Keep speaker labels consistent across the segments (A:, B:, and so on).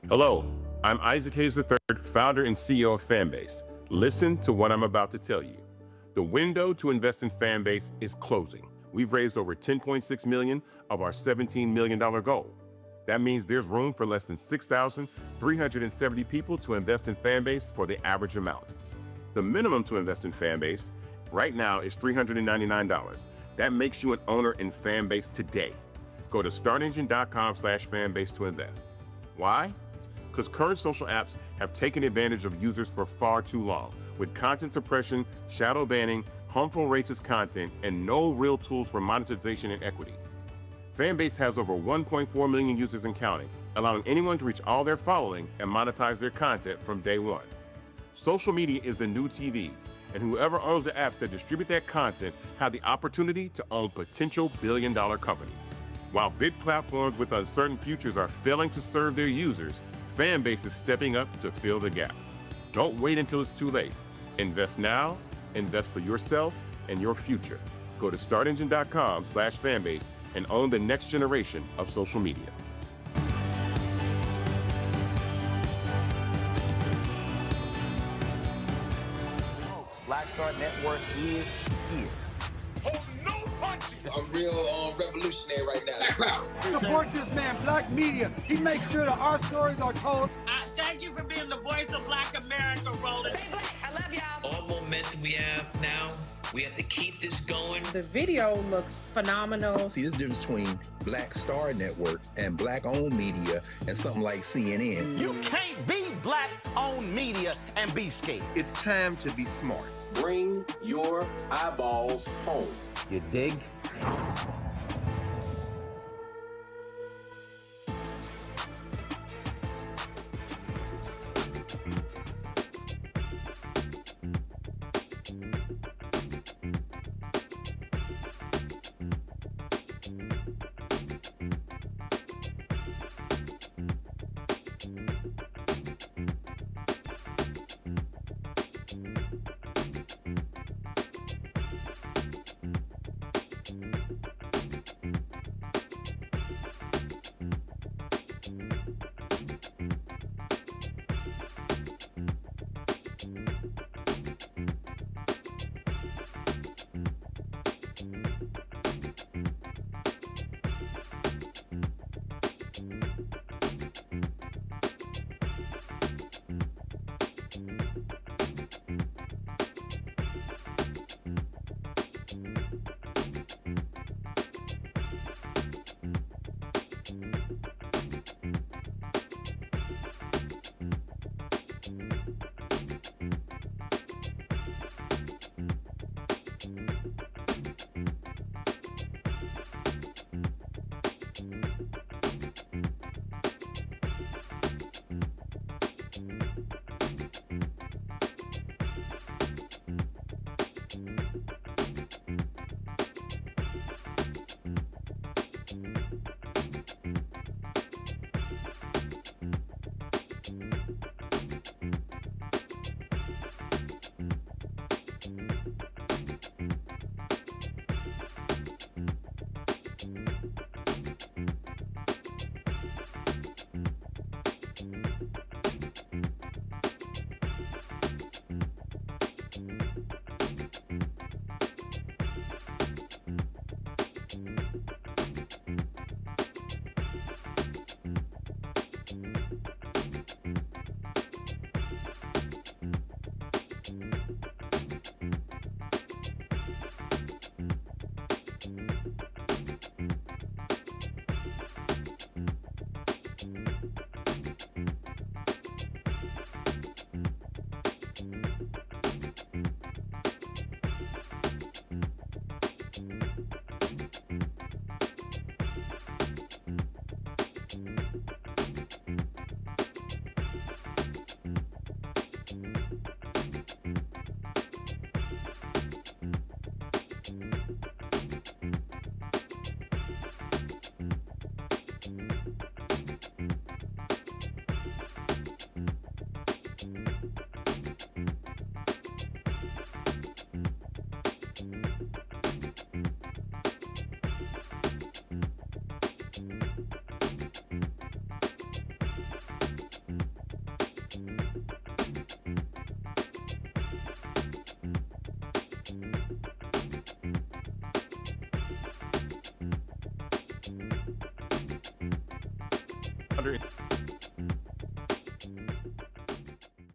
A: Hello, I'm Isaac Hayes III, founder and CEO of Fanbase. Listen to what I'm about to tell you. The window to invest in Fanbase is closing. We've raised over $10.6 million of our $17 million goal. That means there's room for less than 6,370 people to invest in Fanbase for the average amount. The minimum to invest in Fanbase right now is $399. That makes you an owner in Fanbase today. Go to startengine.com/fanbase to invest. Why? Because current social apps have taken advantage of users for far too long, with content suppression, shadow banning, harmful racist content, and no real tools for monetization and equity. Fanbase has over 1.4 million users and counting, allowing anyone to reach all their following and monetize their content from day one. Social media is the new TV, and whoever owns the apps that distribute that content have the opportunity to own potential billion-dollar companies. While big platforms with uncertain futures are failing to serve their users, Fanbase is stepping up to fill the gap. Don't wait until it's too late. Invest now, invest for yourself and your future. Go to startengine.com/fanbase and own the next generation of social media.
B: Black Star Network is here.
C: Hold no punches.
D: I'm real revolutionary right now.
E: Support this man, Black Media. He makes sure that our stories are told.
F: Thank you for being the voice of Black America, Roland.
G: Stay black. I love y'all.
H: All momentum we have now, we have to keep this going.
I: The video looks phenomenal.
J: See, this difference between Black Star Network and Black-owned media and something like CNN.
B: You can't be Black-owned media and be scared.
K: It's time to be smart.
L: Bring your eyeballs home.
B: You dig?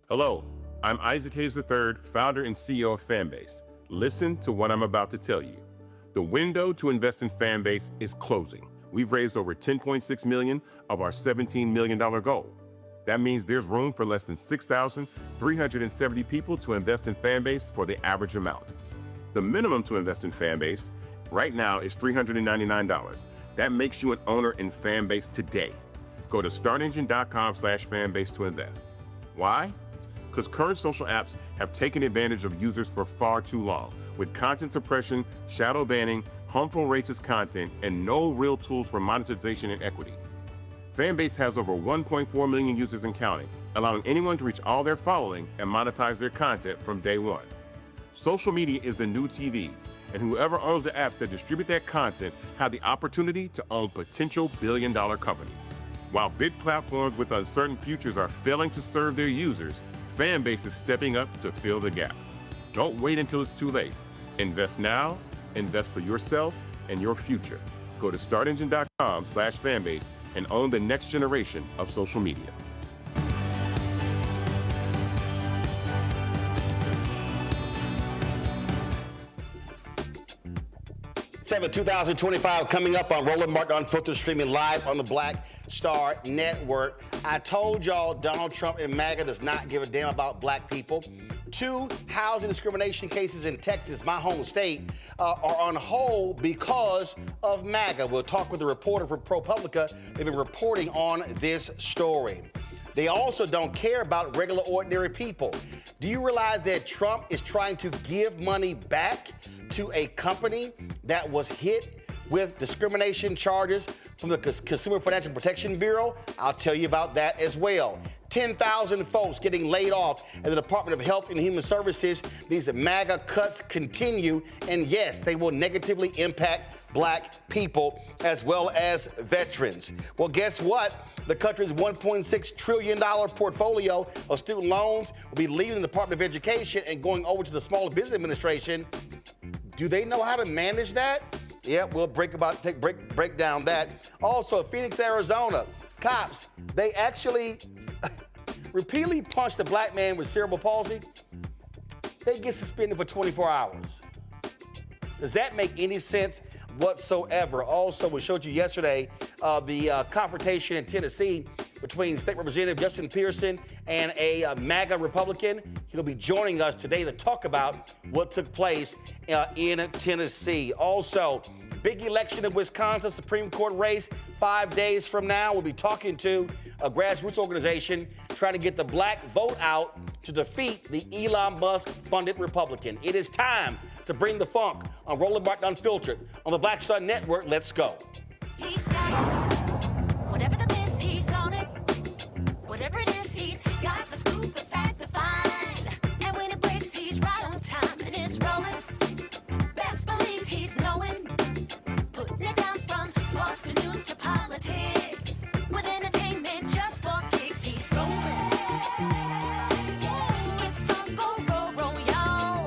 A: Hello, I'm Isaac Hayes III, founder and CEO of Fanbase. Listen to what I'm about to tell you. The window to invest in Fanbase is closing. We've raised over $10.6 million of our $17 million goal. That means there's room for less than 6,370 people to invest in Fanbase for the average amount. The minimum to invest in Fanbase right now is $399. That makes you an owner in Fanbase today. Go to startengine.com/fanbase to invest. Why? Because current social apps have taken advantage of users for far too long, with content suppression, shadow banning, harmful racist content, and no real tools for monetization and equity. Fanbase has over 1.4 million users and counting, allowing anyone to reach all their following and monetize their content from day one. Social media is the new TV, and whoever owns the apps that distribute that content have the opportunity to own potential billion-dollar companies. While big platforms with uncertain futures are failing to serve their users, Fanbase is stepping up to fill the gap. Don't wait until it's too late. Invest now, invest for yourself and your future. Go to startengine.com/fanbase and own the next generation of social media.
B: 2025 coming up on Roland Martin Unfiltered, streaming live on the Black Star Network. I told y'all Donald Trump and MAGA does not give a damn about black people. 2 housing discrimination cases in Texas, my home state, are on hold because of MAGA. We'll talk with a reporter from ProPublica. They've been reporting on this story. They also don't care about regular, ordinary people. Do you realize that Trump is trying to give money back to a company that was hit with discrimination charges from the Consumer Financial Protection Bureau? I'll tell you about that as well. 10,000 folks getting laid off at the Department of Health and Human Services. These MAGA cuts continue, and yes, they will negatively impact black people as well as veterans. Well, guess what? The country's $1.6 trillion portfolio of student loans will be leaving the Department of Education and going over to the Small Business Administration. Do they know how to manage that? Yeah, we'll break down that. Also, Phoenix, Arizona, cops, they actually repeatedly punched a black man with cerebral palsy. They get suspended for 24 hours. Does that make any sense whatsoever? Also, we showed you yesterday the confrontation in Tennessee between State Representative Justin Pearson and a MAGA Republican. He'll be joining us today to talk about what took place in Tennessee. Also, big election in Wisconsin, Supreme Court race 5 days from now. We'll be talking to a grassroots organization trying to get the black vote out to defeat the Elon Musk-funded Republican. It is time to bring the funk on Roland Martin Unfiltered on the Black Star Network. Let's go.
G: He's got it. Whatever the miss, he's on it. Whatever it is, he's got the scoop, the fact, the find. And when it breaks, he's right on time and it's rolling. Best believe he's knowing. Putting it down from sports to news to politics. With entertainment just for kicks, he's rolling. It's on go, roll, roll, y'all.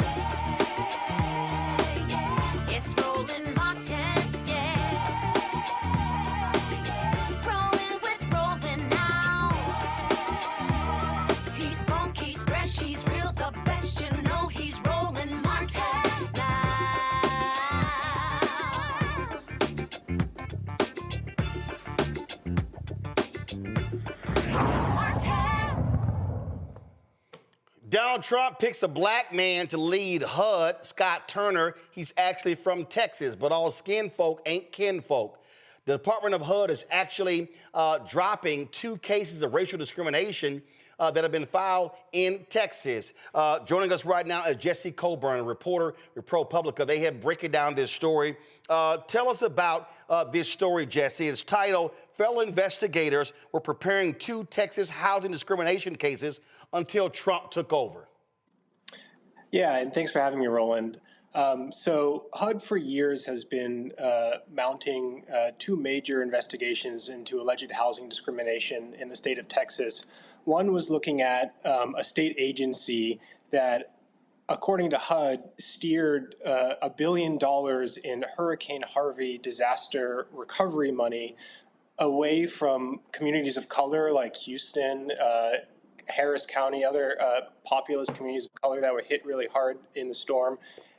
G: It's Roland Martin, yeah. Rolling with Roland now. He's funky, he's fresh, he's real, the best, you know he's Roland Martin now.
B: Donald Trump picks a black man to lead HUD, Scott Turner. He's actually from Texas, but all skin folk ain't kinfolk. The Department of HUD is actually dropping 2 cases of racial discrimination that have been filed in Texas. Joining us right now is Jesse Coburn, a reporter with ProPublica. They have breaking down this story. Tell us about this story, Jesse. It's titled, Federal Investigators Were Preparing 2 Texas Housing Discrimination Cases Until Trump Took Over.
K: Yeah, and thanks for having me, Roland. So HUD for years has been mounting 2 major investigations into alleged housing discrimination in the state of Texas. One was looking at a state agency that, according to HUD, steered $1 billion in Hurricane Harvey disaster recovery money away from communities of color like Houston, Harris County, other populous communities of color that were hit really hard in the storm,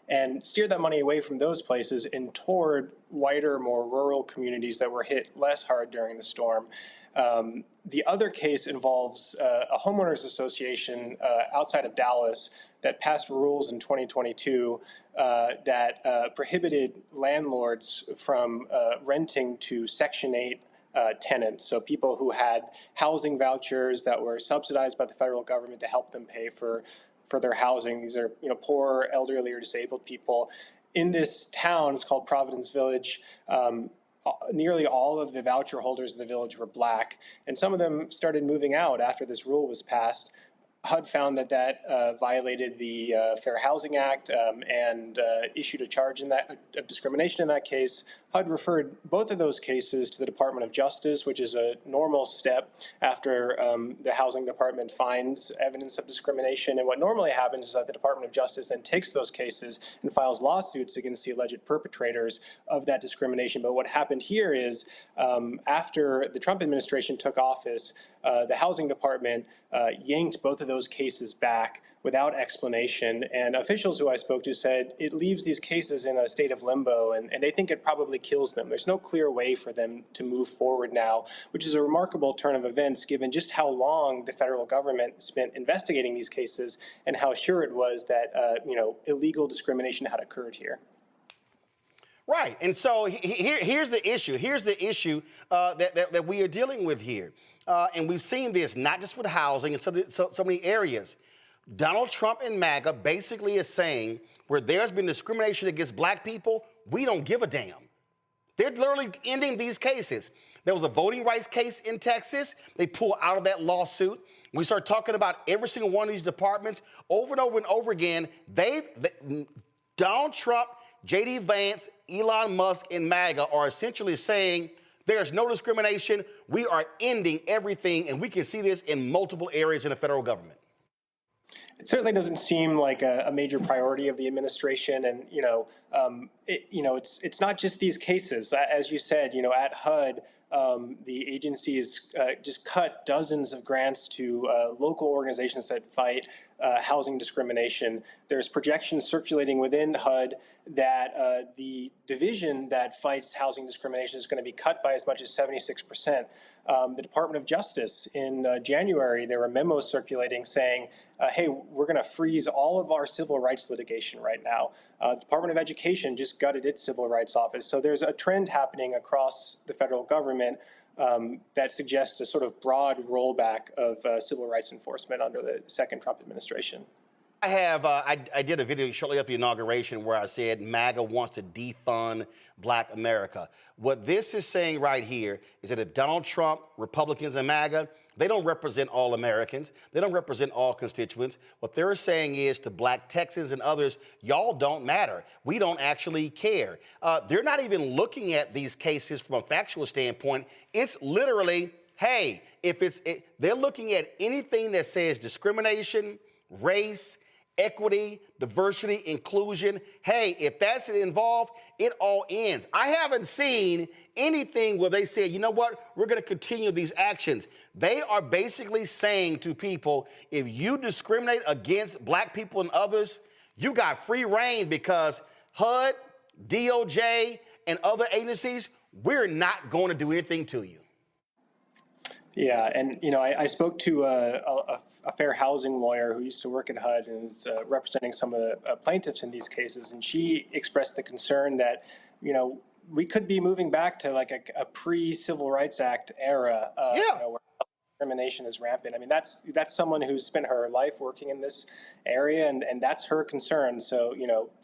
K: and steer that money away from those places and toward whiter, more rural communities that were hit less hard during the storm. The other case involves a homeowners association outside of Dallas that passed rules in 2022 that prohibited landlords from renting to Section 8 tenants, so people who had housing vouchers that were subsidized by the federal government to help them pay for their housing. These are poor, elderly, or disabled people. In this town, it's called Providence Village. Nearly all of the voucher holders in the village were black, and some of them started moving out after this rule was passed. HUD found that violated the Fair Housing Act and issued a charge of discrimination in that case. HUD referred both of those cases to the Department of Justice, which is a normal step after the Housing Department finds evidence of discrimination. And what normally happens is that the Department of Justice then takes those cases and files lawsuits against the alleged perpetrators of that discrimination. But what happened here is after the Trump administration took office, the Housing Department yanked both of those cases back without explanation. And officials who I spoke to said it leaves these cases in a state of limbo, and they think it probably kills them. There's no clear way for them to move forward now, which is a remarkable turn of events given just how long the federal government spent investigating these cases and how sure it was that illegal discrimination had occurred here.
B: Right, and so here's the issue. Here's the issue that we are dealing with here. And we've seen this not just with housing and so many areas. Donald Trump and MAGA basically is saying where there's been discrimination against black people, we don't give a damn. They're literally ending these cases. There was a voting rights case in Texas. They pulled out of that lawsuit. We start talking about every single one of these departments over and over and over again. Donald Trump, J.D. Vance, Elon Musk, and MAGA are essentially saying there's no discrimination. We are ending everything, and we can see this in multiple areas in the federal government.
K: It certainly doesn't seem like a major priority of the administration, and it's not just these cases. As you said, at HUD, the agencies just cut dozens of grants to local organizations that fight housing discrimination. There's projections circulating within HUD that the division that fights housing discrimination is going to be cut by as much as 76%. The Department of Justice in January, there were memos circulating saying, hey, we're going to freeze all of our civil rights litigation right now. The Department of Education just gutted its civil rights office. So there's a trend happening across the federal government that suggests a sort of broad rollback of civil rights enforcement under the second Trump administration.
B: I did a video shortly after the inauguration where I said MAGA wants to defund Black America. What this is saying right here is that if Donald Trump, Republicans, and MAGA, they don't represent all Americans. They don't represent all constituents. What they're saying is to Black Texans and others, y'all don't matter. We don't actually care. They're not even looking at these cases from a factual standpoint. It's literally, hey, they're looking at anything that says discrimination, race, equity, diversity, inclusion. Hey, if that's involved, it all ends. I haven't seen anything where they say, you know what, we're going to continue these actions. They are basically saying to people, if you discriminate against black people and others, you got free reign because HUD, DOJ, and other agencies, we're not going to do anything to you.
K: Yeah, and I spoke to a fair housing lawyer who used to work at HUD and was representing some of the plaintiffs in these cases, and she expressed the concern that we could be moving back to like a pre-Civil Rights Act era, where discrimination is rampant. I mean, that's someone who's spent her life working in this area, and that's her concern. So,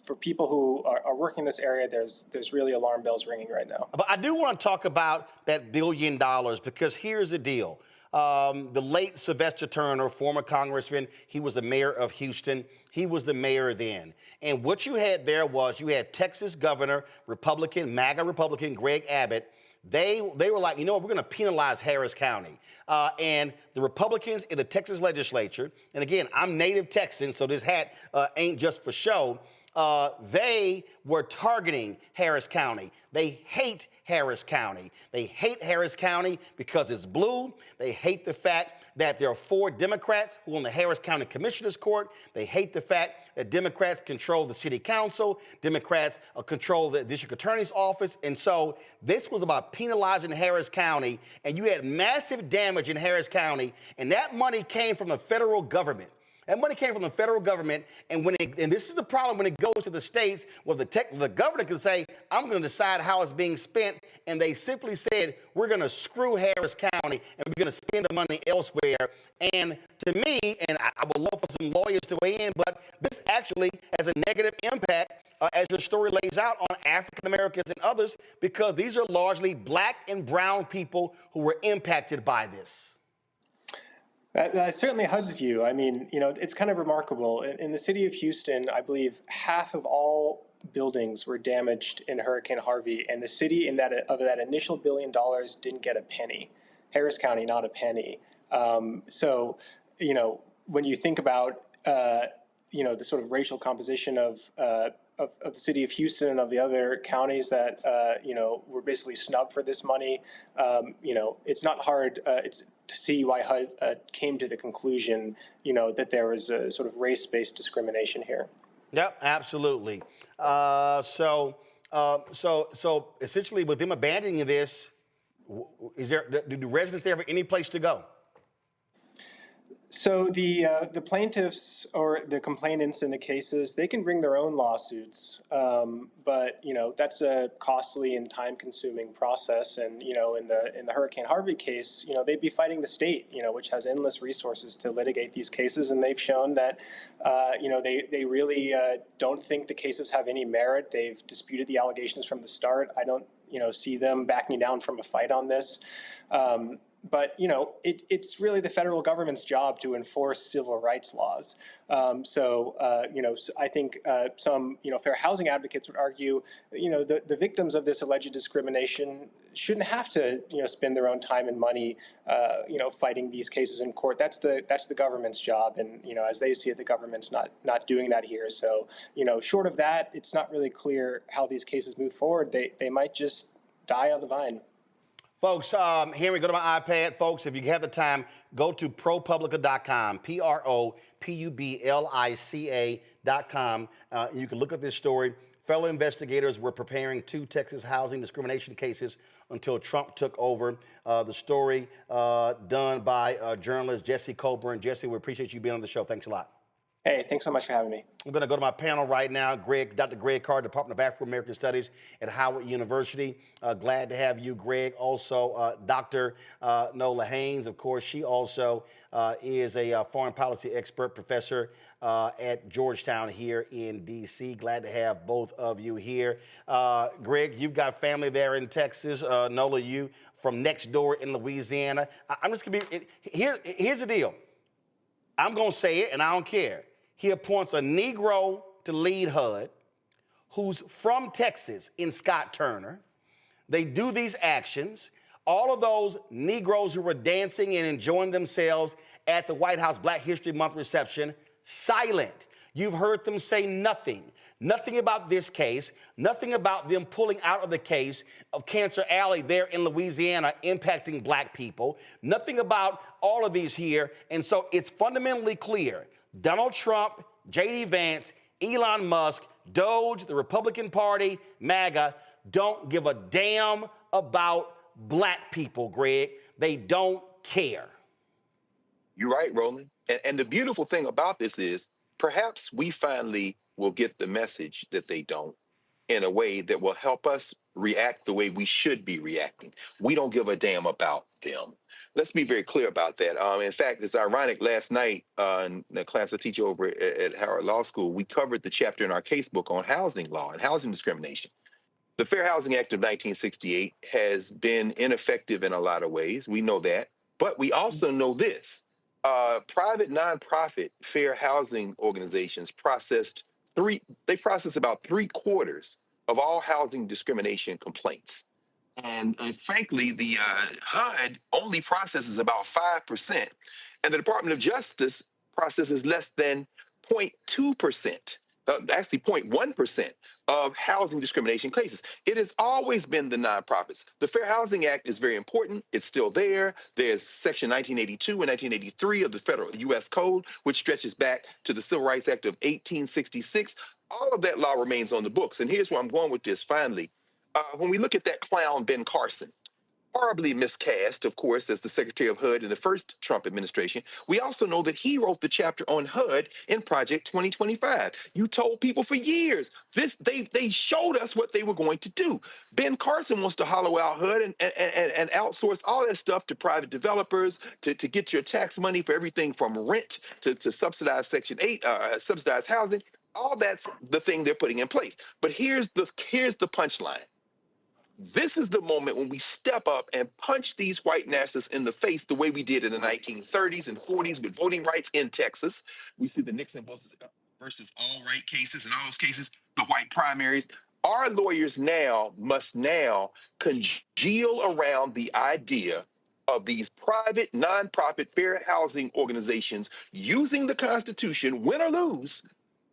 K: for people who are working in this area, there's really alarm bells ringing right now.
B: But I do want to talk about that $1 billion because here's the deal. The late Sylvester Turner, former congressman, he was the mayor of Houston. He was the mayor then. And what you had there was you had Texas governor, Republican, MAGA Republican, Greg Abbott. They were like, you know what, we're going to penalize Harris County. And the Republicans in the Texas legislature, and again, I'm native Texan, so this hat ain't just for show. they were targeting Harris County. They hate Harris County. They hate Harris County because it's blue. They hate the fact that there are 4 Democrats who are on the Harris County Commissioner's Court. They hate the fact that Democrats control the city council. Democrats control the district attorney's office. And so this was about penalizing Harris County, and you had massive damage in Harris County, and that money came from the federal government. That money came from the federal government, and this is the problem when it goes to the states, where the governor can say, I'm going to decide how it's being spent, and they simply said, we're going to screw Harris County, and we're going to spend the money elsewhere. And to me, and I would love for some lawyers to weigh in, but this actually has a negative impact, as your story lays out, on African Americans and others, because these are largely black and brown people who were impacted by this.
K: That's certainly HUD's view. I mean, it's kind of remarkable. In the city of Houston, I believe half of all buildings were damaged in Hurricane Harvey, and the city of that initial $1 billion didn't get a penny. Harris County, not a penny. So, when you think about, the sort of racial composition of the city of Houston and of the other counties that, were basically snubbed for this money, it's not hard to see why HUD came to the conclusion, that there was a sort of race-based discrimination here.
B: Yep, absolutely. So essentially, with them abandoning this, do the residents there have any place to go?
K: So the plaintiffs or the complainants in the cases, they can bring their own lawsuits, but that's a costly and time-consuming process. And in the Hurricane Harvey case, they'd be fighting the state, which has endless resources to litigate these cases, and they've shown that they really don't think the cases have any merit. They've disputed the allegations from the start. I don't see them backing down from a fight on this. But, it's really the federal government's job to enforce civil rights laws. So I think some, fair housing advocates would argue, the victims of this alleged discrimination shouldn't have to, spend their own time and money, fighting these cases in court. That's the government's job. And, as they see it, the government's not doing that here. So, short of that, it's not really clear how these cases move forward. They might just die on the vine.
B: Folks, here we go to my iPad. Folks, if you have the time, go to ProPublica.com, ProPublica.com. You can look at this story. Fellow investigators were preparing 2 Texas housing discrimination cases until Trump took over. The story done by journalist Jesse Coburn. Jesse, we appreciate you being on the show. Thanks a lot.
K: Hey, thanks so much for having me.
B: I'm going to go to my panel right now. Dr. Greg Carr, Department of African American Studies at Howard University. Glad to have you, Greg. Also, Dr. Nola Haynes, of course, she also is a foreign policy expert professor at Georgetown here in D.C. Glad to have both of you here. Greg, you've got family there in Texas. Nola, you from next door in Louisiana. I'm just going to be, here's the deal. I'm going to say it, and I don't care. He appoints a Negro to lead HUD, who's from Texas in Scott Turner. They do these actions. All of those Negroes who were dancing and enjoying themselves at the White House Black History Month reception, silent. You've heard them say nothing. Nothing about this case, nothing about them pulling out of the case of Cancer Alley there in Louisiana impacting black people, nothing about all of these here. And so it's fundamentally clear. Donald Trump, J.D. Vance, Elon Musk, Doge, the Republican Party, MAGA, don't give a damn about black people, Greg. They don't care.
J: You're right, Roland. And the beautiful thing about this is perhaps we finally will get the message that they don't in a way that will help us react the way we should be reacting. We don't give a damn about them. Let's be very clear about that. In fact, it's ironic. Last night in the class I teach over at Howard Law School, we covered the chapter in our casebook on housing law and housing discrimination. The Fair Housing Act of 1968 has been ineffective in a lot of ways. We know that. But we also know this. Private nonprofit fair housing organizations process about 3/4 of all housing discrimination complaints. And frankly, the HUD only processes about 5%, and the Department of Justice processes less than 0.2%. actually 0.1% of housing discrimination cases. It has always been the nonprofits. The Fair Housing Act is very important. It's still there. There's Section 1982 and 1983 of the federal U.S. Code, which stretches back to the Civil Rights Act of 1866. All of that law remains on the books. And here's where I'm going with this finally. When we look at that clown, Ben Carson, horribly miscast, of course, as the Secretary of HUD in the first Trump administration. We also know that he wrote the chapter on HUD in Project 2025. You told people for years, they showed us what they were going to do. Ben Carson wants to hollow out HUD and outsource all that stuff to private developers to get your tax money for everything from rent to subsidized Section 8, subsidized housing. All that's the thing they're putting in place. But here's the punchline. This is the moment when we step up and punch these white nationalists in the face the way we did in the 1930s and 40s with voting rights in Texas. We see the Nixon versus all right cases, and all those cases, the white primaries. Our lawyers must congeal around the idea of these private, nonprofit, fair housing organizations using the Constitution, win or lose,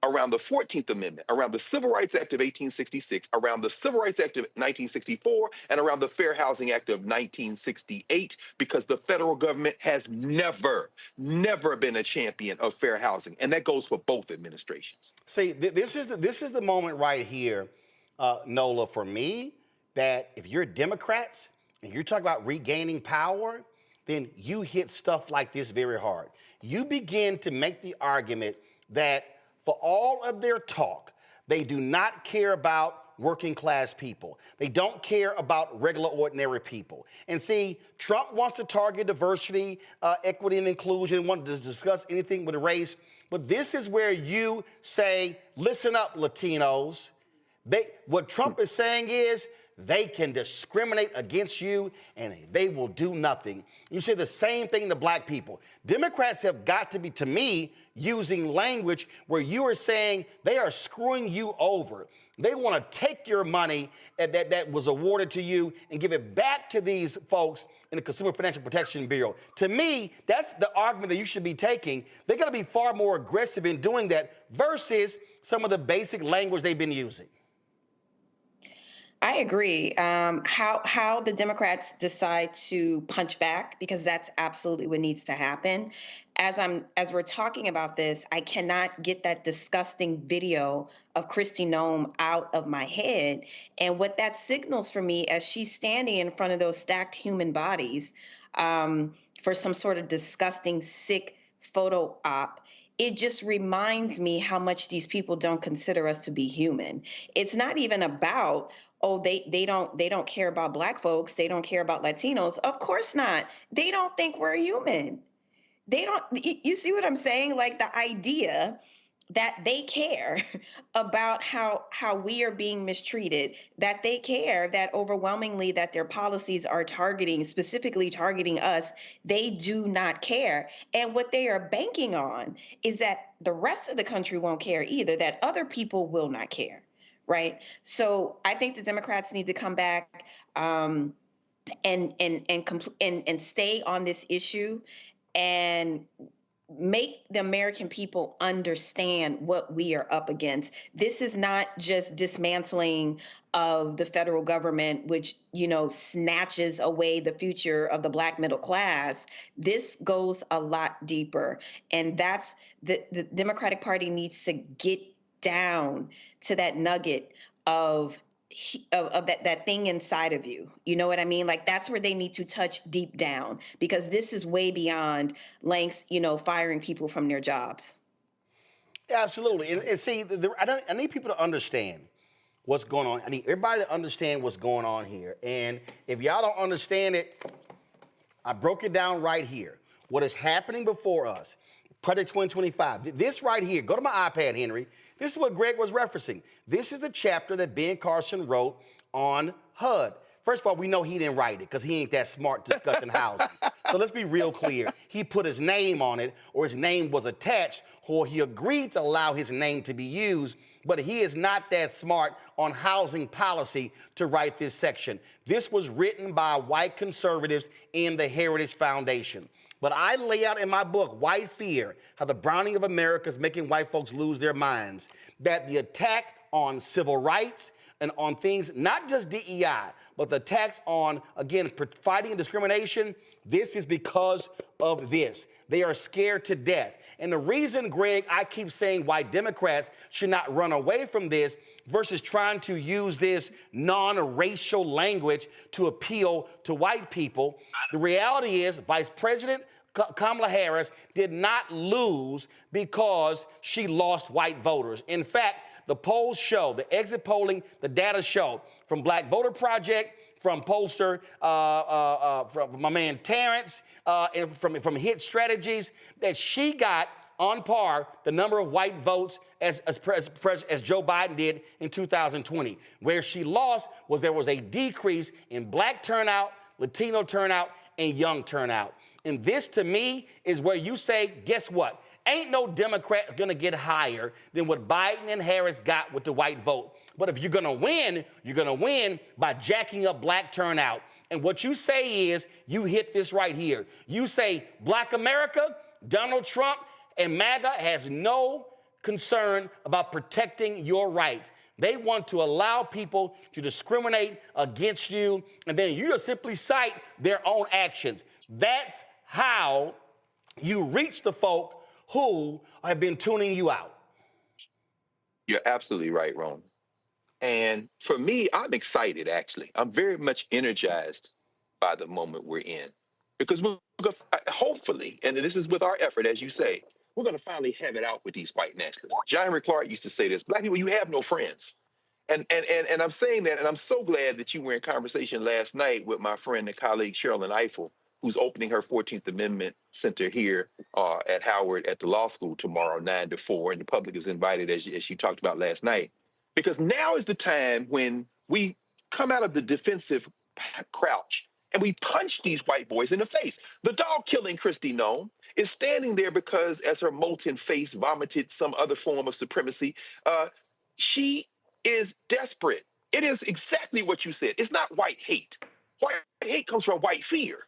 J: around the 14th Amendment, around the Civil Rights Act of 1866, around the Civil Rights Act of 1964, and around the Fair Housing Act of 1968, because the federal government has never been a champion of fair housing. And that goes for both administrations.
B: See, this is the moment right here, Nola, for me, that if you're Democrats and you're talking about regaining power, then you hit stuff like this very hard. You begin to make the argument that for all of their talk, they do not care about working class people. They don't care about regular, ordinary people. And see, Trump wants to target diversity, equity, and inclusion, wants to discuss anything with race. But this is where you say, listen up, Latinos. What Trump is saying is, they can discriminate against you and they will do nothing. You say the same thing to black people. Democrats have got to be, to me, using language where you are saying they are screwing you over. They want to take your money that was awarded to you and give it back to these folks in the Consumer Financial Protection Bureau. To me, that's the argument that you should be taking. They're going to be far more aggressive in doing that versus some of the basic language they've been using.
M: I agree. How the Democrats decide to punch back, because that's absolutely what needs to happen. As we're talking about this, I cannot get that disgusting video of Kristi Noem out of my head. And what that signals for me, as she's standing in front of those stacked human bodies for some sort of disgusting, sick photo op, it just reminds me how much these people don't consider us to be human. It's not even about, oh, they don't care about black folks, they don't care about Latinos. Of course not. They don't think we're human. They don't, you see what I'm saying? Like the idea that they care about how we are being mistreated, that they care that overwhelmingly that their policies are specifically targeting us, they do not care. And what they are banking on is that the rest of the country won't care either, that other people will not care. Right. So I think the Democrats need to come back and stay on this issue and make the American people understand what we are up against. This is not just dismantling of the federal government, which, snatches away the future of the black middle class. This goes a lot deeper. And that's the Democratic Party needs to get down to that nugget of that thing inside of you. You know what I mean? Like that's where they need to touch deep down, because this is way beyond lengths, firing people from their jobs.
B: Absolutely. And see, I need people to understand what's going on. I need everybody to understand what's going on here. And if y'all don't understand it, I broke it down right here. What is happening before us, Project 2025, this right here, go to my iPad, Henry. This is what Greg was referencing. This is the chapter that Ben Carson wrote on HUD. First of all, we know he didn't write it because he ain't that smart discussing housing. So let's be real clear. He put his name on it, or his name was attached, or he agreed to allow his name to be used, but he is not that smart on housing policy to write this section. This was written by white conservatives in the Heritage Foundation. But I lay out in my book, White Fear, how the browning of America is making white folks lose their minds, that the attack on civil rights and on things, not just DEI, but the attacks on, again, fighting discrimination, this is because of this. They are scared to death. And the reason, Greg, I keep saying why Democrats should not run away from this versus trying to use this non-racial language to appeal to white people, the reality is Vice President Kamala Harris did not lose because she lost white voters. In fact, the polls show, the exit polling, the data show from Black Voter Project, from pollster, from my man Terrence, and from Hit Strategies, that she got on par the number of white votes as Joe Biden did in 2020. Where she lost was there was a decrease in Black turnout, Latino turnout, and young turnout. And this, to me, is where you say, guess what? Ain't no Democrat gonna get higher than what Biden and Harris got with the white vote. But if you're gonna win by jacking up Black turnout. And what you say is, you hit this right here. You say, Black America, Donald Trump, and MAGA has no concern about protecting your rights. They want to allow people to discriminate against you, and then you just simply cite their own actions. That's how you reach the folk who have been tuning you out.
J: You're absolutely right, Ron. And for me, I'm excited, actually. I'm very much energized by the moment we're in. Because we're gonna, hopefully, and this is with our effort, as you say, we're going to finally have it out with these white nationalists. John Henry Clark used to say this: Black people, you have no friends. And I'm saying that, and I'm so glad that you were in conversation last night with my friend and colleague Sherilyn Ifill, who's opening her 14th Amendment Center here at Howard at the law school tomorrow, 9 to 4, and the public is invited, as she talked about last night. Because now is the time when we come out of the defensive crouch and we punch these white boys in the face. The dog killing Kristi Noem is standing there because, as her molten face vomited some other form of supremacy, she is desperate. It is exactly what you said. It's not white hate. White hate comes from white fear.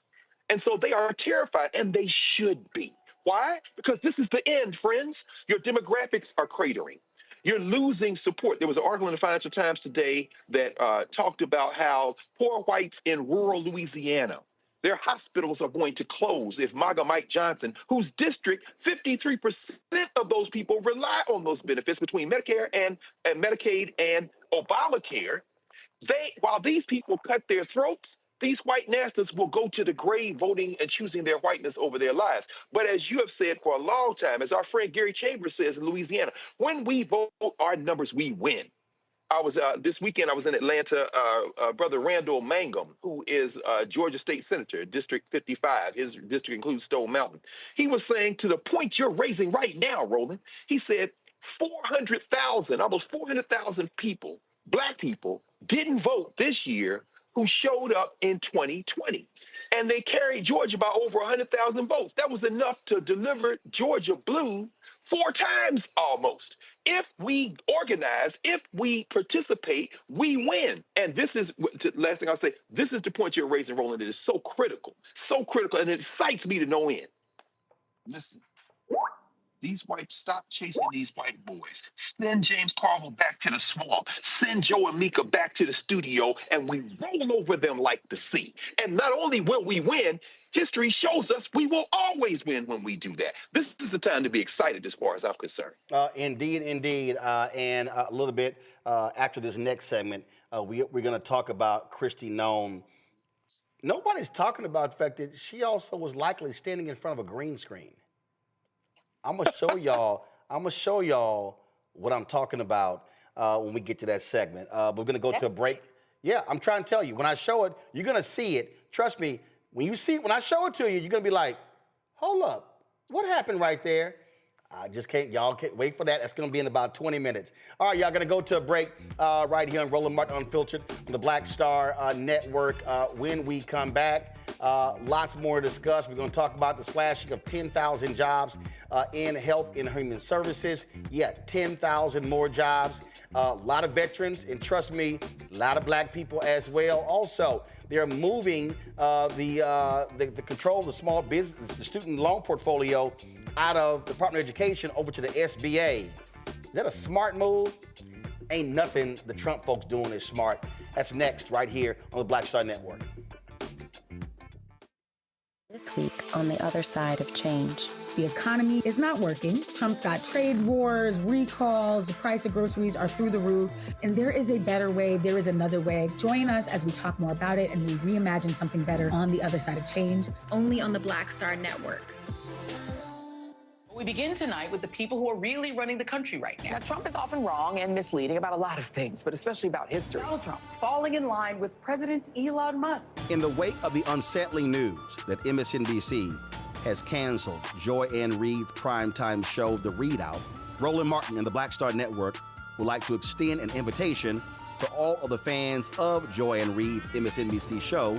J: And so they are terrified, and they should be. Why? Because this is the end, friends. Your demographics are cratering. You're losing support. There was an article in the Financial Times today that talked about how poor whites in rural Louisiana, their hospitals are going to close if MAGA Mike Johnson, whose district 53% of those people rely on those benefits between Medicare and Medicaid and Obamacare, while these people cut their throats, these white nationalists will go to the grave voting and choosing their whiteness over their lives. But as you have said for a long time, as our friend Gary Chambers says in Louisiana, when we vote our numbers, we win. This weekend, I was in Atlanta. Brother Randall Mangum, who is Georgia State Senator, District 55, his district includes Stone Mountain. He was saying, to the point you're raising right now, Roland, he said 400,000, almost 400,000 people, Black people, didn't vote this year who showed up in 2020. And they carried Georgia by over 100,000 votes. That was enough to deliver Georgia blue 4 times almost. If we organize, if we participate, we win. And this is, last thing I'll say, this is the point you're raising, Roland. It is so critical, and it excites me to no end. Listen. These whites, stop chasing these white boys. Send James Carville back to the swamp. Send Joe and Mika back to the studio, and we roll over them like the sea. And not only will we win, history shows us we will always win when we do that. This is the time to be excited as far as I'm concerned.
B: Indeed. And a little bit after this next segment, we're going to talk about Kristi Noem. Nobody's talking about the fact that she also was likely standing in front of a green screen. I'm gonna show y'all what I'm talking about when we get to that segment. We're gonna go to a break. Yeah, I'm trying to tell you. When I show it, you're gonna see it. Trust me. When I show it to you, you're gonna be like, "Hold up, what happened right there?" I just can't. Y'all can't wait for that. That's gonna be in about 20 minutes. All right, y'all gonna go to a break right here on Roland Martin Unfiltered on the Black Star Network. When we come back, lots more to discuss. We're gonna talk about the slashing of 10,000 jobs in health and human services. Yeah, 10,000 more jobs. A lot of veterans, and trust me, a lot of black people as well. Also, they're moving the control of the small business, the student loan portfolio, out of the Department of Education over to the SBA. Is that a smart move? Ain't nothing the Trump folks doing is smart. That's next, right here on the Black Star Network.
N: This week on the other side of change.
I: The economy is not working. Trump's got trade wars, recalls, the price of groceries are through the roof. And there is a better way. There is another way. Join us as we talk more about it and we reimagine something better on the other side of change.
O: Only on the Black Star Network.
P: We begin tonight with the people who are really running the country right now.
Q: Now, Trump is often wrong and misleading about a lot of things, but especially about history.
P: Donald Trump falling in line with President Elon Musk.
B: In the wake of the unsettling news that MSNBC has canceled Joy Ann Reid's primetime show, The Readout, Roland Martin and the Black Star Network would like to extend an invitation to all of the fans of Joy Ann Reid's MSNBC show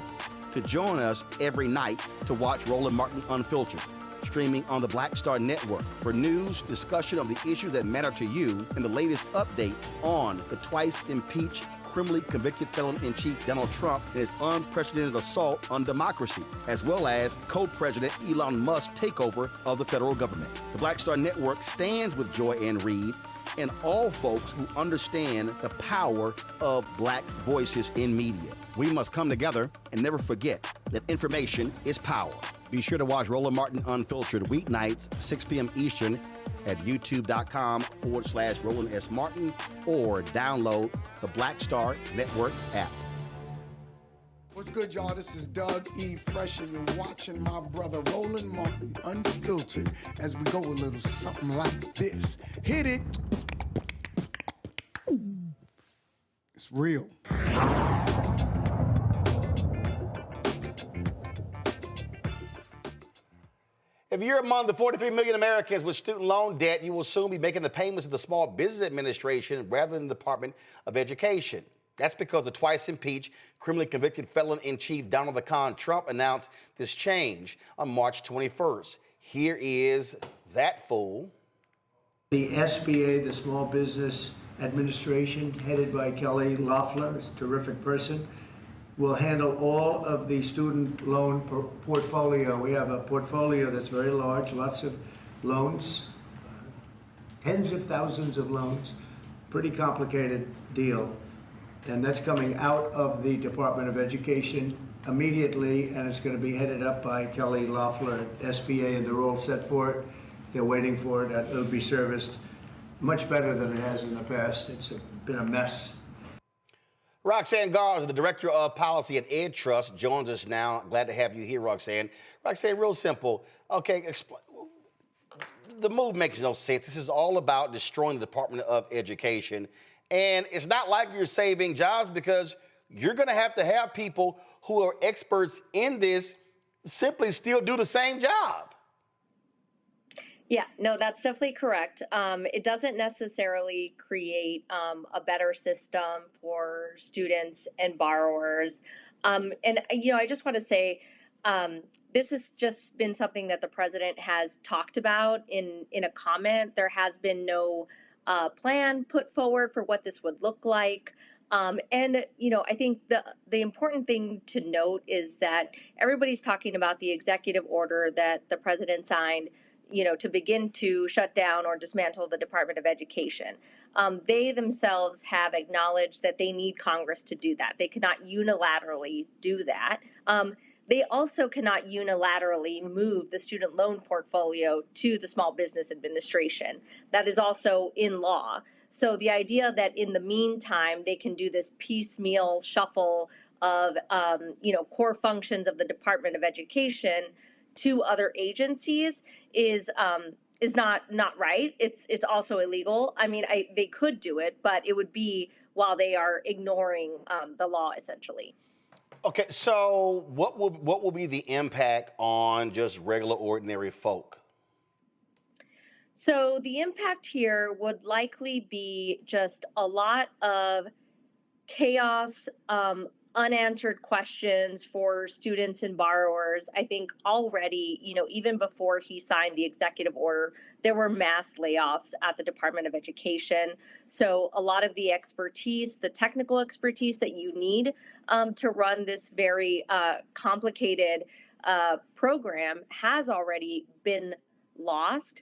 B: to join us every night to watch Roland Martin Unfiltered, streaming on the Black Star Network for news, discussion of the issues that matter to you, and the latest updates on the twice impeached, criminally convicted felon-in-chief Donald Trump and his unprecedented assault on democracy, as well as co-president Elon Musk's takeover of the federal government. The Black Star Network stands with Joy Ann Reid and all folks who understand the power of black voices in media. We must come together and never forget that information is power. Be sure to watch Roland Martin Unfiltered weeknights, 6 p.m. Eastern at youtube.com/Roland S. Martin or download the Black Star Network app.
R: What's good, y'all? This is Doug E. Fresh, and you're watching my brother Roland Martin Unfiltered as we go a little something like this. Hit it. It's real.
B: If you're among the 43 million Americans with student loan debt, you will soon be making the payments to the Small Business Administration rather than the Department of Education. That's because the twice impeached, criminally convicted felon-in-chief Donald the Con Trump announced this change on March 21st. Here is that fool.
S: The SBA, the Small Business Administration, headed by Kelly Loeffler, is a terrific person, will handle all of the student loan portfolio. We have a portfolio that's very large, lots of loans, tens of thousands of loans, pretty complicated deal. And that's coming out of the Department of Education immediately, and it's going to be headed up by Kelly Loeffler at SBA, and they're all set for it. They're waiting for it. It'll be serviced much better than it has in the past. It's been a mess.
B: Roxanne Garza, the Director of Policy at Ed Trust, joins us now. Glad to have you here, Roxanne. Roxanne, real simple. Okay, the move makes no sense. This is all about destroying the Department of Education. And it's not like you're saving jobs because you're going to have people who are experts in this simply still do the same job.
T: Yeah, no, that's definitely correct. It doesn't necessarily create a better system for students and borrowers. And, I just want to say this has just been something that the president has talked about in a comment. There has been no plan put forward for what this would look like. I think the important thing to note is that everybody's talking about the executive order that the president signed, to begin to shut down or dismantle the Department of Education. They themselves have acknowledged that they need Congress to do that. They cannot unilaterally do that. They also cannot unilaterally move the student loan portfolio to the Small Business Administration. That is also in law. So the idea that in the meantime they can do this piecemeal shuffle of core functions of the Department of Education to other agencies is not right. It's also illegal. I mean, they could do it, but it would be while they are ignoring the law, essentially.
B: Okay, so what will be the impact on just regular, ordinary folk?
T: So the impact here would likely be just a lot of chaos, unanswered questions for students and borrowers. I think already, even before he signed the executive order, there were mass layoffs at the Department of Education. So a lot of the expertise, the technical expertise that you need to run this very complicated program has already been lost.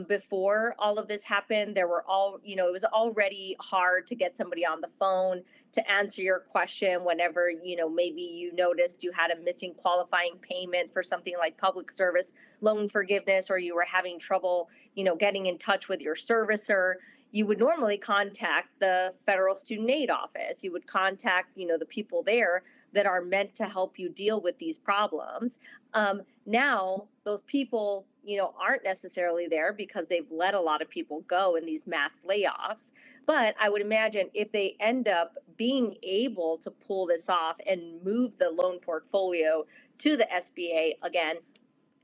T: Before all of this happened, it was already hard to get somebody on the phone to answer your question whenever, maybe you noticed you had a missing qualifying payment for something like public service loan forgiveness, or you were having trouble, getting in touch with your servicer. You would normally contact the Federal Student Aid Office. You would contact, the people there that are meant to help you deal with these problems. Now, those people, aren't necessarily there because they've let a lot of people go in these mass layoffs. But I would imagine if they end up being able to pull this off and move the loan portfolio to the SBA, again,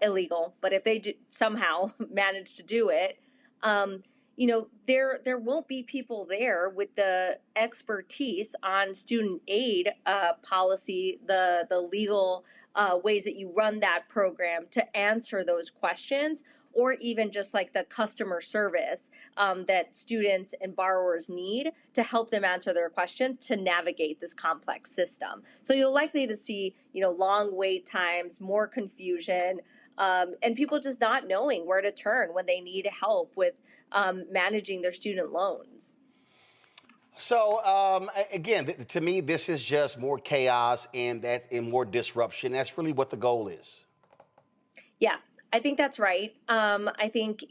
T: illegal, but if they do somehow manage to do it, there won't be people there with the expertise on student aid policy, the legal ways that you run that program to answer those questions, or even just like the customer service that students and borrowers need to help them answer their questions to navigate this complex system. So you're likely to see, long wait times, more confusion, and people just not knowing where to turn when they need help with managing their student loans.
B: So again, to me, this is just more chaos and more disruption. That's really what the goal is.
T: Yeah, I think that's right. I think,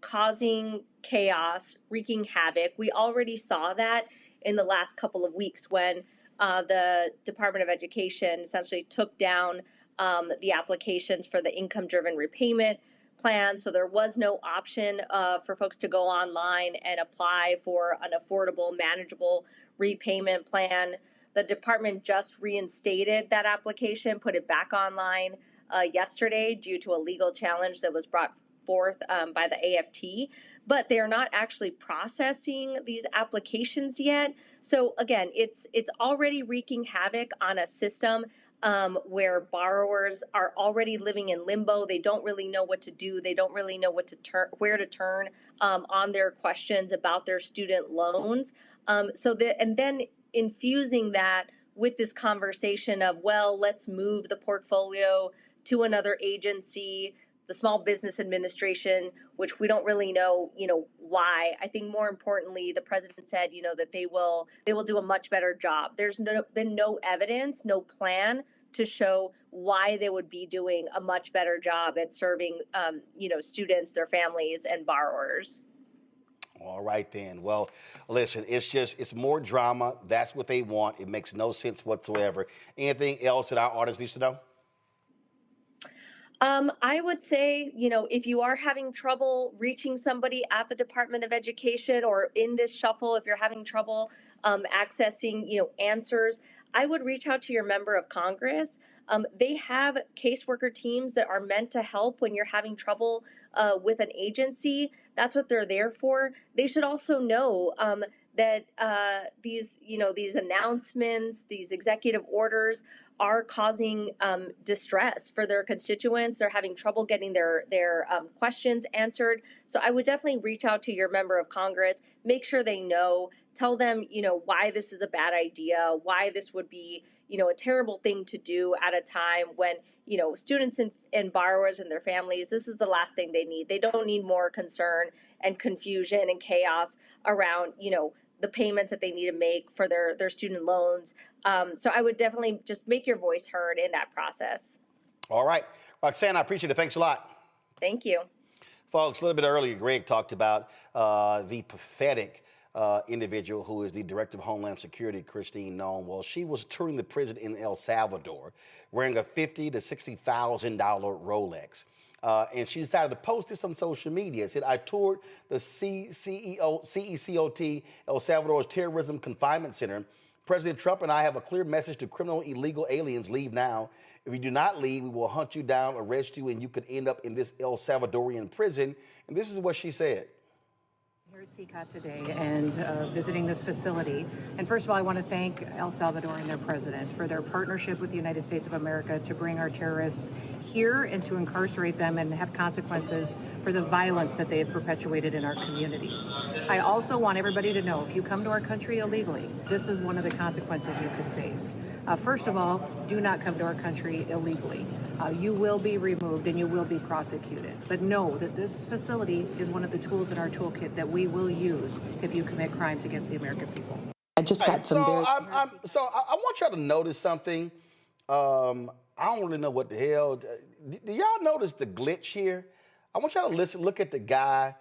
T: causing chaos, wreaking havoc. We already saw that in the last couple of weeks when the Department of Education essentially took down the applications for the income-driven repayment plan. So there was no option for folks to go online and apply for an affordable, manageable repayment plan. The department just reinstated that application, put it back online yesterday due to a legal challenge that was brought forth by the AFT, but they are not actually processing these applications yet. So again, it's already wreaking havoc on a system where borrowers are already living in limbo. They don't really know what to do. They don't really know where to turn on their questions about their student loans. And then infusing that with this conversation of, well, let's move the portfolio to another agency, the Small Business Administration, which we don't really know, why. I think more importantly, the president said, that they will do a much better job. There's been no evidence, no plan to show why they would be doing a much better job at serving, students, their families, and borrowers.
B: All right, then. Well, listen, it's more drama. That's what they want. It makes no sense whatsoever. Anything else that our audience needs to know?
T: I would say, if you are having trouble reaching somebody at the Department of Education or in this shuffle, if you're having trouble accessing, answers, I would reach out to your member of Congress. They have caseworker teams that are meant to help when you're having trouble with an agency. That's what they're there for. They should also know that these announcements, these executive orders are causing distress for their constituents. They're having trouble getting their questions answered. So I would definitely reach out to your member of Congress, make sure they know, tell them, why this is a bad idea, why this would be, a terrible thing to do at a time when, students and borrowers and their families, this is the last thing they need. They don't need more concern and confusion and chaos around, the payments that they need to make for their student loans. So I would definitely just make your voice heard in that process.
B: All right. Roxanne, I appreciate it. Thanks a lot.
T: Thank you.
B: Folks, a little bit earlier, Greg talked about the pathetic individual who is the Director of Homeland Security, Christine Nome. Well, she was touring the prison in El Salvador wearing a $50,000 to $60,000 Rolex. And she decided to post this on social media. It said, I toured the CECOT, El Salvador's Terrorism Confinement Center. President Trump and I have a clear message to criminal illegal aliens, leave now. If you do not leave, we will hunt you down, arrest you, and you could end up in this El Salvadorian prison. And this is what she said.
U: Here at CCOT today and visiting this facility. And first of all, I want to thank El Salvador and their president for their partnership with the United States of America to bring our terrorists here and to incarcerate them and have consequences for the violence that they have perpetuated in our communities. I also want everybody to know, if you come to our country illegally, this is one of the consequences you could face. First of all, do not come to our country illegally. You will be removed and you will be prosecuted. But know that this facility is one of the tools in our toolkit that we will use if you commit crimes against the American people.
V: I just got some very...
B: So I want y'all to notice something. I don't really know what the hell. Do y'all notice the glitch here? I want y'all to look at the guy.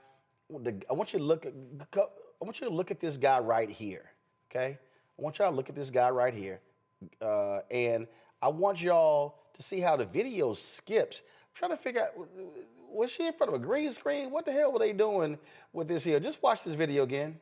B: I want you to look at this guy right here. Okay? I want y'all to look at this guy right here. And I want y'all to see how the video skips. I'm trying to figure out, was she in front of a green screen? What the hell were they doing with this here? Just watch this video again.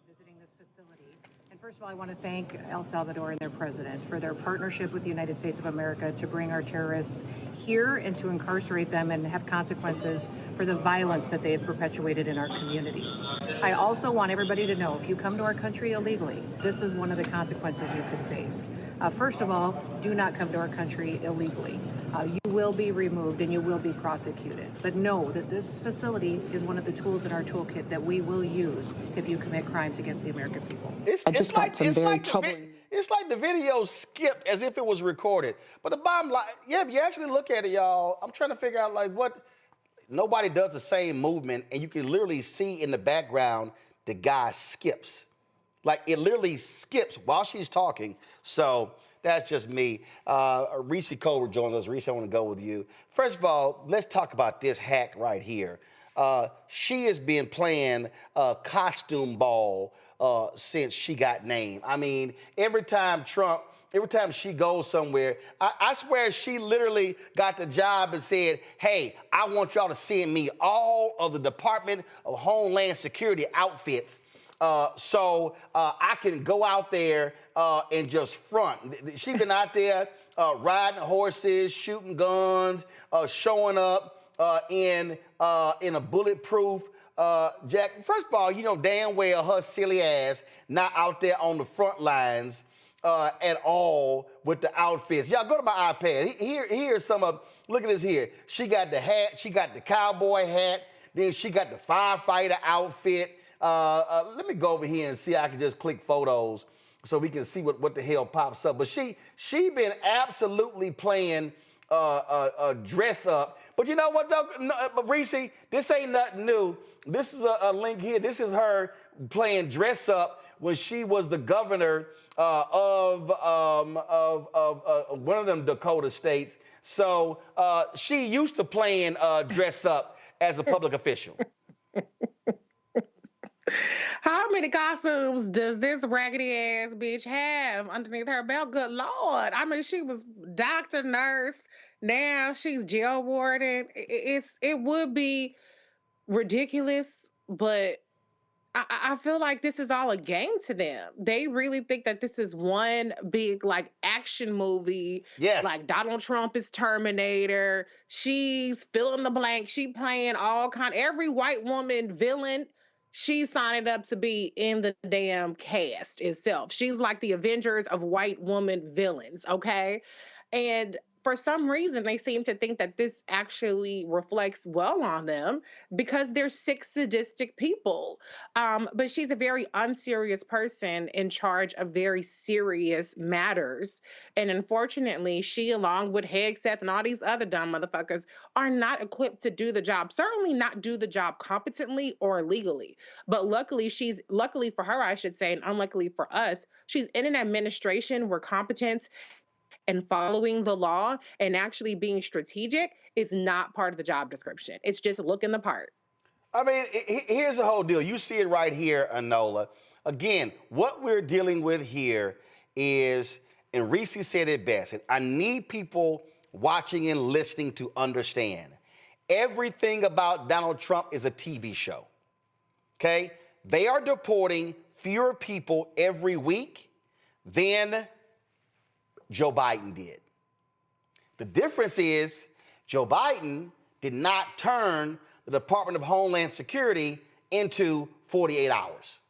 U: Visiting this facility. And first of all, I want to thank El Salvador and their president for their partnership with the United States of America to bring our terrorists here and to incarcerate them and have consequences for the violence that they have perpetuated in our communities. I also want everybody to know, if you come to our country illegally, this is one of the consequences you could face. First of all, do not come to our country illegally. You will be removed and you will be prosecuted. But know that this facility is one of the tools in our toolkit that we will use if you commit crimes against the American people.
B: It's like the video skipped as if it was recorded. But the bottom line, yeah, if you actually look at it, y'all, I'm trying to figure out like what, nobody does the same movement, and you can literally see in the background the guy skips. Like it literally skips while she's talking. So that's just me. Jesse Coburn joins us. Jesse, I want to go with you. First of all, let's talk about this hack right here. She has been playing costume ball since she got named. I mean, every time she goes somewhere, I swear she literally got the job and said, hey, I want y'all to send me all of the Department of Homeland Security outfits so I can go out there and just front. She's been out there riding horses, shooting guns, showing up in a bulletproof jacket. First of all, you know damn well her silly ass not out there on the front lines at all with the outfits. Y'all go to my iPad. Here's some of, look at this here. She got the hat, she got the cowboy hat, then she got the firefighter outfit. Let me go over here and see if I can just click photos so we can see what the hell pops up. But she been absolutely playing dress up. But you know what, though, Reese, this ain't nothing new. This is a link here. This is her playing dress up when she was the governor of one of them Dakota states. So she used to playing dress up as a public official.
W: How many costumes does this raggedy ass bitch have underneath her belt? Good Lord. I mean, she was doctor, nurse. Now she's jail warden. It would be ridiculous, but I feel like this is all a game to them. They really think that this is one big like action movie. Yes. Like Donald Trump is Terminator. She's fill in the blank. She playing every white woman villain. She's signed up to be in the damn cast itself. She's like the Avengers of white woman villains, okay? And for some reason, they seem to think that this actually reflects well on them because they're sick, sadistic people. But she's a very unserious person in charge of very serious matters. And unfortunately, she, along with Hegseth and all these other dumb motherfuckers, are not equipped to do the job. Certainly not do the job competently or legally. But luckily for her, I should say, and unluckily for us, she's in an administration where competence and following the law and actually being strategic is not part of the job description. It's just looking the part.
B: I mean, here's the whole deal. You see it right here, Anola. Again, what we're dealing with here is, and Reese said it best, and I need people watching and listening to understand, everything about Donald Trump is a TV show, okay? They are deporting fewer people every week than Joe Biden did. The difference is Joe Biden did not turn the Department of Homeland Security into 48 hours.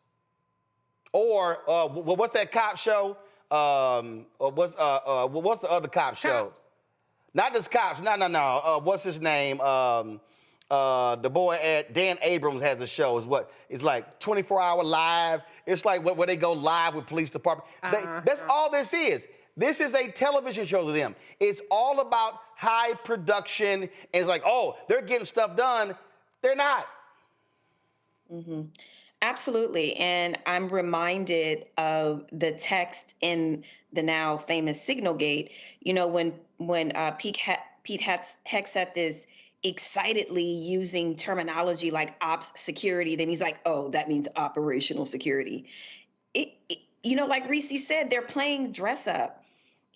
B: Or what's that cop show? What's the other cop show? Not just cops. No. What's his name? The boy at Dan Abrams has a show. It's like 24-hour live. It's like where they go live with police department. That's all this is. This is a television show to them. It's all about high production. And it's like, oh, they're getting stuff done. They're not.
M: Mm-hmm. Absolutely. And I'm reminded of the text in the now famous Signalgate, you know, when Pete Hegseth is excitedly using terminology like ops security, then he's like, oh, that means operational security. You know, like Reese said, they're playing dress up.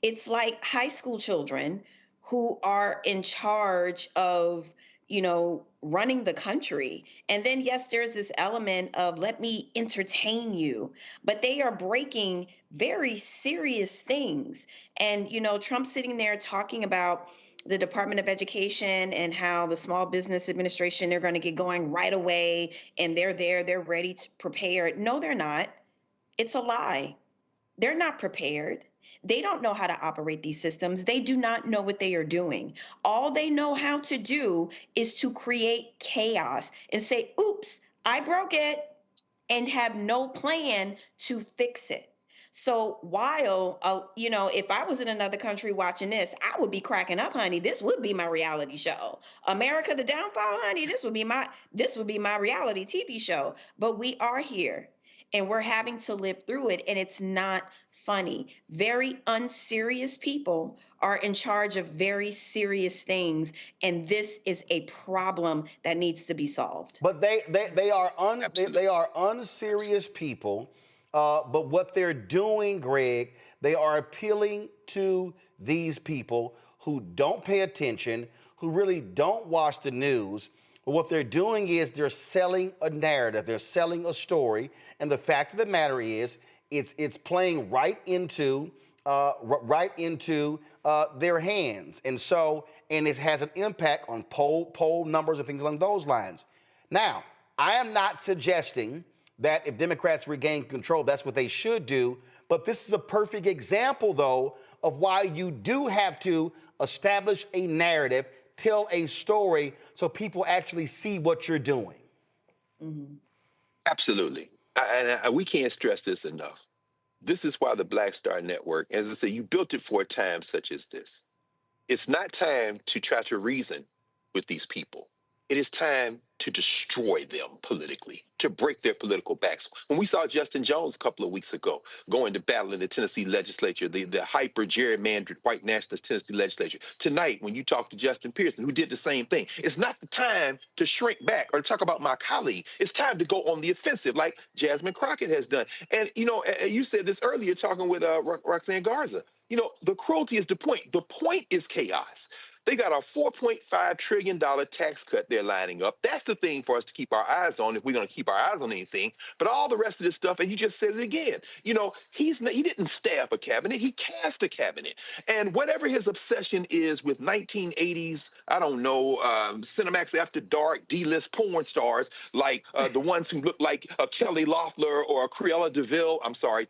M: It's like high school children who are in charge of, you know, running the country. And then, yes, there's this element of let me entertain you, but they are breaking very serious things. And, you know, Trump sitting there talking about the Department of Education and how the Small Business Administration, they're going to get going right away and they're there, they're ready to prepare. No, they're not. It's a lie. They're not prepared. They don't know how to operate these systems. They do not know what they are doing. All they know how to do is to create chaos and say, oops, I broke it, and have no plan to fix it. So while, you know, if I was in another country watching this, I would be cracking up, honey. This would be my reality show. America the Downfall, honey, this would be my reality TV show. But we are here and we're having to live through it, and it's not funny. Very unserious people are in charge of very serious things, and this is a problem that needs to be solved.
B: But they are unserious people. But what they're doing, Greg, they are appealing to these people who don't pay attention, who really don't watch the news. But what they're doing is they're selling a narrative, they're selling a story, and the fact of the matter is, it's playing right into their hands, and it has an impact on poll numbers and things along those lines. Now, I am not suggesting that if Democrats regain control, that's what they should do. But this is a perfect example, though, of why you do have to establish a narrative, tell a story, so people actually see what you're doing.
M: Mm-hmm.
J: Absolutely. And we can't stress this enough. This is why the Black Star Network, as I say, you built it for a time such as this. It's not time to try to reason with these people. It is time to destroy them politically, to break their political backs. When we saw Justin Jones a couple of weeks ago going to battle in the Tennessee legislature, the hyper-gerrymandered white nationalist Tennessee legislature, tonight when you talk to Justin Pearson, who did the same thing, it's not the time to shrink back or to talk about my colleague. It's time to go on the offensive like Jasmine Crockett has done. And, you know, you said this earlier talking with Roxanne Garza. You know, the cruelty is the point. The point is chaos. They got a $4.5 trillion tax cut they're lining up. That's the thing for us to keep our eyes on if we're going to keep our eyes on anything. But all the rest of this stuff, and you just said it again, you know, he didn't staff a cabinet. He cast a cabinet. And whatever his obsession is with 1980s, I don't know, Cinemax After Dark, D-list porn stars, like the ones who look like Kelly Loeffler or Cruella DeVille,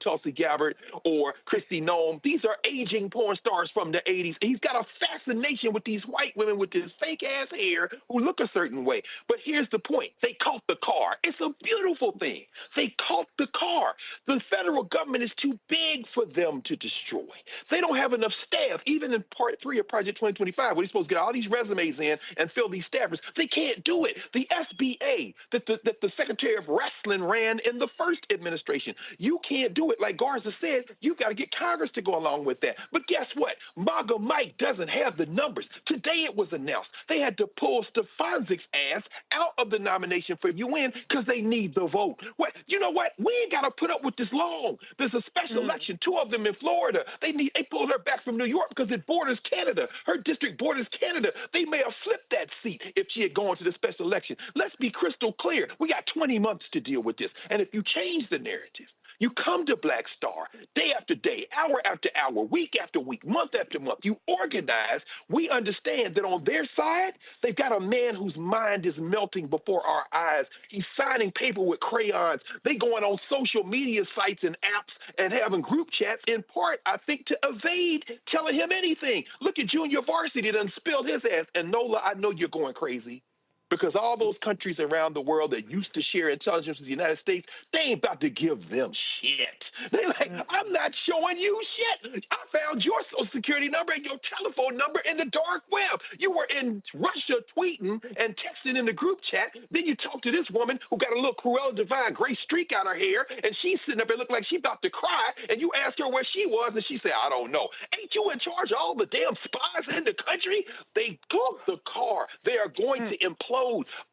J: Tulsi Gabbard or Christy Nome. These are aging porn stars from the 80s. And he's got a fascination with these white women with this fake ass hair who look a certain way. But here's the point. They caught the car. It's a beautiful thing. They caught the car. The federal government is too big for them to destroy. They don't have enough staff. Even in part 3 of Project 2025, where you're supposed to get all these resumes in and fill these staffers, they can't do it. The SBA that the Secretary of Wrestling ran in the first administration, you can't do it. Like Garza said, you've got to get Congress to go along with that. But guess what? MAGA Mike doesn't have the numbers. Today it was announced they had to pull Stefansik's ass out of the nomination for UN because they need the vote. What? You know what? We ain't got to put up with this long. There's a special election, 2 of them in Florida. They pulled her back from New York because it borders Canada. Her district borders Canada. They may have flipped that seat if she had gone to the special election. Let's be crystal clear. We got 20 months to deal with this. And if you change the narrative, You come to Black Star day after day, hour after hour, week after week, month after month. You organize. We understand that on their side, they've got a man whose mind is melting before our eyes. He's signing paper with crayons. They going on social media sites and apps and having group chats, in part, I think, to evade telling him anything. Look at Junior Varsity done spilled his ass. And Nola, I know you're going crazy, because all those countries around the world that used to share intelligence with the United States, they ain't about to give them shit. They like, I'm not showing you shit. I found your social security number and your telephone number in the dark web. You were in Russia tweeting and texting in the group chat. Then you talk to this woman who got a little Cruella Divine gray streak out her hair, and she's sitting up there looking like she about to cry, and you ask her where she was, and she said, I don't know. Ain't you in charge of all the damn spies in the country? They took the car. They are going to implode.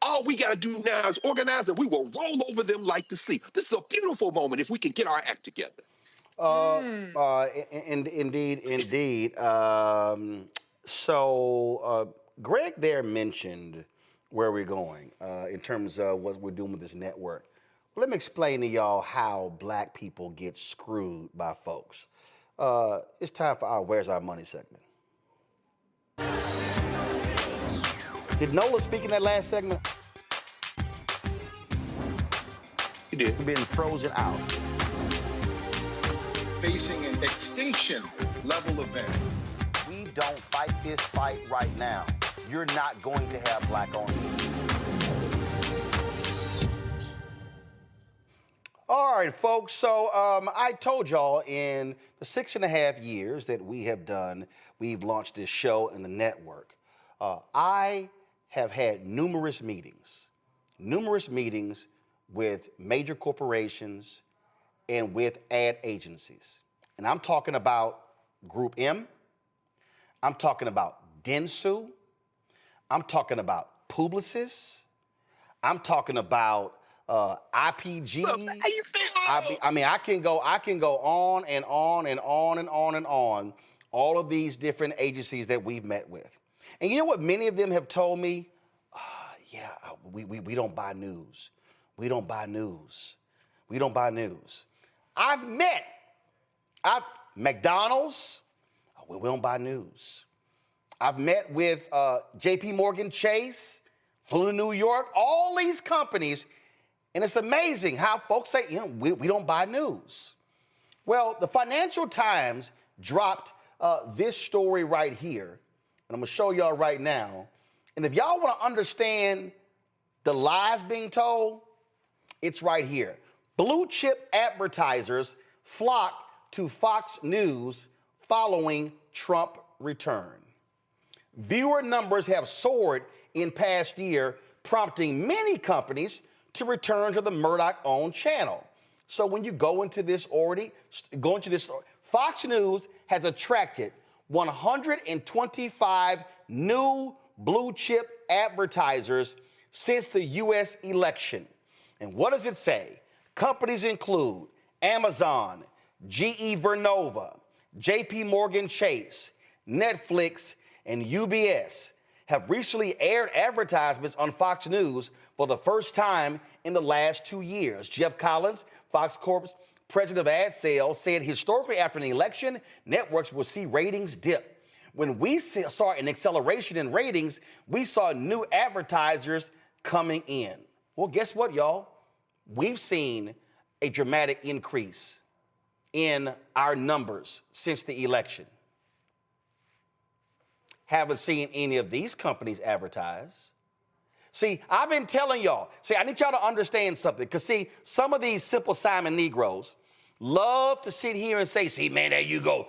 J: All we got to do now is organize, and we will roll over them like the sea. This is a beautiful moment if we can get our act together.
B: Indeed. So Greg there mentioned where we're going in terms of what we're doing with this network. Let me explain to y'all how Black people get screwed by folks. It's time for our Where's Our Money segment. Did Nola speak in that last segment?
J: He did.
B: He's been frozen out.
L: Facing an extinction level event.
B: We don't fight this fight right now. You're not going to have Black-owned media. All right, folks. So I told y'all in the 6.5 years that we have done, we've launched this show and the network. I have had numerous meetings with major corporations and with ad agencies. And I'm talking about Group M, I'm talking about Dentsu, I'm talking about Publicis, I'm talking about IPG. I mean, I can go on and on and on and on and on, all of these different agencies that we've met with. And you know what many of them have told me? We don't buy news. We don't buy news. We don't buy news. I've met McDonald's. We don't buy news. I've met with JP Morgan Chase, flew to New York, all these companies. And it's amazing how folks say, we don't buy news. Well, the Financial Times dropped this story right here. And I'm going to show y'all right now. And if y'all want to understand the lies being told, it's right here. Blue chip advertisers flock to Fox News following Trump return. Viewer numbers have soared in past year, prompting many companies to return to the Murdoch-owned channel. So when you go into this Fox News has attracted 125 new blue chip advertisers since the U.S. election. And what does it say? Companies include Amazon, GE Vernova, JP Morgan Chase, Netflix, and UBS have recently aired advertisements on Fox News for the first time in the last 2 years. Jeff Collins, Fox Corp's president of ad sales, said historically after an election, networks will see ratings dip. When we saw an acceleration in ratings, we saw new advertisers coming in. Well, guess what, y'all? We've seen a dramatic increase in our numbers since the election. Haven't seen any of these companies advertise. See, I've been telling y'all, I need y'all to understand something, because some of these Simple Simon Negroes love to sit here and say, man, there you go,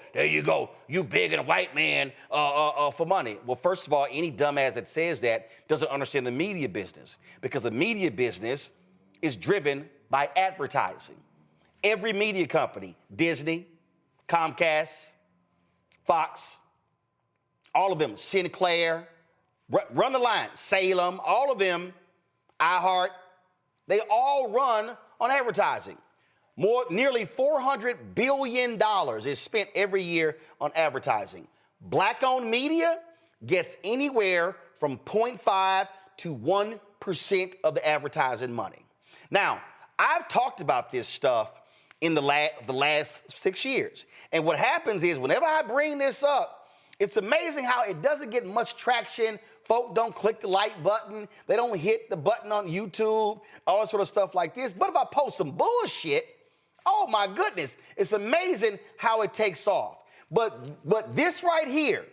B: you big and white man for money. Well, first of all, any dumbass that says that doesn't understand the media business, because the media business is driven by advertising. Every media company, Disney, Comcast, Fox, all of them, Sinclair, run the line, Salem, all of them, iHeart, they all run on advertising. Nearly $400 billion is spent every year on advertising. Black-owned media gets anywhere from 0.5 to 1% of the advertising money. Now, I've talked about this stuff in the last 6 years. And what happens is whenever I bring this up, it's amazing how it doesn't get much traction. Folk don't click the like button. They don't hit the button on YouTube, all that sort of stuff like this. But if I post some bullshit, oh my goodness, it's amazing how it takes off. But this right here,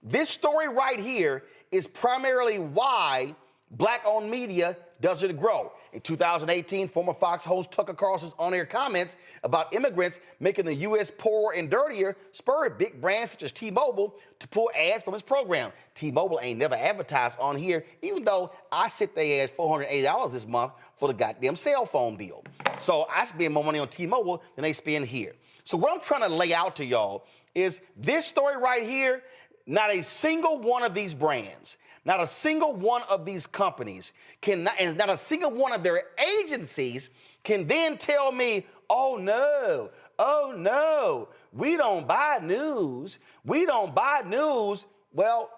B: this story right here is primarily why black-owned media doesn't grow. In 2018, former Fox host Tucker Carlson's on-air comments about immigrants making the U.S. poorer and dirtier spurred big brands such as T-Mobile to pull ads from its program. T-Mobile ain't never advertised on here, even though I sent their ads $480 this month for the goddamn cell phone bill. So I spend more money on T-Mobile than they spend here. So what I'm trying to lay out to y'all is this story right here. Not a single one of these brands, not a single one of these companies and not a single one of their agencies can then tell me, oh no, we don't buy news. We don't buy news. Well,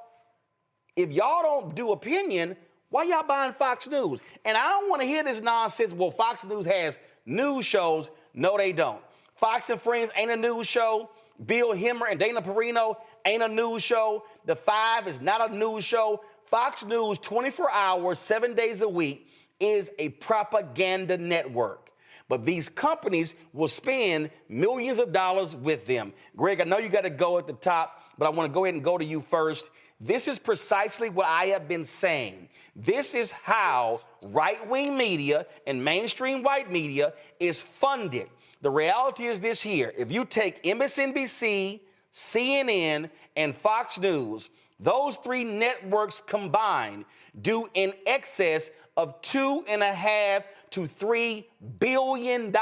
B: if y'all don't do opinion, why y'all buying Fox News? And I don't want to hear this nonsense, well, Fox News has news shows. No, they don't. Fox and Friends ain't a news show. Bill Hemmer and Dana Perino ain't a news show. The Five is not a news show. Fox News, 24 hours, 7 days a week, is a propaganda network. But these companies will spend millions of dollars with them. Greg, I know you got to go at the top, but I want to go ahead and go to you first. This is precisely what I have been saying. This is how right-wing media and mainstream white media is funded. The reality is this here. If you take MSNBC, CNN, and Fox News, those three networks combined do in excess of $2.5 to $3 billion,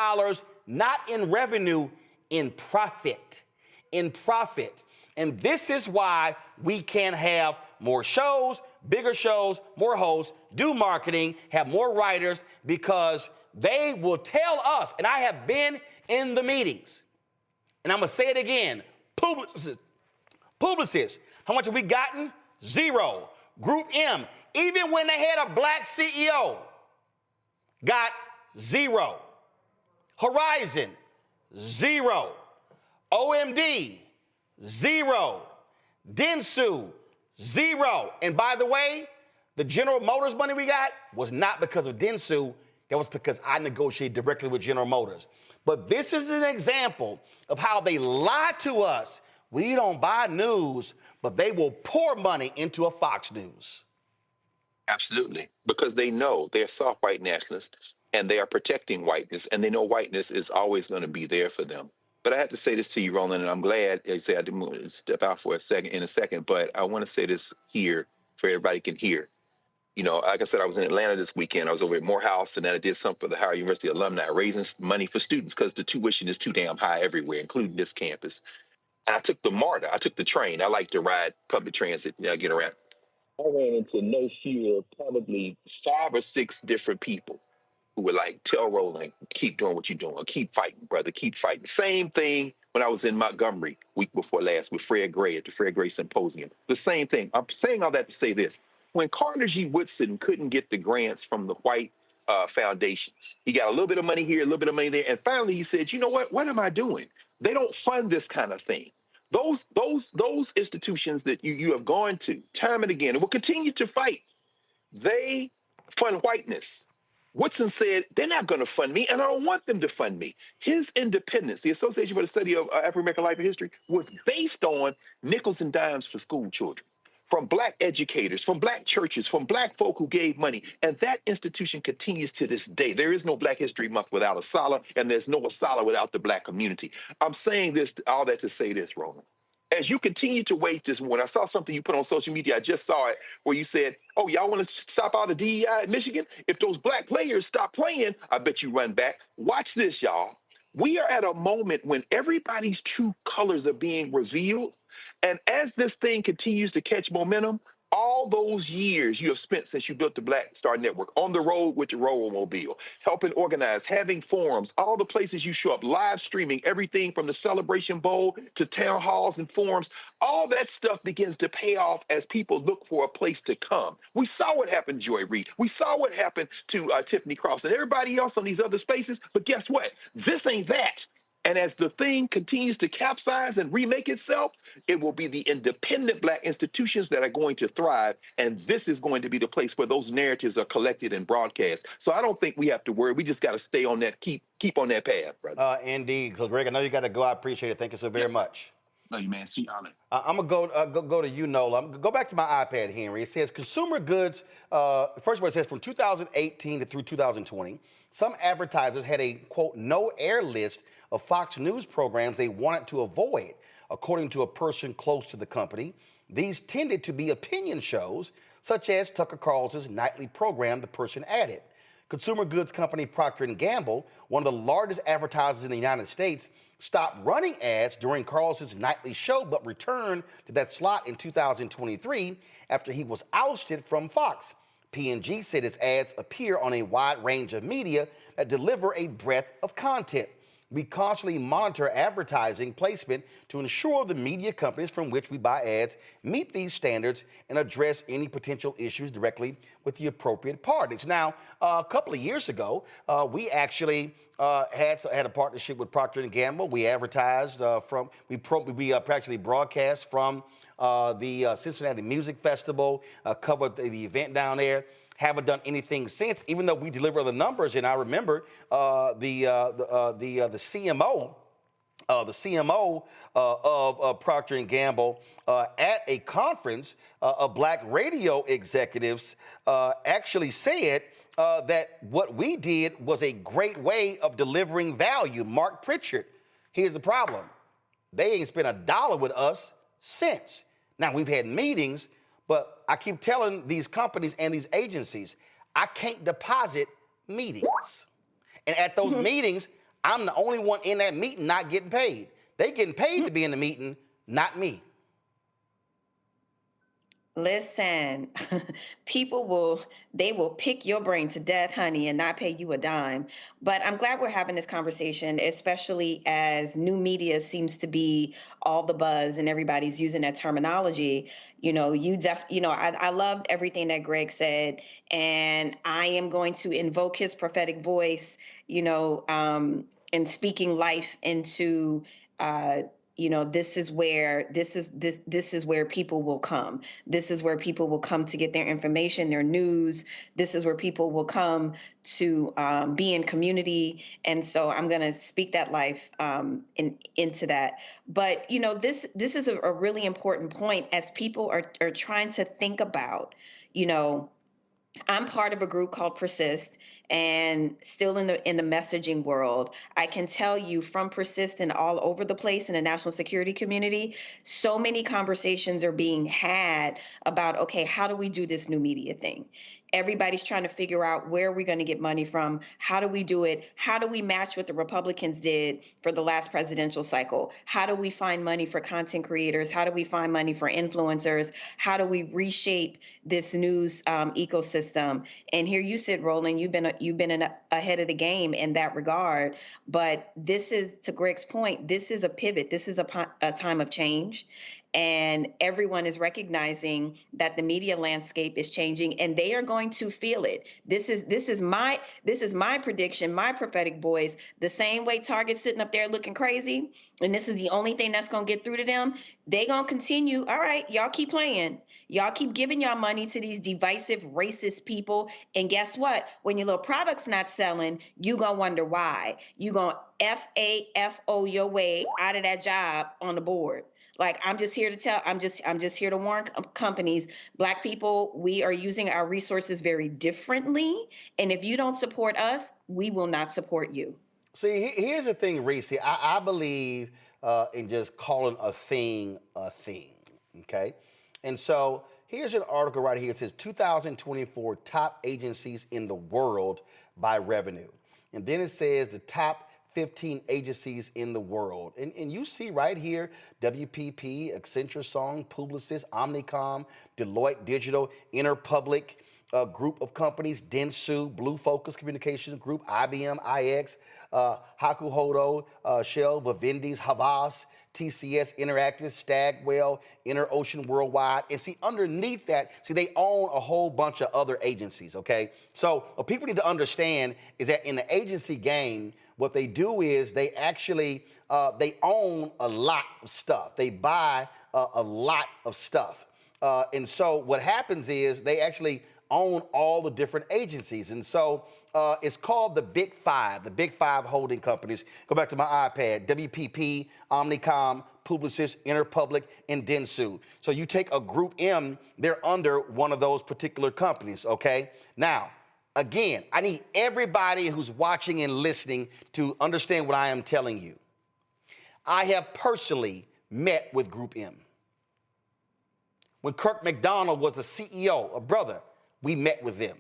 B: not in revenue, in profit. In profit. And this is why we can't have more shows, bigger shows, more hosts, do marketing, have more writers, because they will tell us, and I have been in the meetings, and I'm going to say it again, Publicists, how much have we gotten? Zero. Group M, even when they had a black CEO, got zero. Horizon, zero. OMD, zero. Dentsu, zero. And by the way, the General Motors money we got was not because of Dentsu. That was because I negotiated directly with General Motors. But this is an example of how they lie to us. We don't buy news, but they will pour money into a Fox News.
J: Absolutely, because they know they're soft white nationalists and they are protecting whiteness, and they know whiteness is always going to be there for them. But I had to say this to you, Roland, and I'm glad you say I didn't step out for a second, but I want to say this here for everybody can hear. You know, like I said, I was in Atlanta this weekend. I was over at Morehouse, and then I did something for the Howard University alumni, raising money for students because the tuition is too damn high everywhere, including this campus. And I took the MARTA. I took the train. I like to ride public transit. Get around. I ran into no fewer, probably 5 or 6 different people who were like, tell Roland, keep doing what you're doing. Keep fighting, brother. Keep fighting. Same thing when I was in Montgomery week before last with Fred Gray at the Fred Gray Symposium. The same thing. I'm saying all that to say this. When Carter G. Woodson couldn't get the grants from the white foundations, he got a little bit of money here, a little bit of money there. And finally he said, you know what am I doing? They don't fund this kind of thing. Those institutions that you have gone to time and again and will continue to fight, they fund whiteness. Woodson said, they're not going to fund me, and I don't want them to fund me. His independence, the Association for the Study of African-American Life and History, was based on nickels and dimes for school children, from black educators, from black churches, from black folk who gave money. And that institution continues to this day. There is no Black History Month without Asala, and there's no Asala without the black community. I'm saying this, all that to say this, Roland. As you continue to wage this war, and I saw something you put on social media, I just saw it, where you said, oh, y'all want to stop all the DEI at Michigan? If those black players stop playing, I bet you run back. Watch this, y'all. We are at a moment when everybody's true colors are being revealed. And as this thing continues to catch momentum, all those years you have spent since you built the Black Star Network, on the road with the Roll-O-Mobile, helping organize, having forums, all the places you show up, live streaming, everything from the Celebration Bowl to town halls and forums, all that stuff begins to pay off as people look for a place to come. We saw what happened to Joy Reid. We saw what happened to Tiffany Cross and everybody else on these other spaces. But guess what? This ain't that. And as the thing continues to capsize and remake itself, it will be the independent Black institutions that are going to thrive. And this is going to be the place where those narratives are collected and broadcast. So I don't think we have to worry. We just got to stay on that, keep on that path, brother.
B: Indeed. So, Greg, I know you got to go. I appreciate it. Thank you so very much.
L: Love you, man. See y'all later.
B: I'm going to go to you, Nola. Go back to my iPad, Henry. It says consumer goods, first of all, it says from 2018 to through 2020, some advertisers had a, quote, no air list of Fox News programs they wanted to avoid. According to a person close to the company, these tended to be opinion shows, such as Tucker Carlson's nightly program, the person added. Consumer goods company Procter & Gamble, one of the largest advertisers in the United States, stopped running ads during Carlson's nightly show, but returned to that slot in 2023 after he was ousted from Fox. P&G said its ads appear on a wide range of media that deliver a breadth of content. We constantly monitor advertising placement to ensure the media companies from which we buy ads meet these standards and address any potential issues directly with the appropriate parties. Now, a couple of years ago, we actually had a partnership with Procter & Gamble. We advertised we actually broadcast from the Cincinnati Music Festival, covered the event down there. Haven't done anything since, even though we deliver the numbers. And I remember the CMO of Procter & Gamble at a conference of Black radio executives actually said that what we did was a great way of delivering value. Mark Pritchard, here's the problem. They ain't spent $1 with us since. Now, we've had meetings, but I keep telling these companies and these agencies, I can't deposit meetings. And at those meetings, I'm the only one in that meeting not getting paid. They getting paid to be in the meeting, not me.
M: Listen, people will pick your brain to death, honey, and not pay you a dime. But I'm glad we're having this conversation, especially as new media seems to be all the buzz and everybody's using that terminology. You know, I loved everything that Greg said, and I am going to invoke his prophetic voice, and speaking life into this is where people will come. This is where people will come to get their information, their news. This is where people will come to be in community. And so I'm going to speak that life into that. But, this is a really important point as people are trying to think about, I'm part of a group called Persist, and still in the messaging world. I can tell you from Persist and all over the place in the national security community, so many conversations are being had about, okay, how do we do this new media thing? Everybody's trying to figure out where we're going to get money from. How do we do it? How do we match what the Republicans did for the last presidential cycle? How do we find money for content creators? How do we find money for influencers? How do we reshape this news ecosystem? And here you sit, Roland, you've been ahead of the game in that regard. But this is, to Greg's point, this is a pivot. This is a time of change. And everyone is recognizing that the media landscape is changing, and they are going to feel it. This is my prediction, my prophetic voice. The same way Target's sitting up there looking crazy, and this is the only thing that's gonna get through to them. They gonna continue. All right, y'all keep playing. Y'all keep giving y'all money to these divisive, racist people, and guess what? When your little product's not selling, you gonna wonder why. You gonna FAFO your way out of that job on the board. Like, I'm just here to warn companies, Black people, we are using our resources very differently. And if you don't support us, we will not support you.
B: See, here's the thing, Reese. I believe in just calling a thing, okay? And so here's an article right here. It says 2024 top agencies in the world by revenue. And then it says the top 15 agencies in the world. And you see right here, WPP, Accenture Song, Publicis, Omnicom, Deloitte Digital, Interpublic, group of companies, Dentsu, Blue Focus Communications Group, IBM, IX, Hakuhodo, Shell, Vivendi's, Havas, TCS, Interactive, Stagwell, InterOcean Worldwide. And see, underneath that, see, they own a whole bunch of other agencies, okay? So what people need to understand is that in the agency game, what they do is they actually, they own a lot of stuff. They buy a lot of stuff. And so what happens is they actually own all the different agencies. And so it's called the Big Five holding companies. Go back to my iPad, WPP, Omnicom, Publicis, Interpublic, and Dentsu. So you take a Group M, they're under one of those particular companies, okay? Now, again, I need everybody who's watching and listening to understand what I am telling you. I have personally met with Group M. When Kirk McDonald was the CEO, a brother, we met with them,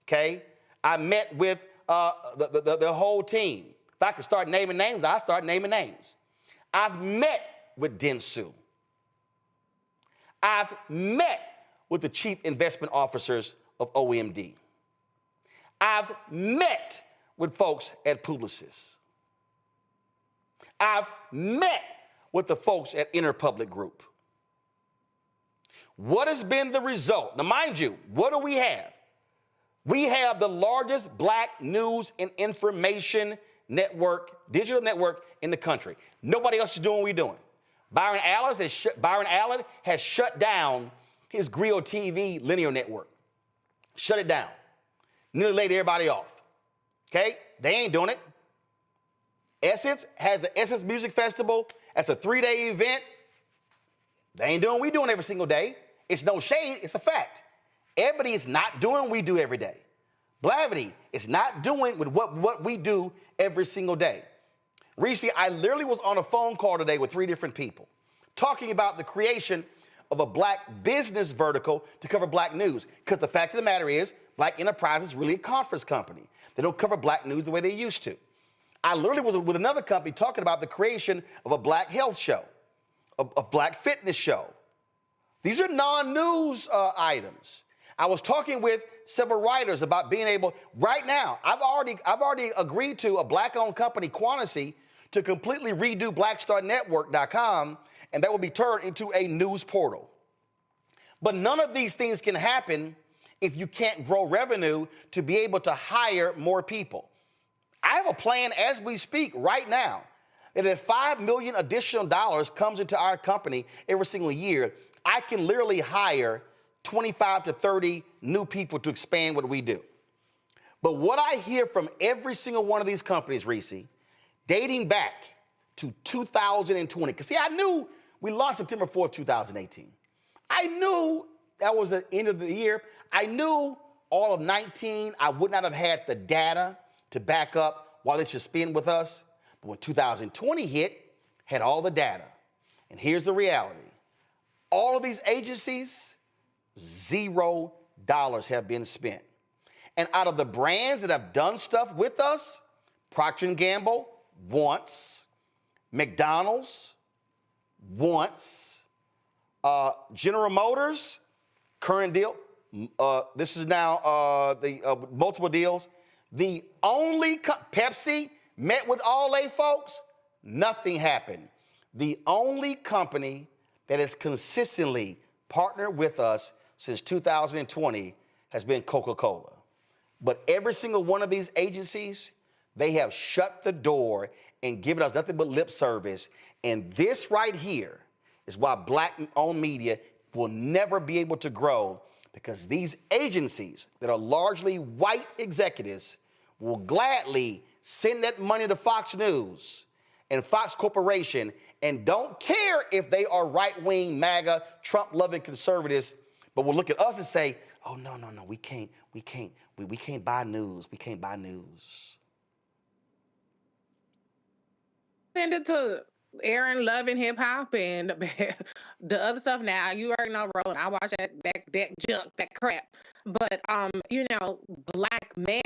B: okay? I met with the whole team. If I could start naming names, I'd start naming names. I've met with Dentsu. I've met with the chief investment officers of OMD. I've met with folks at Publicis. I've met with the folks at Interpublic Group. What has been the result? Now, mind you, what do we have? We have the largest black news and information network, digital network in the country. Nobody else is doing what we're doing. Byron Allen has shut down his Grio TV linear network. Shut it down. Nearly laid everybody off. Okay? They ain't doing it. Essence has the Essence Music Festival. That's a 3-day event. They ain't doing what we doing every single day. It's no shade, it's a fact. Ebony is not doing what we do every day. Blavity is not doing with what we do every single day. Reese, I literally was on a phone call today with 3 different people talking about the creation of a black business vertical to cover black news. Because the fact of the matter is, Black Enterprise is really a conference company. They don't cover black news the way they used to. I literally was with another company talking about the creation of a black health show, a black fitness show. These are non-news items. I was talking with several writers about being able, right now, I've already agreed to a black-owned company, Quantasy, to completely redo blackstarnetwork.com, and that will be turned into a news portal. But none of these things can happen if you can't grow revenue to be able to hire more people. I have a plan as we speak right now that if $5 million additional dollars comes into our company every single year, I can literally hire 25 to 30 new people to expand what we do. But what I hear from every single one of these companies, Reese, dating back to 2020, because see, I knew we launched September 4th, 2018. I knew that was the end of the year. I knew all of 19, I would not have had the data to back up why they should spend with us. But when 2020 hit, had all the data. And here's the reality. All of these agencies, $0 have been spent. And out of the brands that have done stuff with us, Procter & Gamble, once, McDonald's, once, General Motors, current deal, this is now the multiple deals. The only, Pepsi met with all they folks, nothing happened. The only company that has consistently partnered with us since 2020 has been Coca-Cola. But every single one of these agencies, they have shut the door and given us nothing but lip service. And this right here is why black-owned media will never be able to grow, because these agencies that are largely white executives will gladly send that money to Fox News and Fox Corporation and don't care if they are right-wing, MAGA, Trump-loving conservatives, but will look at us and say, oh, no, we can't buy news. We can't buy news.
W: Send it to Aaron Loving Hip Hop and the other stuff. Now you already know, Roland. I watch that junk, that crap. But Black Mess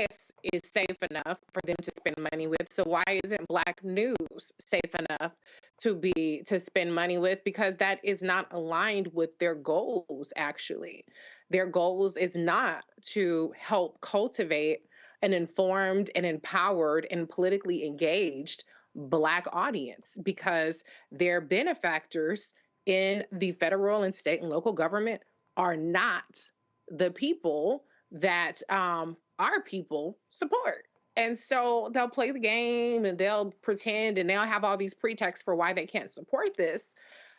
W: is safe enough for them to spend money with. So why isn't Black News safe enough to spend money with? Because that is not aligned with their goals, actually. Their goals is not to help cultivate an informed and empowered and politically engaged Black audience, because their benefactors in the federal and state and local government are not the people that our people support. And so they'll play the game and they'll pretend and they'll have all these pretexts for why they can't support this,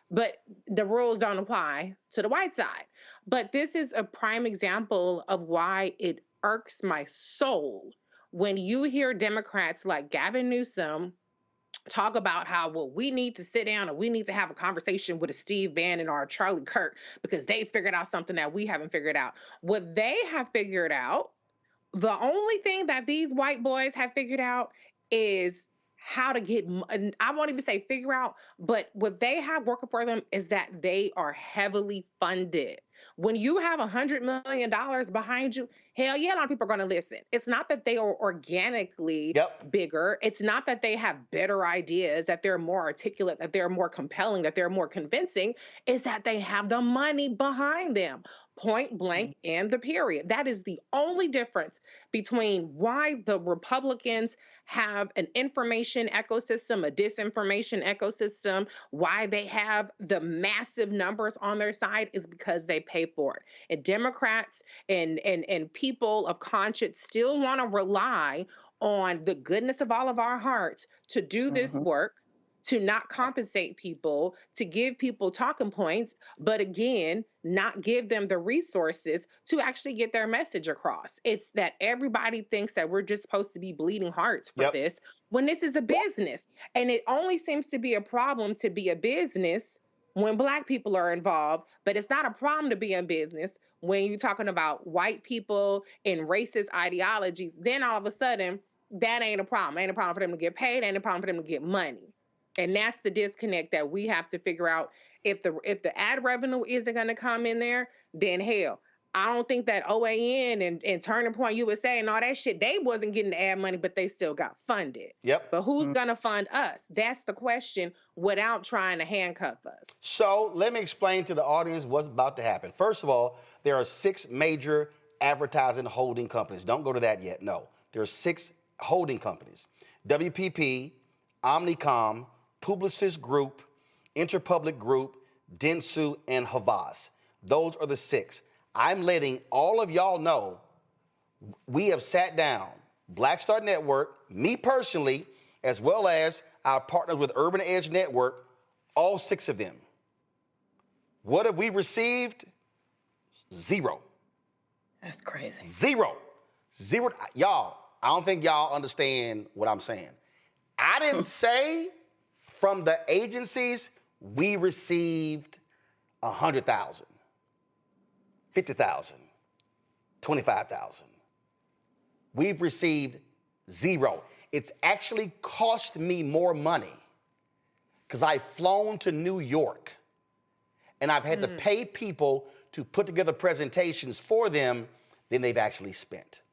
W: but the rules don't apply to the white side. But this is a prime example of why it irks my soul when you hear Democrats like Gavin Newsom talk about how, well, we need to sit down and we need to have a conversation with a Steve Bannon or a Charlie Kirk because they figured out something that we haven't figured out. What they have figured out, the only thing that these white boys have figured out is how to get, I won't even say figure out, but what they have working for them is that they are heavily funded. When you have $100 million behind you, hell yeah, a lot of people are going to listen. It's not that they are organically bigger. It's not that they have better ideas, that they're more articulate, that they're more compelling, that they're more convincing. It's that they have the money behind them. Point blank and the period. That is the only difference between why the Republicans have an information ecosystem, a disinformation ecosystem, why they have the massive numbers on their side is because they pay for it. And Democrats and people of conscience still want to rely on the goodness of all of our hearts to do this work, to not compensate people, to give people talking points, but again, not give them the resources to actually get their message across. It's that everybody thinks that we're just supposed to be bleeding hearts for this, when this is a business. And it only seems to be a problem to be a business when Black people are involved, but it's not a problem to be in business when you're talking about white people and racist ideologies. Then all of a sudden, that ain't a problem. Ain't a problem for them to get paid, ain't a problem for them to get money. And that's the disconnect that we have to figure out. If the ad revenue isn't going to come in there, then hell, I don't think that OAN and Turning Point USA and all that shit, they wasn't getting the ad money, but they still got funded. But who's going to fund us? That's the question, without trying to handcuff us.
B: So let me explain to the audience what's about to happen. First of all, there are 6 major advertising holding companies. Don't go to that yet. No, there are 6 holding companies: WPP, Omnicom, Publicis Group, Interpublic Group, Dentsu, and Havas. Those are the 6. I'm letting all of y'all know we have sat down, Black Star Network, me personally, as well as our partners with Urban Edge Network, all 6 of them. What have we received? 0.
M: That's crazy.
B: 0. Y'all, I don't think y'all understand what I'm saying. I didn't say from the agencies we received 100,000, 50,000, 25,000. We've received 0. It's actually cost me more money because I've flown to New York and I've had to pay people to put together presentations for them than they've actually spent.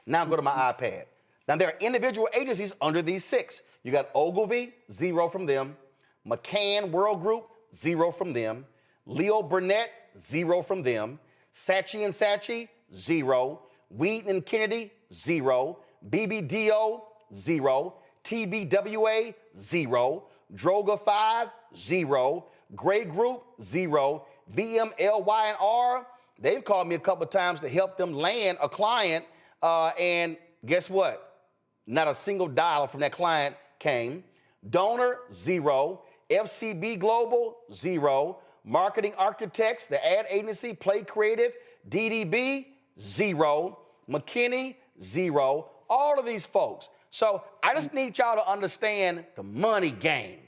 B: Now go to my iPad. Now there are individual agencies under these 6. You got Ogilvy, 0 from them. McCann World Group, 0 from them. Leo Burnett, 0 from them. Saatchi & Saatchi, 0. Wheaton and Kennedy, 0. BBDO, 0. TBWA, 0. Droga 5, 0. Gray Group, 0. VMLY&R, they've called me a couple of times to help them land a client, and guess what? Not a single dollar from that client came. Donor, 0. FCB Global, 0. Marketing Architects, the ad agency, Play Creative, DDB, 0. McKinney, 0. All of these folks. So I just need y'all to understand the money game.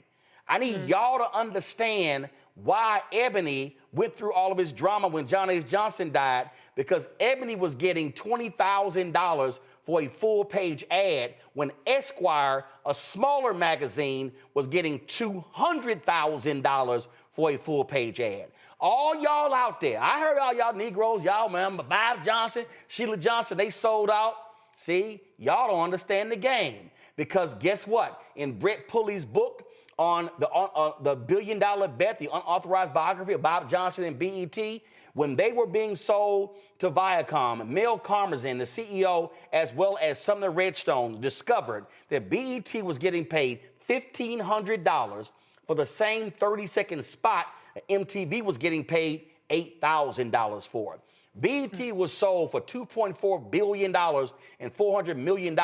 B: I need y'all to understand why Ebony went through all of his drama when John H. Johnson died, because Ebony was getting $20,000 for a full-page ad when Esquire, a smaller magazine, was getting $200,000 for a full-page ad. All y'all out there, I heard all y'all Negroes, y'all remember Bob Johnson, Sheila Johnson, they sold out. See, y'all don't understand the game, because guess what? In Brett Pulley's book, on the billion-dollar bet, the unauthorized biography of Bob Johnson and BET, when they were being sold to Viacom, Mel Karmazin, the CEO, as well as Sumner Redstone, discovered that BET was getting paid $1,500 for the same 30-second spot that MTV was getting paid $8,000 for. BET was sold for $2.4 billion and $400 million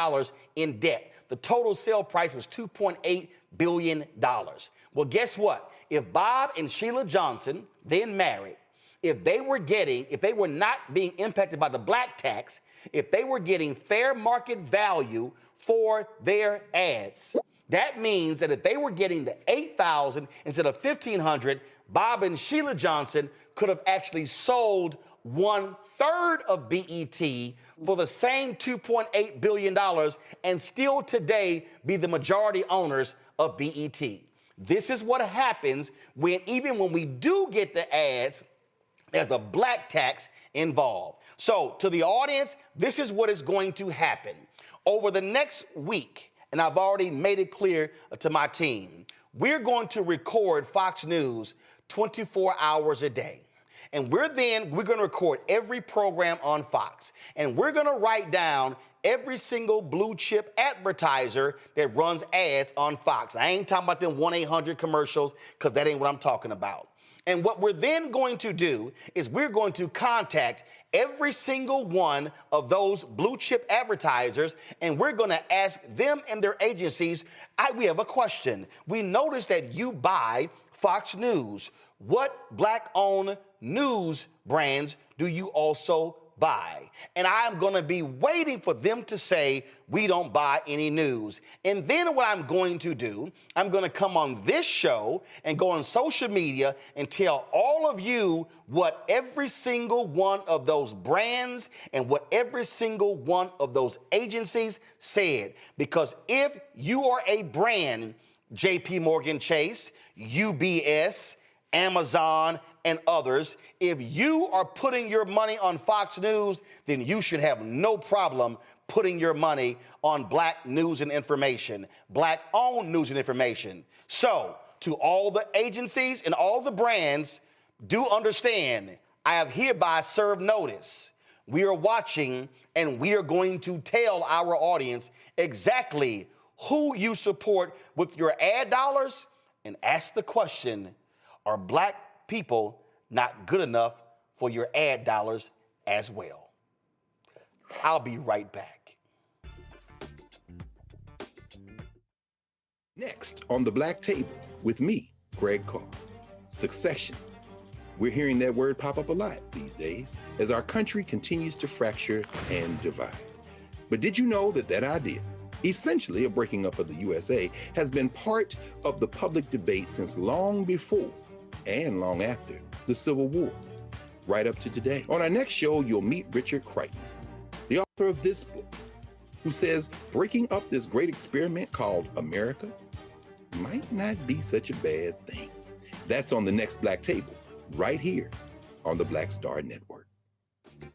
B: in debt. The total sale price was $2.8 billion. Well, guess what? If Bob and Sheila Johnson, then married, if they were not being impacted by the black tax, if they were getting fair market value for their ads, that means that if they were getting the $8,000 instead of $1,500, Bob and Sheila Johnson could have actually sold 1/3 of BET for the same $2.8 billion and still today be the majority owners of BET. This is what happens even when we do get the ads, there's a black tax involved. So to the audience, this is what is going to happen. Over the next week, and I've already made it clear to my team, we're going to record Fox News 24 hours a day. And we're going to record every program on Fox. And we're going to write down every single blue chip advertiser that runs ads on Fox. I ain't talking about them 1-800 commercials, because that ain't what I'm talking about. And what we're then going to do is we're going to contact every single one of those blue chip advertisers, and we're going to ask them and their agencies, we have a question. We noticed that you buy Fox News. What black-owned news brands do you also buy? And I'm going to be waiting for them to say, we don't buy any news. And then what I'm going to do, I'm going to come on this show and go on social media and tell all of you what every single one of those brands and what every single one of those agencies said. Because if you are a brand, JP Morgan Chase, UBS, Amazon, and others, if you are putting your money on Fox News, then you should have no problem putting your money on black news and information, black-owned news and information. So, to all the agencies and all the brands, do understand, I have hereby served notice. We are watching, and we are going to tell our audience exactly who you support with your ad dollars, and ask the question, are black people not good enough for your ad dollars as well? I'll be right back.
J: Next on the Black Table with me, Greg Carr. Succession. We're hearing that word pop up a lot these days as our country continues to fracture and divide. But did you know that idea, essentially a breaking up of the USA, has been part of the public debate since long before and long after the Civil War, right up to today? On our next show, you'll meet Richard Crichton, the author of this book, who says breaking up this great experiment called America might not be such a bad thing. That's on the next Black Table, right here on the Black Star Network.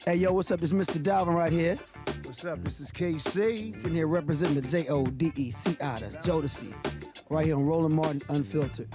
E: Hey, yo, what's up? It's Mr. Dalvin right here. What's up? This is KC, sitting here representing the JODECI, that's Jodeci, right here on Roland Martin Unfiltered.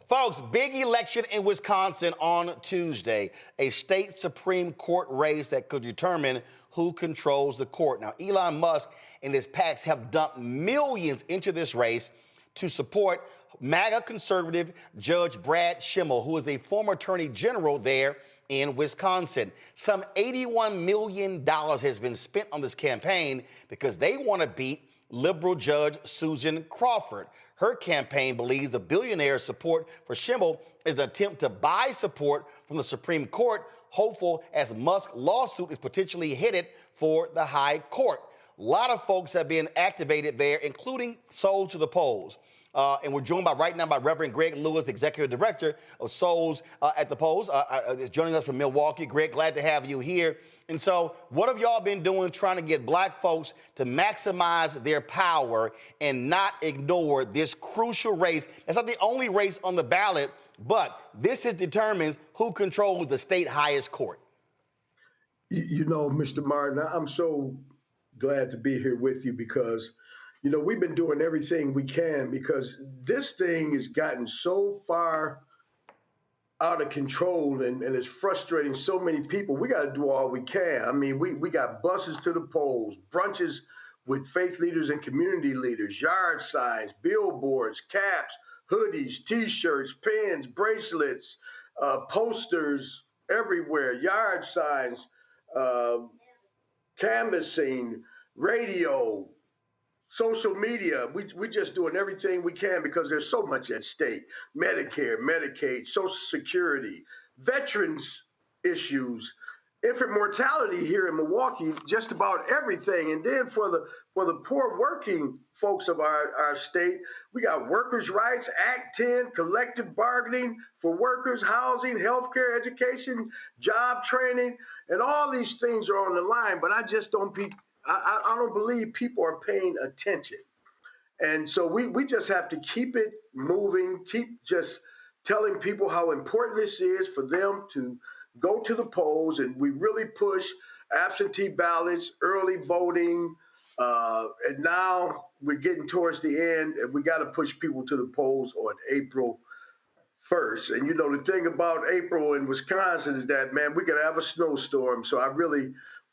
B: Folks, big election in Wisconsin on Tuesday, a state Supreme Court race that could determine who controls the court. Now, Elon Musk and his PACs have dumped millions into this race to support MAGA conservative Judge Brad Schimmel, who is a former attorney general there in Wisconsin. Some $81 million has been spent on this campaign because they want to beat liberal Judge Susan Crawford. Her campaign believes the billionaire's support for Schimmel is an attempt to buy support from the Supreme Court, hopeful as Musk's lawsuit is potentially headed for the High Court. A lot of folks have been activated there, including Souls to the Polls. And we're joined right now by Reverend Greg Lewis, Executive Director of Souls at the Polls, joining us from Milwaukee. Greg, glad to have you here. And so what have y'all been doing trying to get black folks to maximize their power and not ignore this crucial race? It's not the only race on the ballot, but this determines who controls the state highest court.
C: You know, Mr. Martin, I'm so glad to be here with you because, you know, we've been doing everything we can because this thing has gotten so far out of control and it's frustrating so many people. We got to do all we can. I mean, we got buses to the polls, brunches with faith leaders and community leaders, yard signs, billboards, caps, hoodies, T-shirts, pins, bracelets, posters everywhere, yard signs, canvassing, radio, social media. We just doing everything we can because there's so much at stake. Medicare, Medicaid, Social Security, veterans issues, infant mortality here in Milwaukee, just about everything. And then for the poor working folks of our state, we got workers' rights, Act 10, collective bargaining for workers, housing, healthcare, education, job training, and all these things are on the line. But I just don't I don't believe people are paying attention. And so we just have to keep it moving, keep just telling people how important this is for them to go to the polls, and we really push absentee ballots, early voting, and now we're getting towards the end, and we got to push people to the polls on April 1st. And you know, the thing about April in Wisconsin is that, man, we're gonna have a snowstorm, so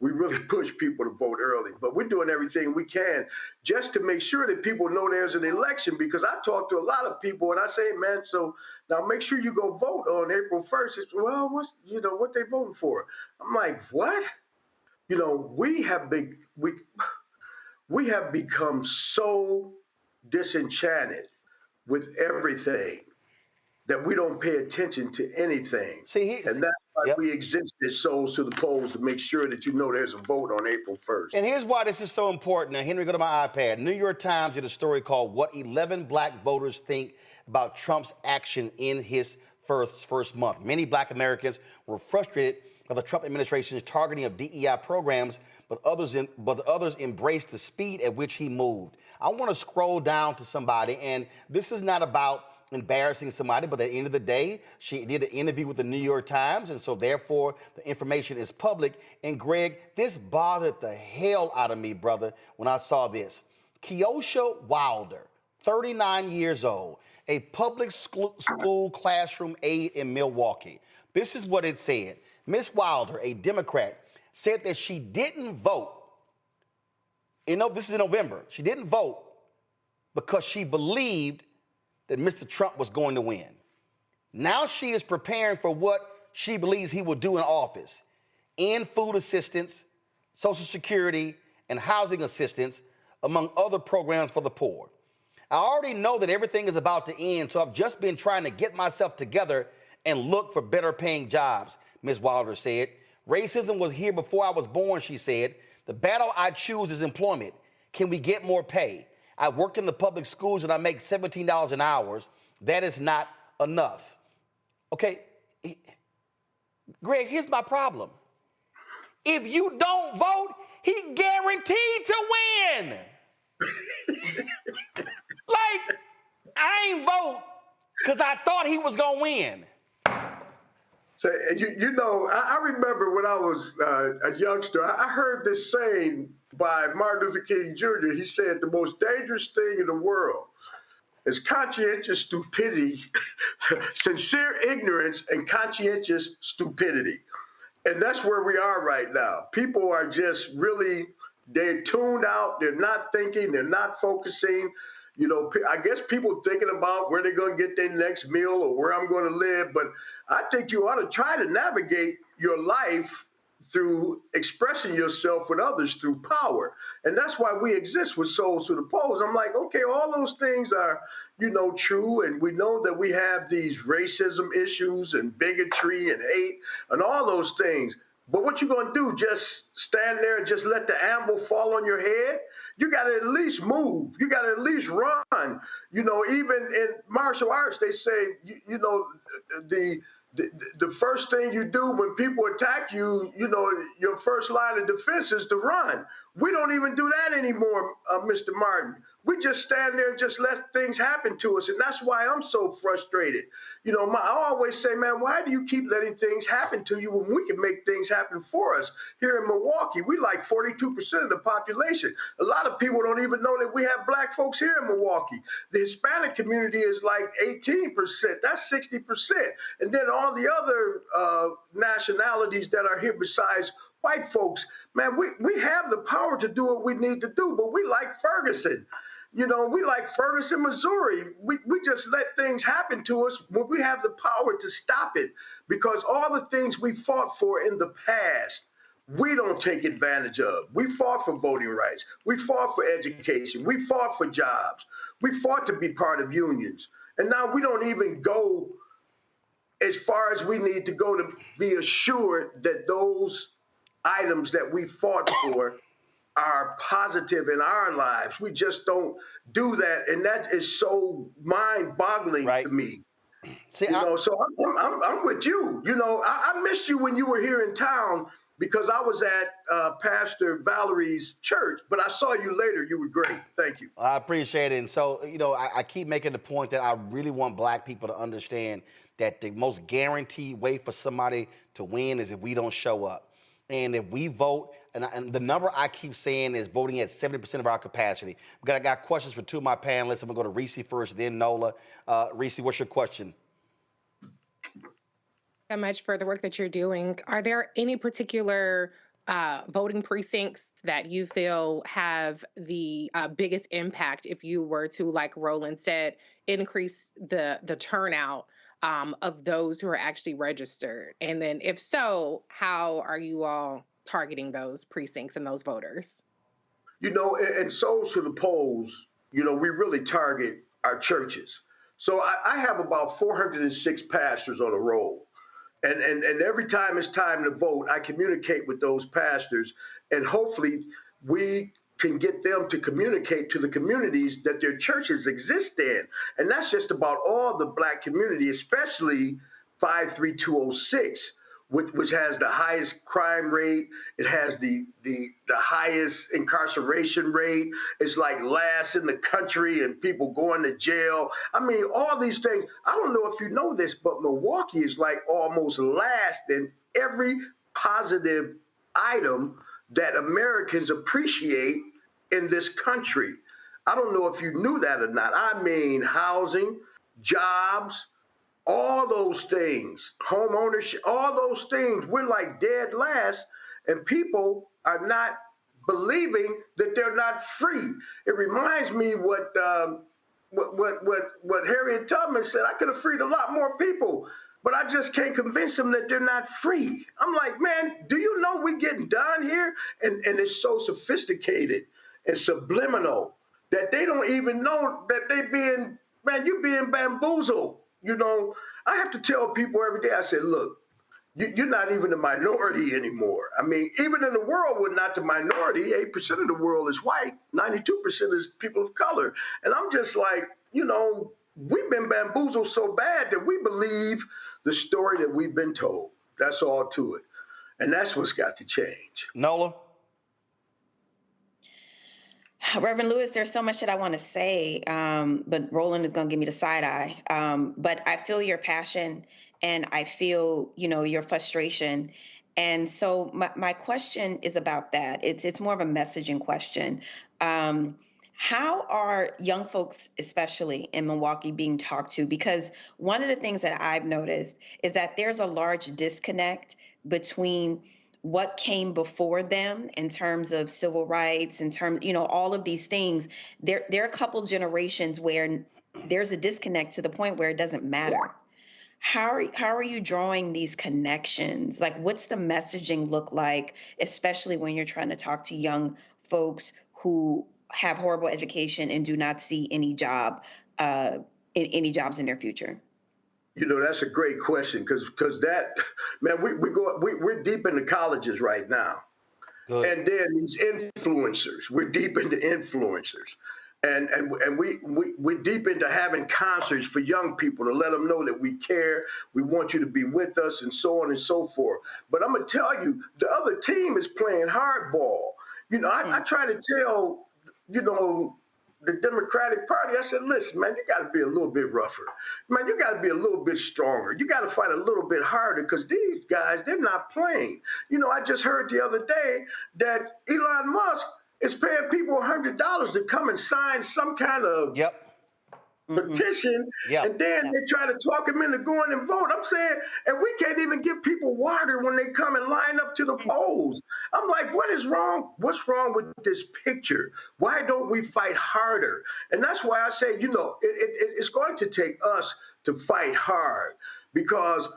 C: we really push people to vote early. But we're doing everything we can just to make sure that people know there's an election, because I talk to a lot of people and I say, man, so now make sure you go vote on April 1st. It's, well, what they voting for? I'm like, what? You know, we have become so disenchanted with everything that we don't pay attention to anything. And that's why we exist as souls to the polls, to make sure that you know there's a vote on April 1st.
B: And here's why this is so important. Now, Henry, go to my iPad. New York Times did a story called What 11 Black Voters Think About Trump's Action in His First Month. Many Black Americans were frustrated by the Trump administration's targeting of DEI programs, but others embraced the speed at which he moved. I want to scroll down to somebody, and this is not about embarrassing somebody, but at the end of the day, she did an interview with the New York Times, and so therefore the information is public. And Greg, this bothered the hell out of me, brother, when I saw this. Keosha Wilder, 39 years old, a public school classroom aide in Milwaukee. This is what it said. Miss Wilder, a Democrat, said that she didn't vote. This is in November. She didn't vote because she believed that Mr. Trump was going to win. Now she is preparing for what she believes he will do in office. End food assistance, Social Security, and housing assistance, among other programs for the poor. I already know that everything is about to end, so I've just been trying to get myself together and look for better paying jobs, Ms. Wilder said. Racism was here before I was born, she said. The battle I choose is employment. Can we get more pay? I work in the public schools and I make $17 an hour. That is not enough. Okay, Greg, here's my problem. If you don't vote, he guaranteed to win. Like, I ain't vote because I thought he was gonna win.
C: So, you know, I remember when I was a youngster, I heard this saying by Martin Luther King Jr. He said, the most dangerous thing in the world is conscientious stupidity, sincere ignorance, and conscientious stupidity. And that's where we are right now. People are just really, they're tuned out. They're not thinking. They're not focusing. You know, I guess people thinking about where they're going to get their next meal or where I'm going to live. But I think you ought to try to navigate your life through expressing yourself with others through power. And that's why we exist with Souls to the Polls. I'm like, okay, all those things are, you know, true. And we know that we have these racism issues and bigotry and hate and all those things. But what you going to do, just stand there and just let the anvil fall on your head? You got to at least move. You got to at least run. You know, even in martial arts, they say, you know, the first thing you do when people attack you, you know, your first line of defense is to run. We don't even do that anymore, Mr. Martin. We just stand there and just let things happen to us. And that's why I'm so frustrated. You know, I always say, man, why do you keep letting things happen to you when we can make things happen for us? Here in Milwaukee, we like 42% of the population. A lot of people don't even know that we have black folks here in Milwaukee. The Hispanic community is like 18%. That's 60%. And then all the other nationalities that are here besides white folks, man, we have the power to do what we need to do, but we like Ferguson. You know, we like Ferguson, Missouri. We just let things happen to us when we have the power to stop it, because all the things we fought for in the past, we don't take advantage of. We fought for voting rights. We fought for education. We fought for jobs. We fought to be part of unions. And now we don't even go as far as we need to go to be assured that those items that we fought for are positive in our lives. We just don't do that, and that is so mind-boggling to me.
B: See,
C: So I'm with you. You know, I missed you when you were here in town because I was at Pastor Valerie's church, but I saw you later. You were great. Thank you.
B: I appreciate it. And so, you know, I keep making the point that I really want black people to understand that the most guaranteed way for somebody to win is if we don't show up. And if we vote, and the number I keep saying is voting at 70% of our capacity. I got questions for two of my panelists. I'm going to go to Reese first, then Nola. Reese, what's your question?
W: So much for the work that you're doing. Are there any particular voting precincts that you feel have the biggest impact if you were to, like Roland said, increase the turnout of those who are actually registered? And then if so, how are you all targeting those precincts and those voters?
C: You know, and so to the polls, you know, we really target our churches. So I have about 406 pastors on a roll. And every time it's time to vote, I communicate with those pastors, and hopefully we can get them to communicate to the communities that their churches exist in. And that's just about all the black community, especially 53206, which has the highest crime rate. It has the highest incarceration rate. It's like last in the country and people going to jail. I mean, all these things. I don't know if you know this, but Milwaukee is like almost last in every positive item that Americans appreciate in this country. I don't know if you knew that or not. I mean, housing, jobs, all those things, homeownership, all those things, we're like dead last, and people are not believing that they're not free. It reminds me what Harriet Tubman said. I could have freed a lot more people, but I just can't convince them that they're not free. I'm like, man, do you know we're getting done here? And it's so sophisticated and subliminal that they don't even know that you're being bamboozled. You know, I have to tell people every day, I say, look, you're not even the minority anymore. I mean, even in the world, we're not the minority. 8% of the world is white, 92% is people of color. And I'm just like, you know, we've been bamboozled so bad that we believe the story that we've been told. That's all to it. And that's what's got to change.
B: Nola?
M: Reverend Lewis, there's so much that I want to say, but Roland is going to give me the side eye. But I feel your passion, and I feel, you know, your frustration. And so my question is about that. It's more of a messaging question. How are young folks, especially in Milwaukee, being talked to? Because one of the things that I've noticed is that there's a large disconnect between what came before them in terms of civil rights, in terms, you know, all of these things. There are a couple generations where there's a disconnect to the point where it doesn't matter. How are you drawing these connections? Like, what's the messaging look like, especially when you're trying to talk to young folks who have horrible education and do not see any job, any jobs in their future?
C: You know, that's a great question because that, man, we're deep into colleges right now. Good. And then these influencers, we're deep into influencers. And we're deep into having concerts for young people to let them know that we care, we want you to be with us, and so on and so forth. But I'm going to tell you, the other team is playing hardball. You know, I try to tell, you know, the Democratic Party, I said, listen, man, you got to be a little bit rougher. Man, you got to be a little bit stronger. You got to fight a little bit harder because these guys, they're not playing. You know, I just heard the other day that Elon Musk is paying people $100 to come and sign some kind of petition, and then they try to talk him into going and vote. I'm saying, and we can't even give people water when they come and line up to the polls. I'm like, what is wrong? What's wrong with this picture? Why don't we fight harder? And that's why I say, you know, it's going to take us to fight hard because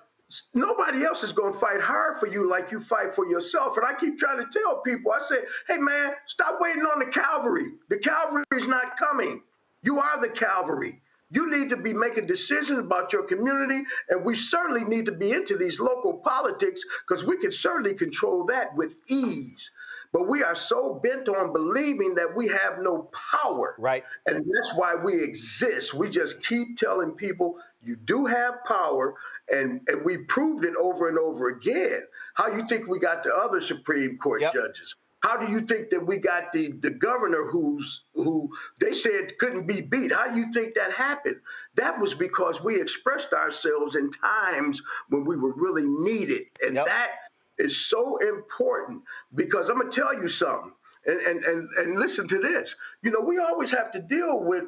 C: nobody else is going to fight hard for you like you fight for yourself. And I keep trying to tell people, I say, hey, man, stop waiting on the cavalry. The cavalry is not coming. You are the cavalry. You need to be making decisions about your community, and we certainly need to be into these local politics because we can certainly control that with ease. But we are so bent on believing that we have no power.
B: Right.
C: And that's why we exist. We just keep telling people you do have power, and we proved it over and over again. How you think we got the other Supreme Court judges? How do you think that we got the governor who they said couldn't be beat? How do you think that happened? That was because we expressed ourselves in times when we were really needed. And that is so important because I'm going to tell you something. And listen to this. You know, we always have to deal with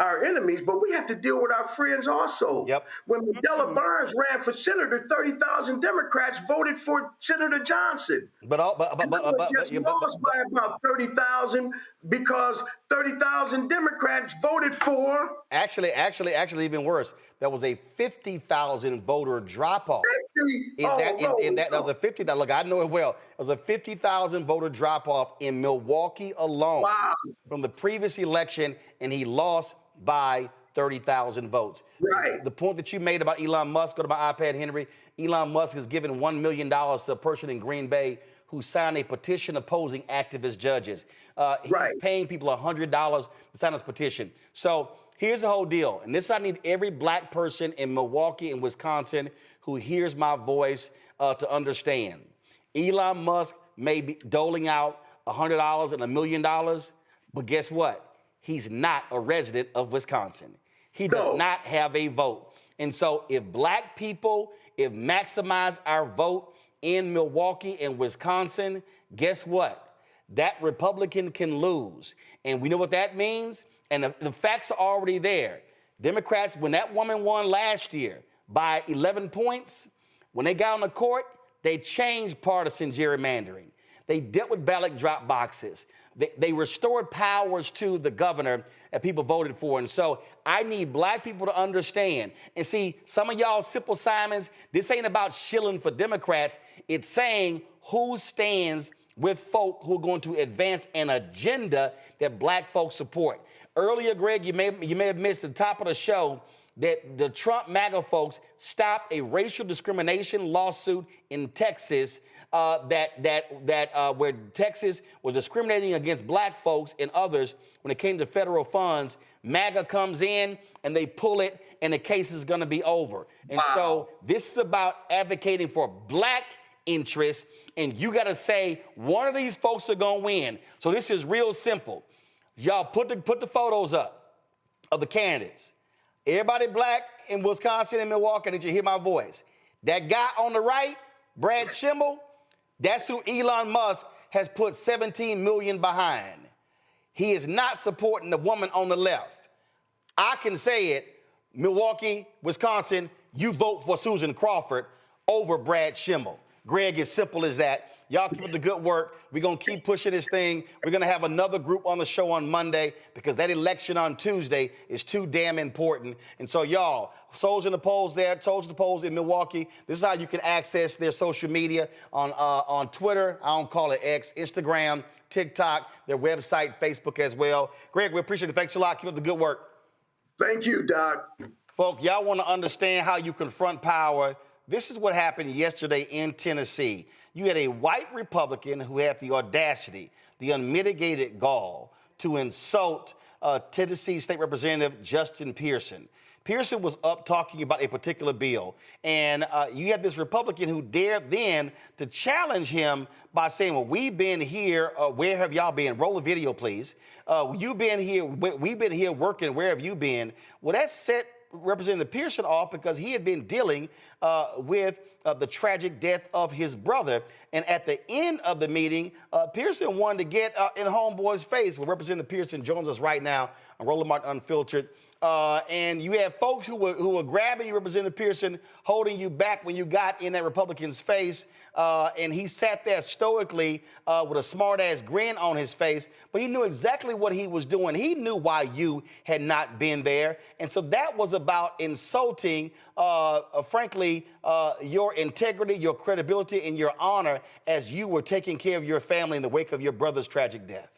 C: our enemies, but we have to deal with our friends also. When Mandela Barnes ran for senator, 30,000 Democrats voted for Senator Johnson.
B: But
C: lost by about 30,000 because 30,000 Democrats voted for.
B: Actually, even worse. That was a 50,000 voter drop off. That was a 50,000. Look, I know it well. It was a 50,000 voter drop off in Milwaukee alone from the previous election, and he lost by 30,000 votes.
C: Right.
B: The point that you made about Elon Musk, go to my iPad, Henry. Elon Musk has given $1 million to a person in Green Bay who signed a petition opposing activist judges. He's paying people $100 to sign this petition. So here's the whole deal. And this, I need every black person in Milwaukee and Wisconsin who hears my voice to understand. Elon Musk may be doling out $100 and $1 million, but guess what? He's not a resident of Wisconsin. He does not have a vote. And so if black people, maximize our vote in Milwaukee and Wisconsin, guess what? That Republican can lose. And we know what that means. And the facts are already there. Democrats, when that woman won last year by 11 points, when they got on the court, they changed partisan gerrymandering. They dealt with ballot drop boxes. They restored powers to the governor that people voted for. And so I need black people to understand. And see, some of y'all Simple Simons, this ain't about shilling for Democrats. It's saying who stands with folk who are going to advance an agenda that black folks support. Earlier, Greg, you may have missed the top of the show that the Trump MAGA folks stopped a racial discrimination lawsuit in Texas where Texas was discriminating against black folks and others when it came to federal funds. MAGA comes in and they pull it and the case is going to be over. And so this is about advocating for black interests, and you got to say one of these folks are going to win. So this is real simple. Y'all put the photos up of the candidates. Everybody black in Wisconsin and Milwaukee, I need you to hear my voice. That guy on the right, Brad Schimmel, that's who Elon Musk has put $17 million behind. He is not supporting the woman on the left. I can say it, Milwaukee, Wisconsin, you vote for Susan Crawford over Brad Schimmel. Greg, as simple as that. Y'all keep up the good work. We're going to keep pushing this thing. We're going to have another group on the show on Monday because that election on Tuesday is too damn important. And so, y'all, Soldier in the Polls there, Soldier in the Polls in Milwaukee. This is how you can access their social media on Twitter. I don't call it X, Instagram, TikTok, their website, Facebook as well. Greg, we appreciate it. Thanks a lot. Keep up the good work.
C: Thank you, Doc.
B: Folks, y'all want to understand how you confront power. This is what happened yesterday in Tennessee. You had a white Republican who had the audacity, the unmitigated gall to insult Tennessee State Representative Justin Pearson. Pearson was up talking about a particular bill, and you had this Republican who dared then to challenge him by saying, well, we've been here, where have y'all been? Roll a video, please. You've been here, we've been here working, where have you been? Well, that set Representative Pearson off because he had been dealing with the tragic death of his brother. And at the end of the meeting, Pearson wanted to get in homeboy's face. Well, Representative Pearson joins us right now on Roland Martin Unfiltered. And you had folks who were grabbing you, Representative Pearson, holding you back when you got in that Republican's face. And he sat there stoically with a smart-ass grin on his face. But he knew exactly what he was doing. He knew why you had not been there. And so that was about insulting, frankly, your integrity, your credibility, and your honor as you were taking care of your family in the wake of your brother's tragic death.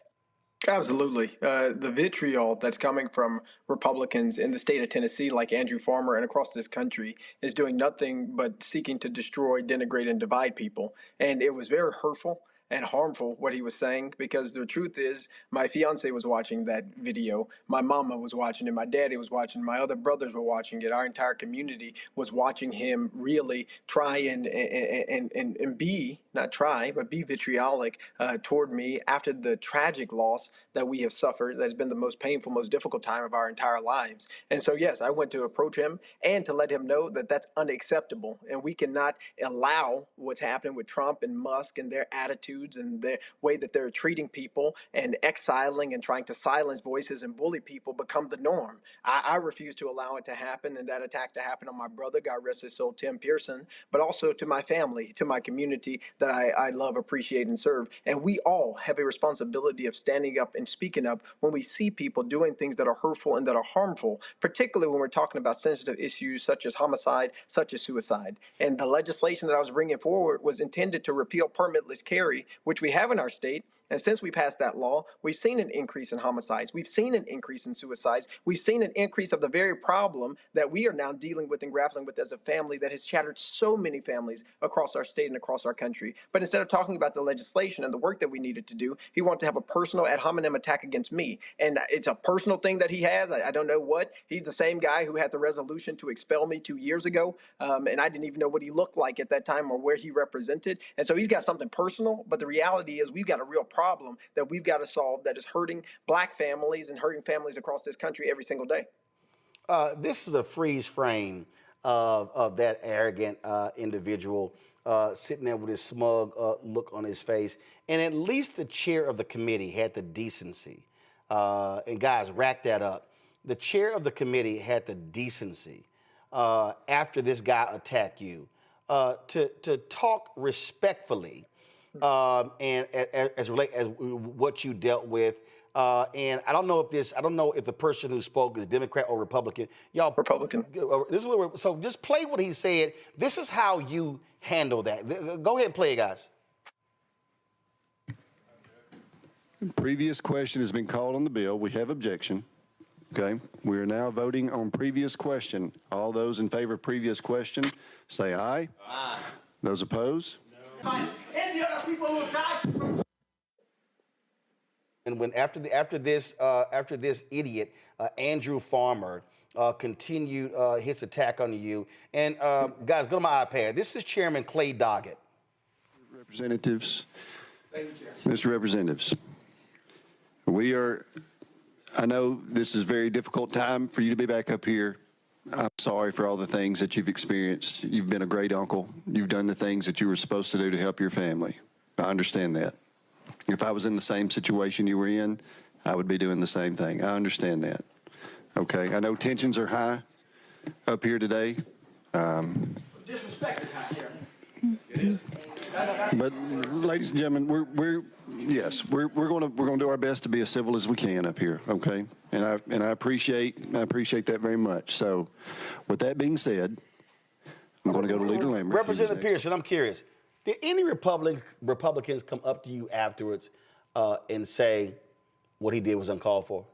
D: Absolutely. The vitriol that's coming from Republicans in the state of Tennessee, like Andrew Farmer, and across this country, is doing nothing but seeking to destroy, denigrate, and divide people. And it was very hurtful and harmful what he was saying, because the truth is my fiance was watching that video, my mama was watching it, my daddy was watching it, my other brothers were watching it, our entire community was watching him really try and be, not try, but be vitriolic toward me after the tragic loss that we have suffered. That's been the most painful, most difficult time of our entire lives. And so, yes, I went to approach him and to let him know that that's unacceptable. And we cannot allow what's happening with Trump and Musk and their attitudes and the way that they're treating people and exiling and trying to silence voices and bully people become the norm. I refuse to allow it to happen, and that attack to happen on my brother, God rest his soul, Tim Pearson, but also to my family, to my community that I love, appreciate, and serve. And we all have a responsibility of standing up and speaking up when we see people doing things that are hurtful and that are harmful, particularly when we're talking about sensitive issues such as homicide, such as suicide. And the legislation that I was bringing forward was intended to repeal permitless carry, which we have in our state. And since we passed that law, we've seen an increase in homicides. We've seen an increase in suicides. We've seen an increase of the very problem that we are now dealing with and grappling with as a family that has shattered so many families across our state and across our country. But instead of talking about the legislation and the work that we needed to do, he wanted to have a personal ad hominem attack against me. And it's a personal thing that he has. I don't know what. He's the same guy who had the resolution to expel me 2 years ago. And I didn't even know what he looked like at that time or where he represented. And so he's got something personal. But the reality is we've got a real problem that we've got to solve that is hurting black families and hurting families across this country every single day.
B: This is a freeze frame of that arrogant individual sitting there with his smug look on his face. And at least the chair of the committee had the decency, and guys, rack that up. The chair of the committee had the decency after this guy attacked you to talk respectfully and as what you dealt with. And I don't know if the person who spoke is Democrat or Republican. Y'all,
D: Republican.
B: This is what so just play what he said. This is how you handle that. Go ahead and play it, guys.
F: Previous question has been called on the bill. We have objection. Okay. We are now voting on previous question. All those in favor of previous question, say aye. Aye. Those opposed? No.
G: And the other people who died.
B: And when after this idiot, Andrew Farmer, continued his attack on you. And guys, go to my iPad. This is Chairman Clay Doggett.
F: Representatives, Mr. Representatives, I know this is a very difficult time for you to be back up here. I'm sorry for all the things that you've experienced. You've been a great uncle. You've done the things that you were supposed to do to help your family. I understand that. If I was in the same situation you were in, I would be doing the same thing. I understand that. Okay, I know tensions are high up here today.
G: Disrespect is high here. It is.
F: But, ladies and gentlemen, we're going to do our best to be as civil as we can up here. Okay, and I appreciate that very much. So, with that being said, I'm going to go to Leader Lambert.
B: Representative Pearson, I'm curious. Did any Republicans come up to you afterwards and say what he did was uncalled for?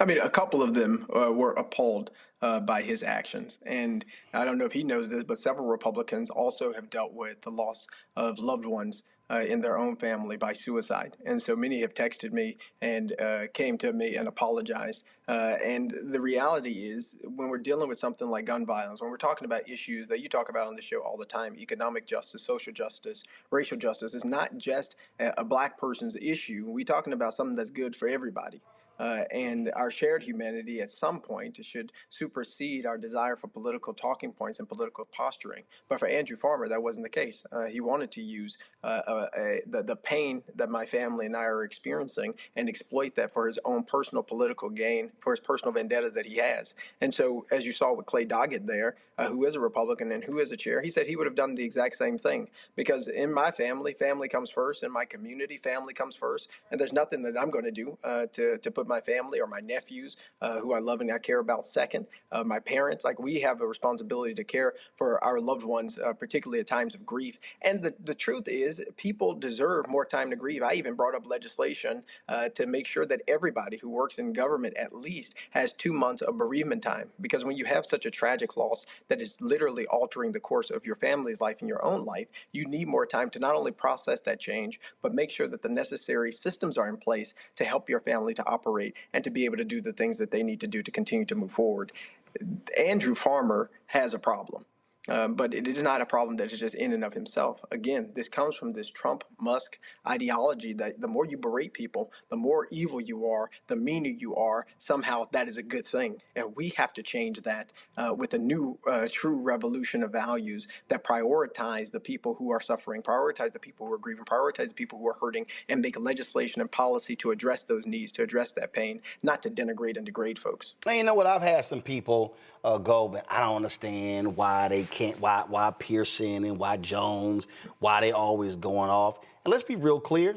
D: I mean, a couple of them were appalled by his actions. And I don't know if he knows this, but several Republicans also have dealt with the loss of loved ones in their own family by suicide. And so many have texted me and came to me and apologized. And the reality is, when we're dealing with something like gun violence, when we're talking about issues that you talk about on the show all the time, economic justice, social justice, racial justice, is not just a black person's issue. We're talking about something that's good for everybody. And our shared humanity at some point should supersede our desire for political talking points and political posturing. But for Andrew Farmer, that wasn't the case. He wanted to use the pain that my family and I are experiencing and exploit that for his own personal political gain, for his personal vendettas that he has. And so, as you saw with Clay Doggett there, who is a Republican and who is a chair, he said he would have done the exact same thing. Because in my family, family comes first. In my community, family comes first. And there's nothing that I'm going to do to put my family or my nephews, who I love and I care about, second. My parents, like, we have a responsibility to care for our loved ones, particularly at times of grief. And the truth is, people deserve more time to grieve. I even brought up legislation to make sure that everybody who works in government at least has 2 months of bereavement time. Because when you have such a tragic loss that is literally altering the course of your family's life and your own life, you need more time to not only process that change, but make sure that the necessary systems are in place to help your family to operate and to be able to do the things that they need to do to continue to move forward. Andrew Farmer has a problem. But it is not a problem that is just in and of himself. Again, this comes from this Trump-Musk ideology that the more you berate people, the more evil you are, the meaner you are, somehow that is a good thing. And we have to change that with a new true revolution of values that prioritize the people who are suffering, prioritize the people who are grieving, prioritize the people who are hurting, and make legislation and policy to address those needs, to address that pain, not to denigrate and degrade folks.
B: And you know what? I've had some people go, but I don't understand why they can't, why Pearson and why Jones, why they always going off. And let's be real clear.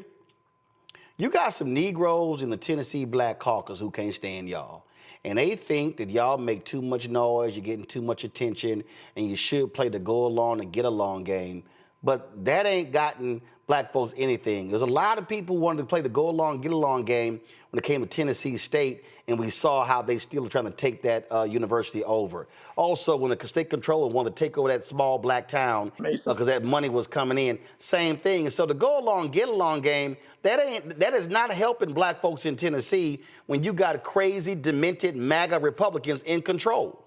B: You got some Negroes in the Tennessee Black Caucus who can't stand y'all. And they think that y'all make too much noise, you're getting too much attention, and you should play the go along and get along game. But that ain't gotten black folks anything. There's a lot of people who wanted to play the go along, get along game when it came to Tennessee State, and we saw how they still are trying to take that university over. Also, when the state controller wanted to take over that small black town because that money was coming in, same thing. And so the go along, get along game, that is not helping black folks in Tennessee when you got crazy, demented MAGA Republicans in control.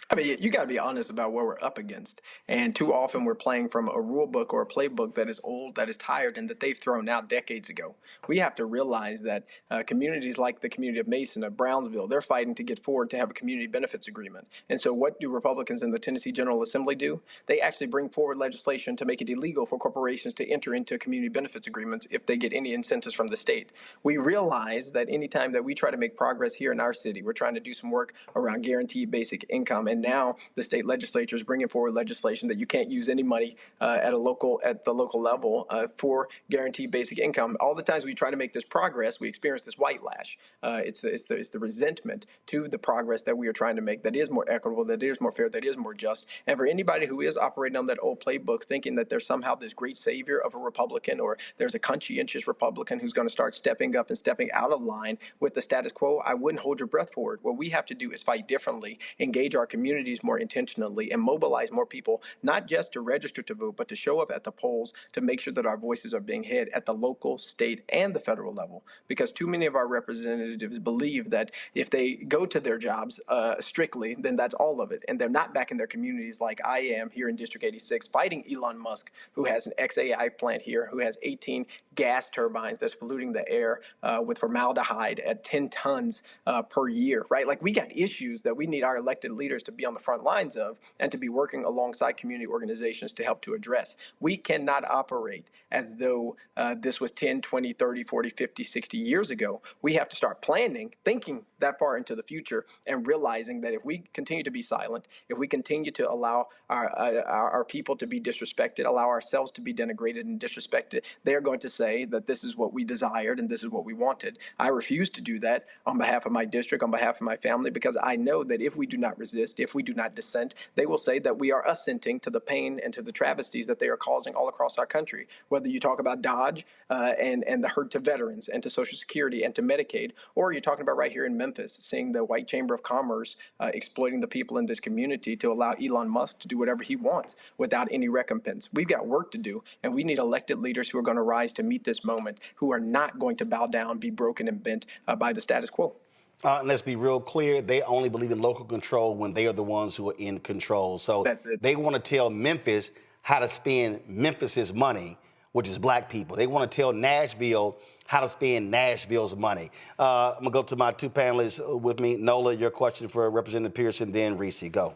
D: I mean, you got to be honest about what we're up against. And too often we're playing from a rule book or a playbook that is old, that is tired, and that they've thrown out decades ago. We have to realize that communities like the community of Mason, of Brownsville, they're fighting to get forward to have a community benefits agreement. And so what do Republicans in the Tennessee General Assembly do? They actually bring forward legislation to make it illegal for corporations to enter into community benefits agreements if they get any incentives from the state. We realize that anytime that we try to make progress here in our city, we're trying to do some work around guaranteed basic income, and now the state legislature is bringing forward legislation that you can't use any money at the local level for guaranteed basic income. All the times we try to make this progress, we experience this white lash. It's the resentment to the progress that we are trying to make that is more equitable, that is more fair, that is more just. And for anybody who is operating on that old playbook, thinking that there's somehow this great savior of a Republican, or there's a conscientious Republican who's going to start stepping up and stepping out of line with the status quo, I wouldn't hold your breath for it. What we have to do is fight differently, engage our communities more intentionally, and mobilize more people, not just to register to vote, but to show up at the polls to make sure that our voices are being heard at the local, state, and the federal level. Because too many of our representatives believe that if they go to their jobs strictly, then that's all of it. And they're not back in their communities like I am here in District 86, fighting Elon Musk, who has an XAI plant here, who has 18 gas turbines that's polluting the air with formaldehyde at 10 tons per year, right? Like, we got issues that we need our elected leaders to be on the front lines of and to be working alongside community organizations to help to address. We cannot operate as though this was 10, 20, 30, 40, 50, 60 years ago. We have to start planning, thinking that far into the future, and realizing that if we continue to be silent, if we continue to allow our people to be disrespected, allow ourselves to be denigrated and disrespected, they're going to say that this is what we desired and this is what we wanted. I refuse to do that on behalf of my district, on behalf of my family, because I know that if we do not resist, if if we do not dissent, they will say that we are assenting to the pain and to the travesties that they are causing all across our country. Whether you talk about Dodge and the hurt to veterans and to Social Security and to Medicaid, or you're talking about right here in Memphis, seeing the White Chamber of Commerce exploiting the people in this community to allow Elon Musk to do whatever he wants without any recompense. We've got work to do, and we need elected leaders who are going to rise to meet this moment, who are not going to bow down, be broken and bent by the status quo.
B: And let's be real clear, they only believe in local control when they are the ones who are in control. So they want to tell Memphis how to spend Memphis's money, which is black people. They want to tell Nashville how to spend Nashville's money. I'm going to go to my two panelists with me. Nola, your question for Representative Pearson, then Reese, go.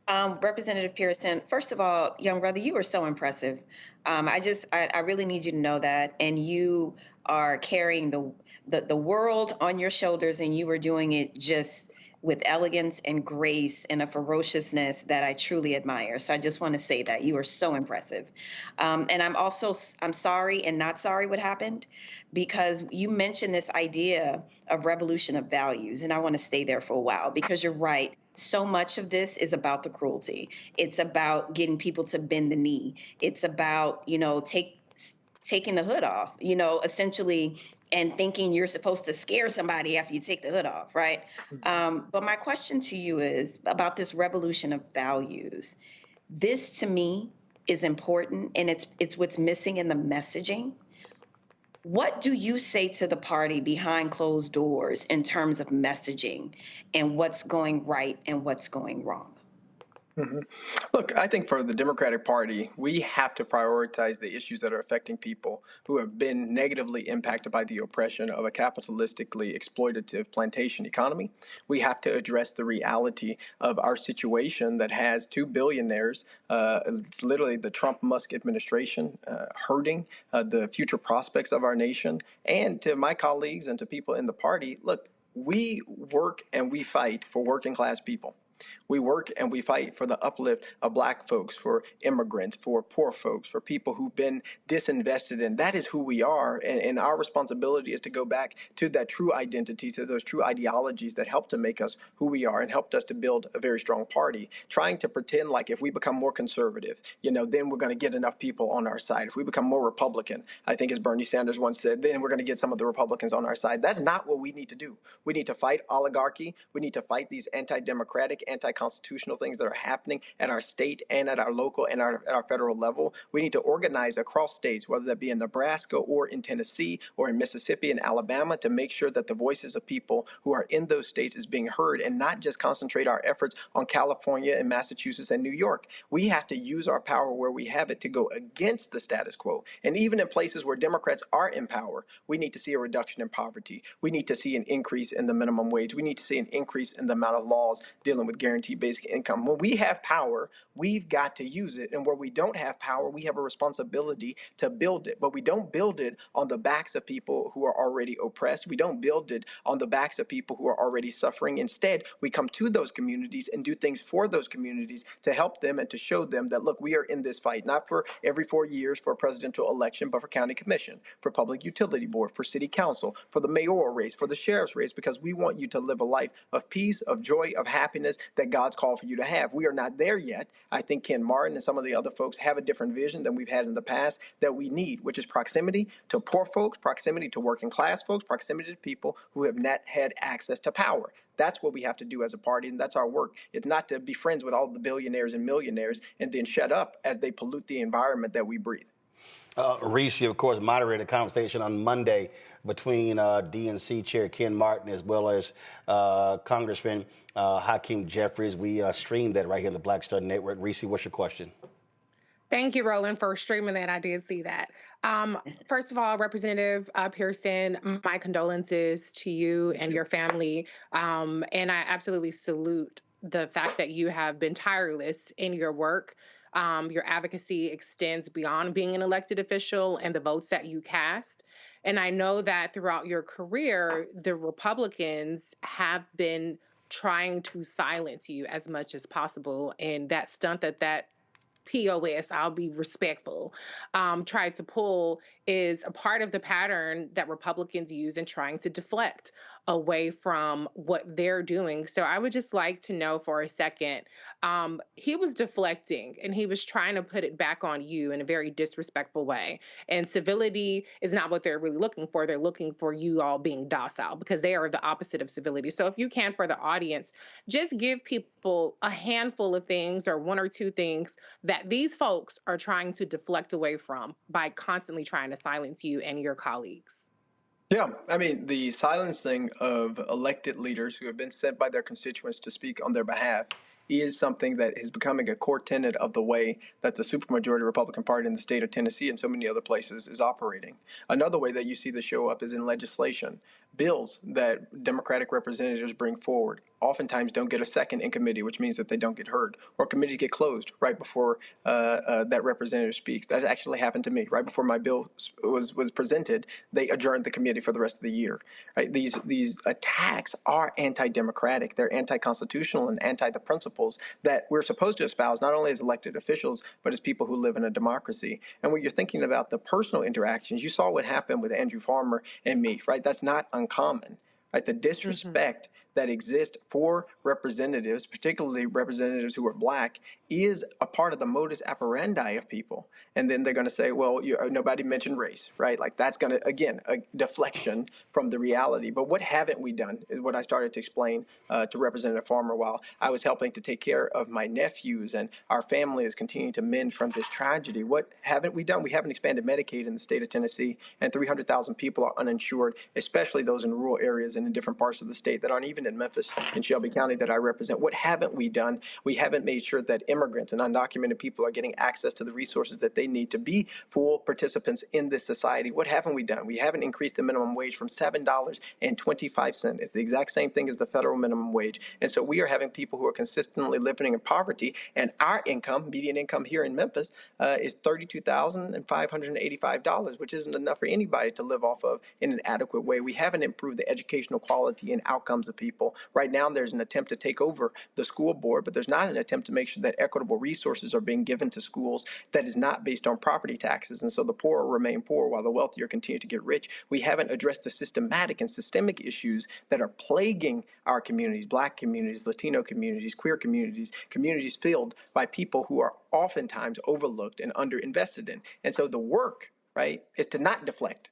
M: Representative Pearson, first of all, young brother, you were so impressive. I really need you to know that. And you are carrying the world on your shoulders, and you were doing it just with elegance and grace and a ferociousness that I truly admire. So I just want to say that you are so impressive. And I'm sorry and not sorry what happened, because you mentioned this idea of revolution of values. And I want to stay there for a while, because you're right. So much of this is about the cruelty. It's about getting people to bend the knee. It's about, taking the hood off, essentially, and thinking you're supposed to scare somebody after you take the hood off, right? But my question to you is about this revolution of values. This, to me, is important, and it's what's missing in the messaging. What do you say to the party behind closed doors in terms of messaging and what's going right and what's going wrong?
D: Mm-hmm. Look, I think for the Democratic Party, we have to prioritize the issues that are affecting people who have been negatively impacted by the oppression of a capitalistically exploitative plantation economy. We have to address the reality of our situation that has two billionaires, it's literally the Trump-Musk administration, hurting the future prospects of our nation. And to my colleagues and to people in the party, look, we work and we fight for working class people. We work and we fight for the uplift of black folks, for immigrants, for poor folks, for people who've been disinvested in. That is who we are. And our responsibility is to go back to that true identity, to those true ideologies that helped to make us who we are and helped us to build a very strong party. Trying to pretend like if we become more conservative, then we're going to get enough people on our side. If we become more Republican, I think as Bernie Sanders once said, then we're going to get some of the Republicans on our side. That's not what we need to do. We need to fight oligarchy. We need to fight these anti-democratic, anti-constitutional things that are happening at our state and at our local and at our federal level. We need to organize across states, whether that be in Nebraska or in Tennessee or in Mississippi and Alabama, to make sure that the voices of people who are in those states is being heard, and not just concentrate our efforts on California and Massachusetts and New York. We have to use our power where we have it to go against the status quo. And even in places where Democrats are in power, we need to see a reduction in poverty. We need to see an increase in the minimum wage. We need to see an increase in the amount of laws dealing with guaranteed basic income. When we have power, we've got to use it. And where we don't have power, we have a responsibility to build it. But we don't build it on the backs of people who are already oppressed. We don't build it on the backs of people who are already suffering. Instead, we come to those communities and do things for those communities to help them and to show them that, look, we are in this fight, not for every 4 years for a presidential election, but for county commission, for public utility board, for city council, for the mayoral race, for the sheriff's race, because we want you to live a life of peace, of joy, of happiness that God's called for you to have. We are not there yet. I think Ken Martin and some of the other folks have a different vision than we've had in the past that we need, which is proximity to poor folks, proximity to working class folks, proximity to people who have not had access to power. That's what we have to do as a party, and that's our work. It's not to be friends with all the billionaires and millionaires and then shut up as they pollute the environment that we breathe.
B: Reese, of course, moderated a conversation on Monday between DNC Chair Ken Martin as well as Congressman Hakeem Jeffries. We streamed that right here on the Black Star Network. Reese, what's your question?
W: Thank you, Roland, for streaming that. I did see that. First of all, Representative Pearson, my condolences to you and your family. And I absolutely salute the fact that you have been tireless in your work. Your advocacy extends beyond being an elected official and the votes that you cast. And I know that throughout your career, the Republicans have been trying to silence you as much as possible. And that stunt that POS, I'll be respectful, tried to pull is a part of the pattern that Republicans use in trying to deflect away from what they're doing. So I would just like to know for a second, he was deflecting and he was trying to put it back on you in a very disrespectful way. And civility is not what they're really looking for. They're looking for you all being docile because they are the opposite of civility. So if you can, for the audience, just give people a handful of things or one or two things that these folks are trying to deflect away from by constantly trying to silence you and your colleagues.
D: Yeah, I mean, the silencing of elected leaders who have been sent by their constituents to speak on their behalf is something that is becoming a core tenet of the way that the supermajority Republican Party in the state of Tennessee and so many other places is operating. Another way that you see this show up is in legislation. Bills that Democratic representatives bring forward oftentimes don't get a second in committee, which means that they don't get heard, or committees get closed right before that representative speaks. That's actually happened to me. Right before my bill was presented, they adjourned the committee for the rest of the year. Right? These attacks are anti-democratic. They're anti-constitutional and anti the principles that we're supposed to espouse, not only as elected officials, but as people who live in a democracy. And when you're thinking about the personal interactions, you saw what happened with Andrew Farmer and me, right? That's not uncommon, right? The disrespect that exists for representatives, particularly representatives who are black, is a part of the modus operandi of people. And then they're going to say, well, nobody mentioned race, right? Like that's going to, again, a deflection from the reality. But what haven't we done is what I started to explain to Representative Farmer while I was helping to take care of my nephews and our family is continuing to mend from this tragedy. What haven't we done? We haven't expanded Medicaid in the state of Tennessee, and 300,000 people are uninsured, especially those in rural areas and in different parts of the state that aren't even in Memphis and Shelby County that I represent. What haven't we done? We haven't made sure that immigrants and undocumented people are getting access to the resources that they need to be full participants in this society. What haven't we done? We haven't increased the minimum wage from $7.25. It's the exact same thing as the federal minimum wage. And so we are having people who are consistently living in poverty, and our income, median income here in Memphis, is $32,585, which isn't enough for anybody to live off of in an adequate way. We haven't improved the educational quality and outcomes of people. Right now, there's an attempt to take over the school board, but there's not an attempt to make sure that equitable resources are being given to schools that is not based on property taxes. And so the poor remain poor while the wealthier continue to get rich. We haven't addressed the systematic and systemic issues that are plaguing our communities, black communities, Latino communities, queer communities, communities filled by people who are oftentimes overlooked and underinvested in. And so the work, right, is to not deflect.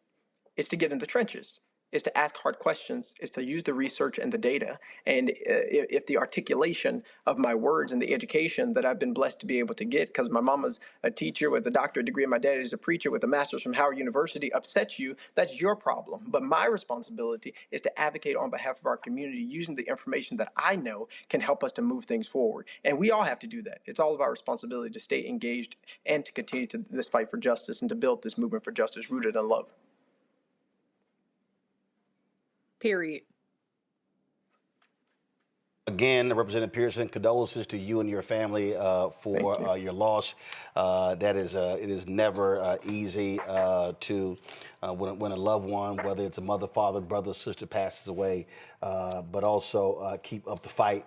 D: It's to get in the trenches. Is to ask hard questions, is to use the research and the data. And if the articulation of my words and the education that I've been blessed to be able to get, because my mama's a teacher with a doctorate degree and my dad is a preacher with a master's from Howard University, upsets you, that's your problem. But my responsibility is to advocate on behalf of our community using the information that I know can help us to move things forward. And we all have to do that. It's all of our responsibility to stay engaged and to continue to this fight for justice and to build this movement for justice rooted in love.
W: Period.
B: Again, Representative Pearson, condolences to you and your family for your loss. It is never easy to when a loved one, whether it's a mother, father, brother, sister, passes away, but also keep up the fight,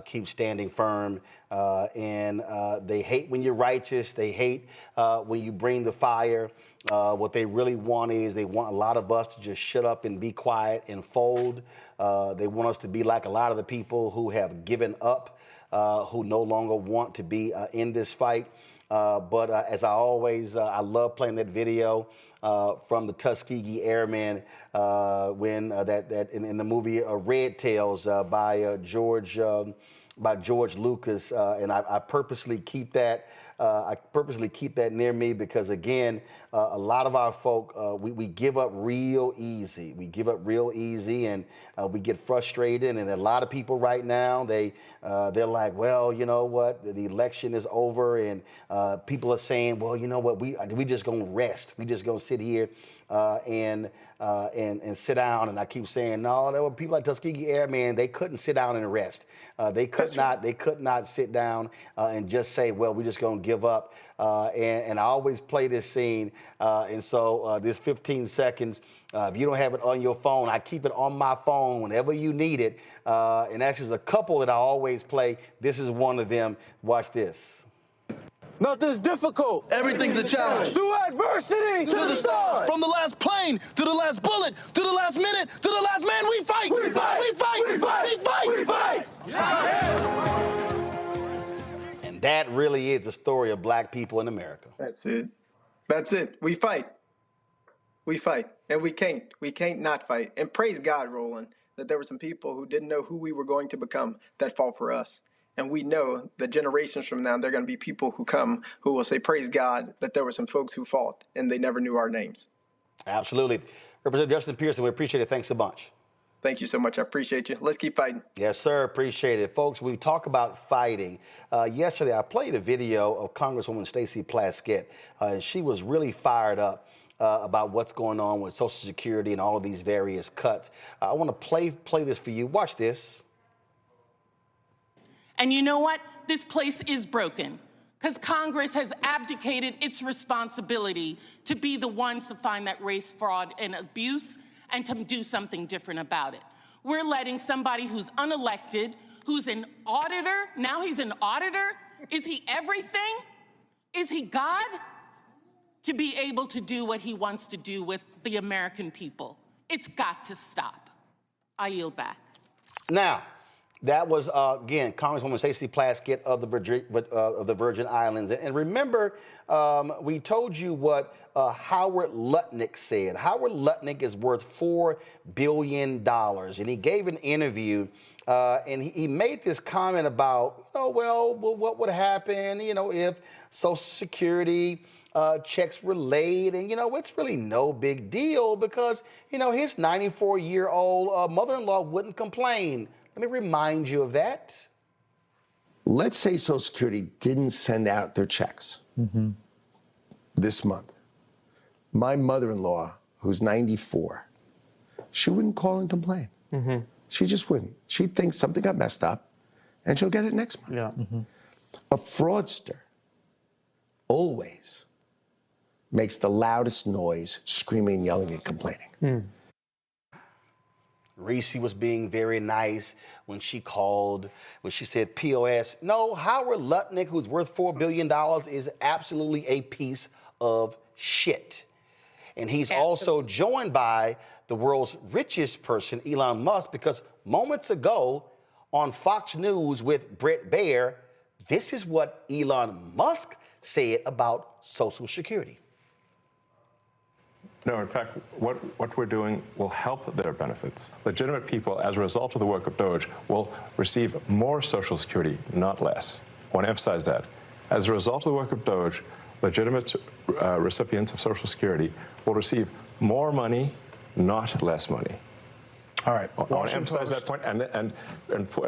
B: keep standing firm. And they hate when you're righteous. They hate when you bring the fire. What they really want is they want a lot of us to just shut up and be quiet and fold. They want us to be like a lot of the people who have given up, who no longer want to be in this fight. But as I always, I love playing that video from the Tuskegee Airmen when that in the movie Red Tails by George Lucas, and I purposely keep that. I purposely keep that near me because, again, a lot of our folk, we give up real easy. We give up real easy, and we get frustrated. And a lot of people right now, they're like, well, you know what? The election is over, and people are saying, well, you know what? We just gonna rest. We just gonna sit here and sit down. And I keep saying, no, there were people like Tuskegee Airmen. They couldn't sit down and rest. They could not sit down and just say, well, we're just gonna give up. And I always play this scene. And so this 15 seconds, if you don't have it on your phone, I keep it on my phone whenever you need it. And actually, there's a couple that I always play. This is one of them. Watch this.
A: Nothing's difficult.
H: Everything's a challenge.
A: Through adversity to the stars.
H: From the last plane to the last bullet to the last minute to the last man, we fight.
A: We fight.
H: We fight.
A: We fight.
H: We fight.
A: We fight.
B: And that really is the story of black people in America.
D: That's it. That's it. We fight. We fight. And we can't not fight. And praise God, Roland, that there were some people who didn't know who we were going to become that fought for us. And we know that generations from now, there are going to be people who come who will say, praise God, that there were some folks who fought and they never knew our names.
B: Absolutely. Representative Justin Pearson, we appreciate it. Thanks a bunch.
D: Thank you so much. I appreciate you. Let's keep fighting.
B: Yes, sir. Appreciate it. Folks, we talk about fighting. Yesterday, I played a video of Congresswoman Stacey Plaskett. She was really fired up about what's going on with Social Security and all of these various cuts. I want to play this for you. Watch this.
V: And you know what? This place is broken because Congress has abdicated its responsibility to be the ones to find that race, fraud, and abuse and to do something different about it. We're letting somebody who's unelected, who's an auditor, now he's an auditor. Is he everything? Is he God? To be able to do what he wants to do with the American people. It's got to stop. I yield back.
B: Now, that was, again, Congresswoman Stacey Plaskett of the Virgin Islands. And remember, we told you what Howard Lutnick said. Howard Lutnick is worth $4 billion. And he gave an interview, and he made this comment about, well, what would happen, if Social Security checks were laid, and it's really no big deal because his 94-year-old mother-in-law wouldn't complain. Let me remind you of that.
X: Let's say Social Security didn't send out their checks this month. My mother-in-law, who's 94, she wouldn't call and complain. She just wouldn't. She'd think something got messed up, and she'll get it next month. A fraudster always makes the loudest noise, screaming, yelling, and complaining.
B: Reese was being very nice when she called, when she said POS. No, Howard Lutnick, who's worth $4 billion, is absolutely a piece of shit. And he's also joined by the world's richest person, Elon Musk, because moments ago on Fox News with Bret Baier, this is what Elon Musk said about Social Security.
Y: No, in fact, what we're doing will help their benefits. Legitimate people, as a result of the work of DOGE, will receive more Social Security, not less. I want to emphasize that. As a result of the work of DOGE, legitimate recipients of Social Security will receive more money, not less money.
Z: All right.
Y: I want to emphasize that point and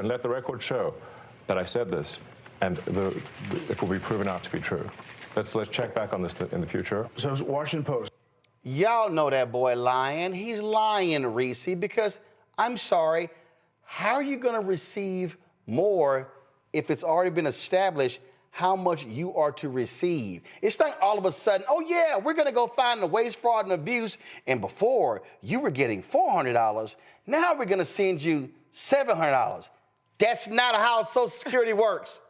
Y: let the record show that I said this, and it will be proven out to be true. Let's check back on this in the future.
Z: So Washington Post.
B: Y'all know that boy lying. He's lying, Reese, because I'm sorry, how are you going to receive more if it's already been established how much you are to receive? It's not all of a sudden, oh yeah, we're going to go find the waste, fraud, and abuse. And before you were getting $400, now we're going to send you $700. That's not how Social Security works.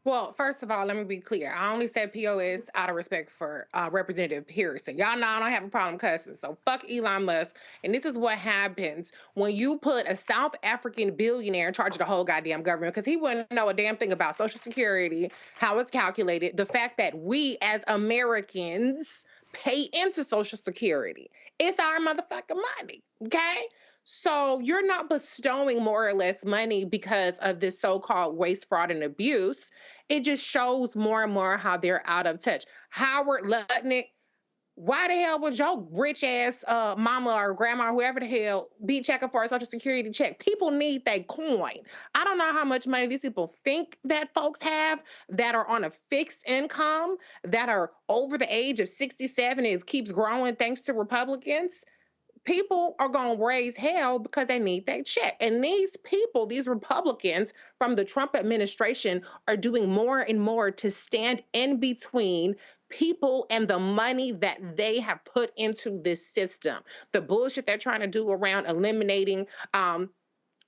W: Well, first of all, let me be clear. I only said POS out of respect for Representative Pearson. Y'all know I don't have a problem cussing, so fuck Elon Musk. And this is what happens when you put a South African billionaire in charge of the whole goddamn government, because he wouldn't know a damn thing about Social Security, how it's calculated, the fact that we as Americans pay into Social Security. It's our motherfucking money, okay? So you're not bestowing more or less money because of this so-called waste, fraud, and abuse. It just shows more and more how they're out of touch. Howard Lutnick, why the hell would your rich ass mama or grandma, whoever the hell, be checking for a Social Security check? People need that coin. I don't know how much money these people think that folks have that are on a fixed income, that are over the age of 67. It keeps growing thanks to Republicans. People are going to raise hell because they need that check. And these people, these Republicans from the Trump administration, are doing more and more to stand in between people and the money that they have put into this system. The bullshit they're trying to do around eliminating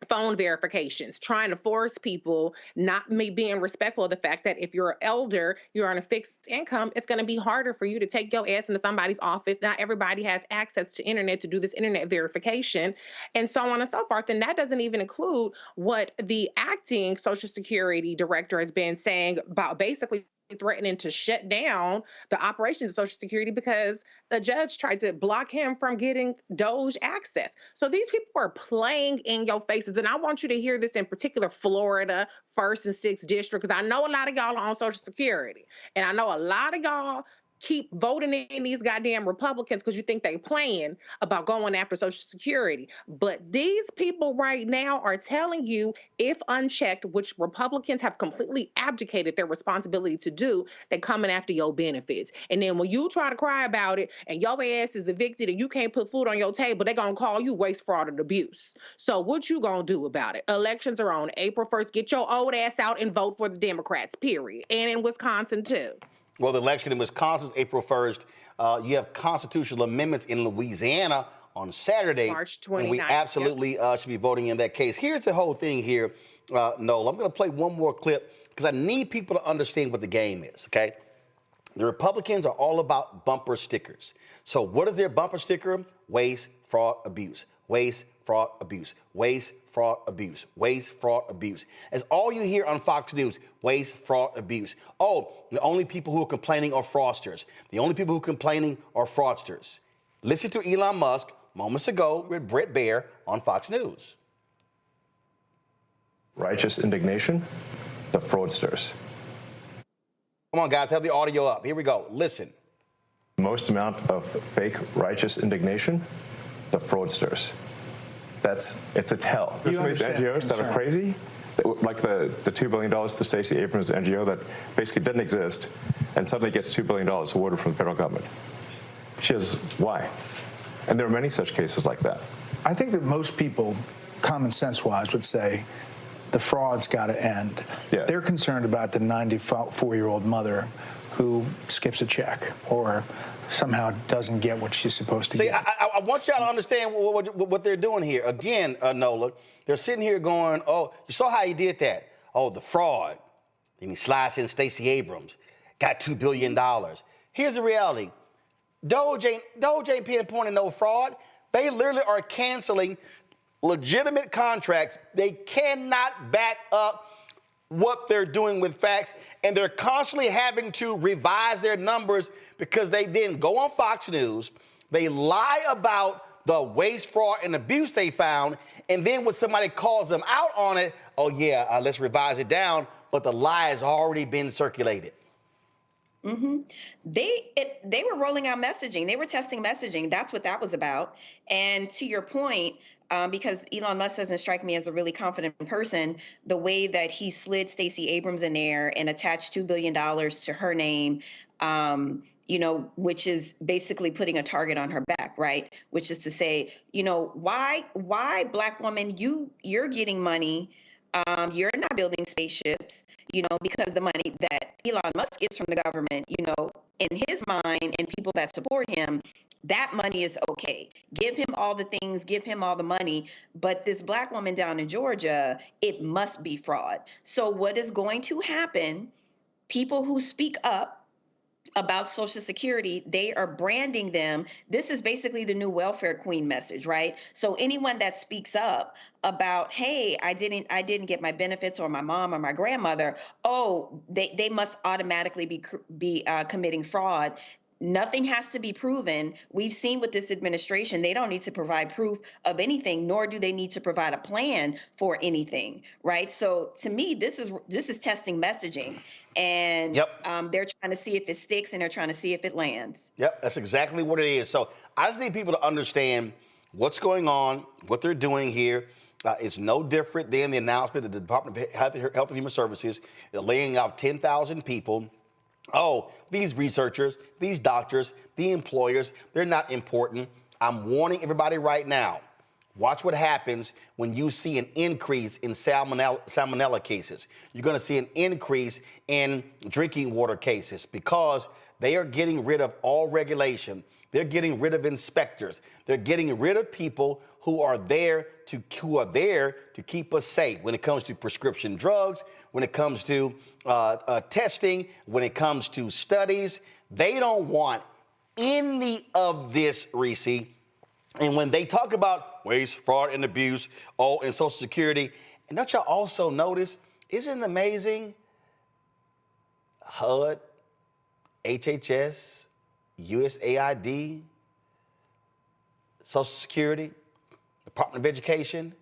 W: phone verifications, trying to force people, not me being respectful of the fact that if you're elder, you're on a fixed income, it's going to be harder for you to take your ass into somebody's office. Not everybody has access to internet to do this internet verification, and so on and so forth. And that doesn't even include what the acting Social Security director has been saying about basically threatening to shut down the operations of Social Security because the judge tried to block him from getting Doge access. So these people are playing in your faces. And I want you to hear this in particular, Florida, 1st and 6th District, because I know a lot of y'all are on Social Security. And I know a lot of y'all keep voting in these goddamn Republicans because you think they playing about going after Social Security. But these people right now are telling you, if unchecked, which Republicans have completely abdicated their responsibility to do, they're coming after your benefits. And then when you try to cry about it and your ass is evicted and you can't put food on your table, they're going to call you waste, fraud, and abuse. So what you going to do about it? Elections are on April 1st. Get your old ass out and vote for the Democrats, period. And in Wisconsin, too.
B: Well, the election in Wisconsin is April 1st. You have constitutional amendments in Louisiana on Saturday.
W: March 29th.
B: And we absolutely should be voting in that case. Here's the whole thing here, Noel. I'm going to play one more clip because I need people to understand what the game is, okay? The Republicans are all about bumper stickers. So what is their bumper sticker? Waste, fraud, abuse. Waste, fraud, abuse. Waste, fraud, abuse. Waste, fraud, abuse. That's all you hear on Fox News. Waste, fraud, abuse. Oh, the only people who are complaining are fraudsters. The only people who are complaining are fraudsters. Listen to Elon Musk moments ago with Brett Baer on Fox News.
Y: Righteous indignation, the fraudsters.
B: Come on, guys, have the audio up. Here we go. Listen.
Y: Most amount of fake righteous indignation, the fraudsters. It's a tell. There's some of these NGOs that are crazy, like the $2 billion to Stacey Abrams' NGO that basically didn't exist and suddenly gets $2 billion awarded from the federal government. She has, why? And there are many such cases like that.
Z: I think that most people, common sense-wise, would say the fraud's got to end.
Y: Yeah.
Z: They're concerned about the 94-year-old mother who skips a check or somehow doesn't get what she's supposed to
B: get.
Z: See,
B: I want y'all to understand what they're doing here. Again, Nola, they're sitting here going, oh, you saw how he did that. Oh, the fraud. Then he slides in Stacey Abrams, got $2 billion. Here's the reality. Doge ain't pinpointing no fraud. They literally are canceling legitimate contracts. They cannot back up what they're doing with facts, and they're constantly having to revise their numbers because they then go on Fox News, they lie about the waste, fraud, and abuse they found, and then when somebody calls them out on it, oh yeah, let's revise it down, but the lie has already been circulated.
M: Mm-hmm. They were rolling out messaging. They were testing messaging. That's what that was about. And to your point, because Elon Musk doesn't strike me as a really confident person, the way that he slid Stacey Abrams in there and attached $2 billion to her name, which is basically putting a target on her back, right? Which is to say, why Black woman, you're getting money, you're not building spaceships, because the money that Elon Musk gets from the government, in his mind and people that support him, that money is okay. Give him all the things, give him all the money. But this Black woman down in Georgia, it must be fraud. So what is going to happen? People who speak up about Social Security, they are branding them. This is basically the new welfare queen message, right? So anyone that speaks up about, hey, I didn't get my benefits, or my mom or my grandmother, oh, they must automatically be committing fraud. Nothing has to be proven. We've seen with this administration, they don't need to provide proof of anything, nor do they need to provide a plan for anything, right? So to me, this is testing messaging, and they're trying to see if it sticks, and they're trying to see if it lands.
B: Yep, that's exactly what it is. So I just need people to understand what's going on, what they're doing here. It's no different than the announcement that the Department of Health and Human Services is laying off 10,000 people. Oh, these researchers, these doctors, the employers, they're not important. I'm warning everybody right now. Watch what happens when you see an increase in salmonella cases. You're going to see an increase in drinking water cases because they are getting rid of all regulation. They're getting rid of inspectors. They're getting rid of people who are there to keep us safe when it comes to prescription drugs, when it comes to testing, when it comes to studies. They don't want any of this, Reese. And when they talk about waste, fraud, and abuse, in Social Security, and don't y'all also notice, isn't it amazing? HUD, HHS, USAID, Social Security, Department of Education,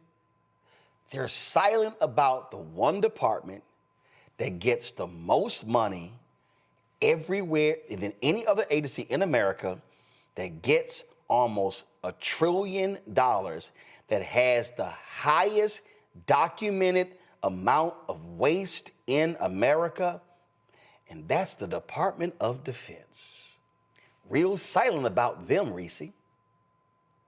B: they're silent about the one department that gets the most money everywhere than any other agency in America, that gets almost $1 trillion, that has the highest documented amount of waste in America, and that's the Department of Defense. Real silent about them, Reese.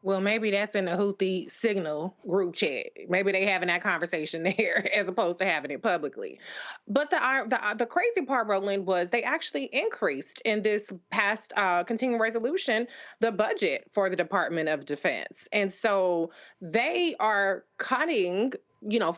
W: Well, maybe that's in the Houthi signal group chat. Maybe they having that conversation there as opposed to having it publicly. But the crazy part, Roland, was they actually increased in this past continuing resolution the budget for the Department of Defense. And so they are cutting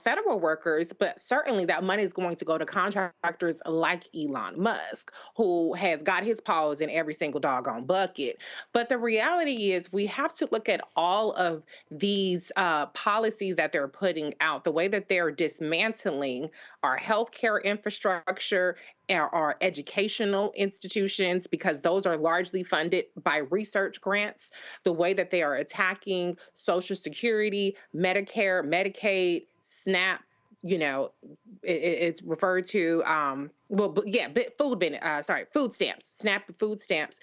W: federal workers, but certainly that money is going to go to contractors like Elon Musk, who has got his paws in every single doggone bucket. But the reality is we have to look at all of these policies that they're putting out, the way that they're dismantling our healthcare infrastructure, our educational institutions, because those are largely funded by research grants, the way that they are attacking Social Security, Medicare, Medicaid, SNAP, it's referred to, food stamps, SNAP food stamps.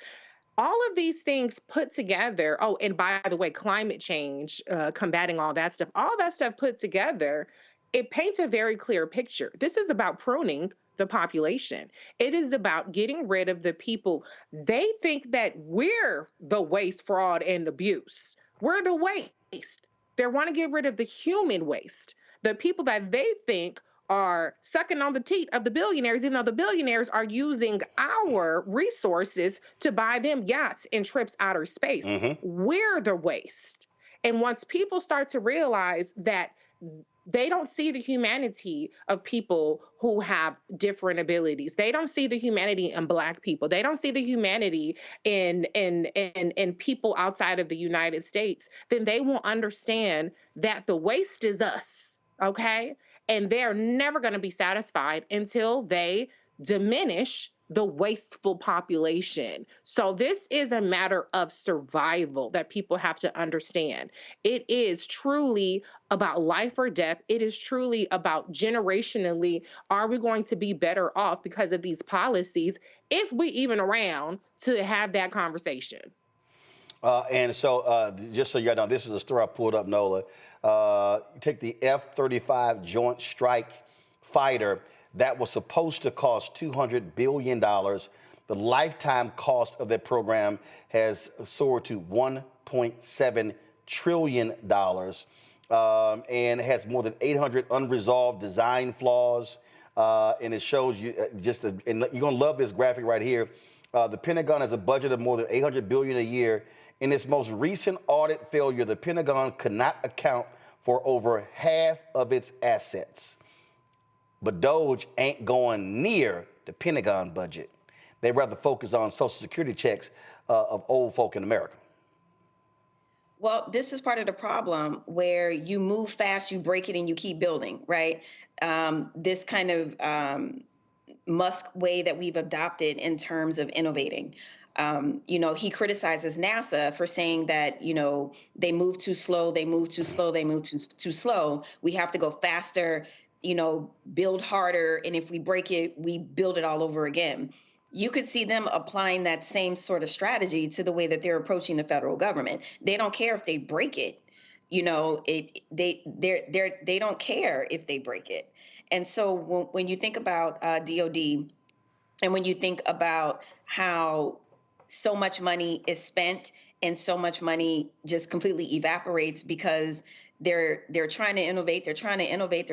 W: All of these things put together, and by the way, climate change, combating all that stuff put together, it paints a very clear picture. This is about pruning the population. It is about getting rid of the people. They think that we're the waste, fraud, and abuse. We're the waste. They want to get rid of the human waste, the people that they think are sucking on the teat of the billionaires, even though the billionaires are using our resources to buy them yachts and trips outer space. We're the waste. And once people start to realize that they don't see the humanity of people who have different abilities. They don't see the humanity in Black people. They don't see the humanity in people outside of the United States. Then they will understand that the waste is us, okay? And they're never going to be satisfied until they diminish the wasteful population. So this is a matter of survival that people have to understand. It is truly about life or death. It is truly about generationally, are we going to be better off because of these policies, if we even around to have that conversation?
B: And so just so you know, this is a story I pulled up, Nola. You take the F-35 Joint Strike Fighter that was supposed to cost $200 billion. The lifetime cost of that program has soared to $1.7 trillion and has more than 800 unresolved design flaws. And it shows you and you're going to love this graphic right here. The Pentagon has a budget of more than $800 billion a year. In its most recent audit failure, the Pentagon could not account for over half of its assets. But DOGE ain't going near the Pentagon budget. They'd rather focus on Social Security checks of old folk in America.
M: Well, this is part of the problem where you move fast, you break it, and you keep building, right? This kind of Musk way that we've adopted in terms of innovating. He criticizes NASA for saying that, they move too slow, they move too slow, they move too slow. We have to go faster, build harder. And if we break it, we build it all over again. You could see them applying that same sort of strategy to the way that they're approaching the federal government. They don't care if they break it. They don't care if they break it. And so when you think about DOD, and when you think about how so much money is spent and so much money just completely evaporates because they're trying to innovate, they're trying to innovate,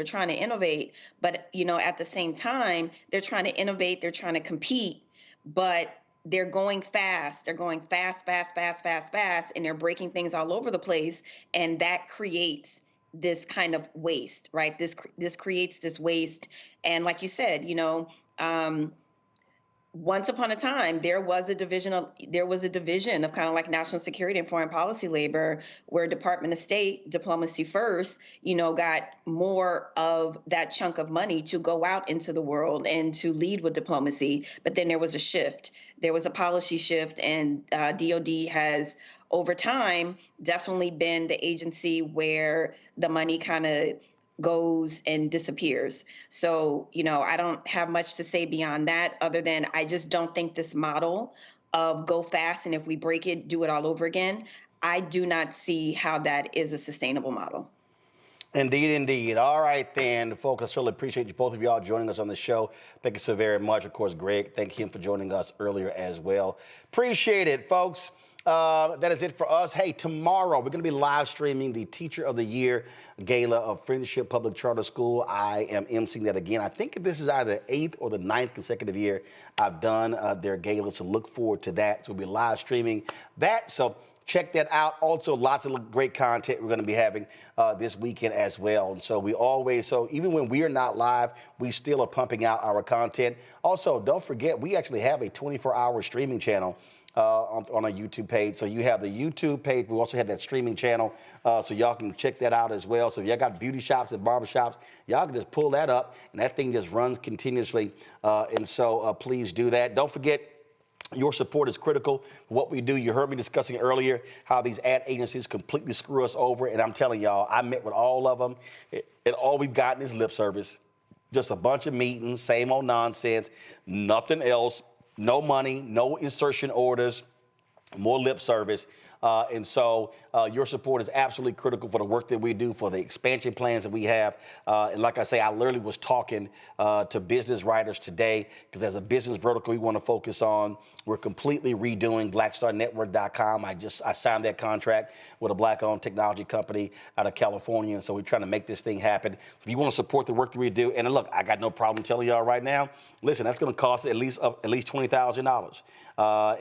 M: but at the same time, they're trying to innovate, they're trying to compete, but they're going fast. They're going fast, and they're breaking things all over the place. And that creates this kind of waste, right? This creates this waste. And like you said, once upon a time, there was a division of kind of like national security and foreign policy labor, where Department of State, diplomacy first, got more of that chunk of money to go out into the world and to lead with diplomacy. But then there was a shift. There was a policy shift, and DOD has, over time, definitely been the agency where the money kind of goes and disappears. So, I don't have much to say beyond that, other than I just don't think this model of go fast and if we break it, do it all over again, I do not see how that is a sustainable model.
B: Indeed, indeed. All right, then, folks, I certainly appreciate you, both of y'all joining us on the show. Thank you so very much. Of course, Greg, thank him for joining us earlier as well. Appreciate it, folks. That is it for us. Hey, tomorrow we're going to be live streaming the Teacher of the Year Gala of Friendship Public Charter School. I am emceeing that again. I think this is either the 8th or the 9th consecutive year I've done their gala, so look forward to that. So we'll be live streaming that. So check that out. Also, lots of great content we're going to be having this weekend as well. And so even when we are not live, we still are pumping out our content. Also, don't forget, we actually have a 24-hour streaming channel on our YouTube page. So you have the YouTube page. We also have that streaming channel, so y'all can check that out as well. So if y'all got beauty shops and barber shops, y'all can just pull that up, and that thing just runs continuously. And so please do that. Don't forget, your support is critical for what we do. You heard me discussing earlier how these ad agencies completely screw us over. And I'm telling y'all, I met with all of them, and all we've gotten is lip service. Just a bunch of meetings, same old nonsense, nothing else. No money, no insertion orders, more lip service. And so your support is absolutely critical for the work that we do, for the expansion plans that we have. And like I say, I literally was talking to business writers today, because as a business vertical we want to focus on, we're completely redoing blackstarnetwork.com. I signed that contract with a black-owned technology company out of California. And so we're trying to make this thing happen. If you want to support the work that we do, and look, I got no problem telling y'all right now, listen, that's going to cost at least $20,000.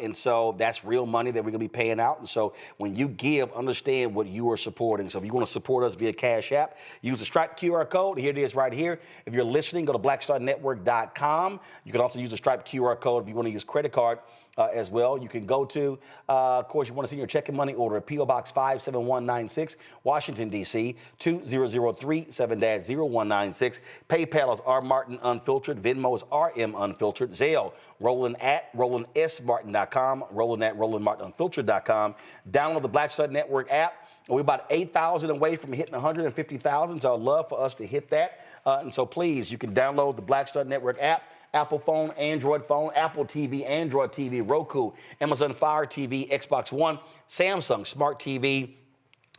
B: And so that's real money that we're going to be paying out. And so when you give, understand what you are supporting. So if you want to support us via Cash App, use the Stripe QR code. Here it is right here. If you're listening, go to blackstarnetwork.com. You can also use the Stripe QR code if you want to use credit card as well. You can go to, of course, you want to send your checking money order at P.O. Box 57196, Washington, D.C., 20037-0196. PayPal is R. Martin Unfiltered. Venmo is RM Unfiltered. Zelle, Roland at RolandSMartin.com, Roland at RolandMartinUnfiltered.com. Download the Black Star Network app. We're about 8,000 away from hitting 150,000, so I'd love for us to hit that. And so please, you can download the Black Star Network app. Apple phone, Android phone, Apple TV, Android TV, Roku, Amazon Fire TV, Xbox One, Samsung Smart TV.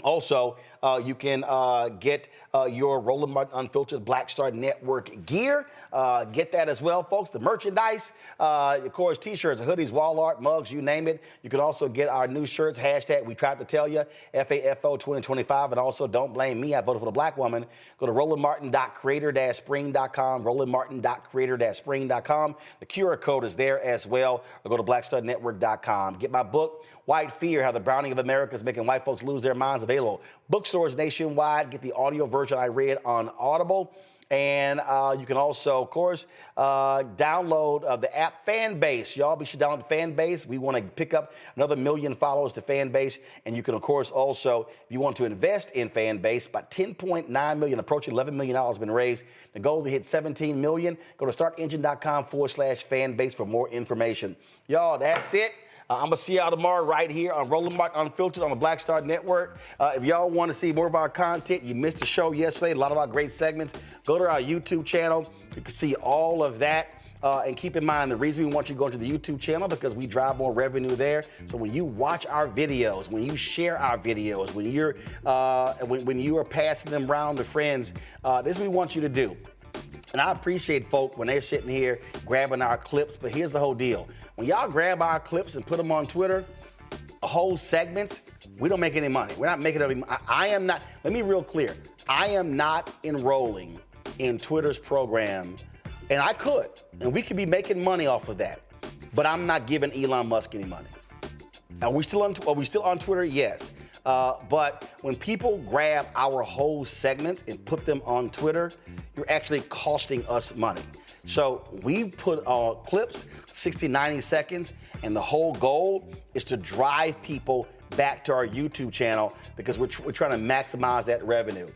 B: Also, you can get your Roland Martin Unfiltered Black Star Network gear. Get that as well, folks. The merchandise, of course, T-shirts, hoodies, wall art, mugs, you name it. You can also get our new shirts, hashtag We Tried to Tell You, FAFO 2025. And also, don't blame me, I voted for the black woman. Go to rolandmartin.creator-spring.com, rolandmartin.creator-spring.com. The QR code is there as well. Or go to blackstarnetwork.com. Get my book, White Fear, How the Browning of America is Making White Folks Lose Their Minds, available bookstores nationwide. Get the audio version I read on Audible. And you can also, of course, download the app Fanbase. Y'all be sure to download Fanbase. We want to pick up another 1 million followers to Fanbase. And you can, of course, also, if you want to invest in Fanbase, about $10.9 million, approaching $11 million has been raised. The goal is to hit 17 million. Go to startengine.com/Fanbase for more information. Y'all, that's it. I'm going to see y'all tomorrow right here on Roland Martin Unfiltered on the Black Star Network. If y'all want to see more of our content, you missed the show yesterday, a lot of our great segments, go to our YouTube channel. You can see all of that. And keep in mind, the reason we want you to go to the YouTube channel, because we drive more revenue there. So when you watch our videos, when you share our videos, when you are passing them around to friends, this is what we want you to do. And I appreciate folk when they're sitting here grabbing our clips, but here's the whole deal. When y'all grab our clips and put them on Twitter, whole segments, we don't make any money. We're not making any money. I am not, let me be real clear. I am not enrolling in Twitter's program, and I could, and we could be making money off of that. but I'm not giving Elon Musk any money. Are we still on Twitter? Yes. But when people grab our whole segments and put them on Twitter, you're actually costing us money. So we put clips, 60, 90 seconds, and the whole goal is to drive people back to our YouTube channel because we're trying to maximize that revenue.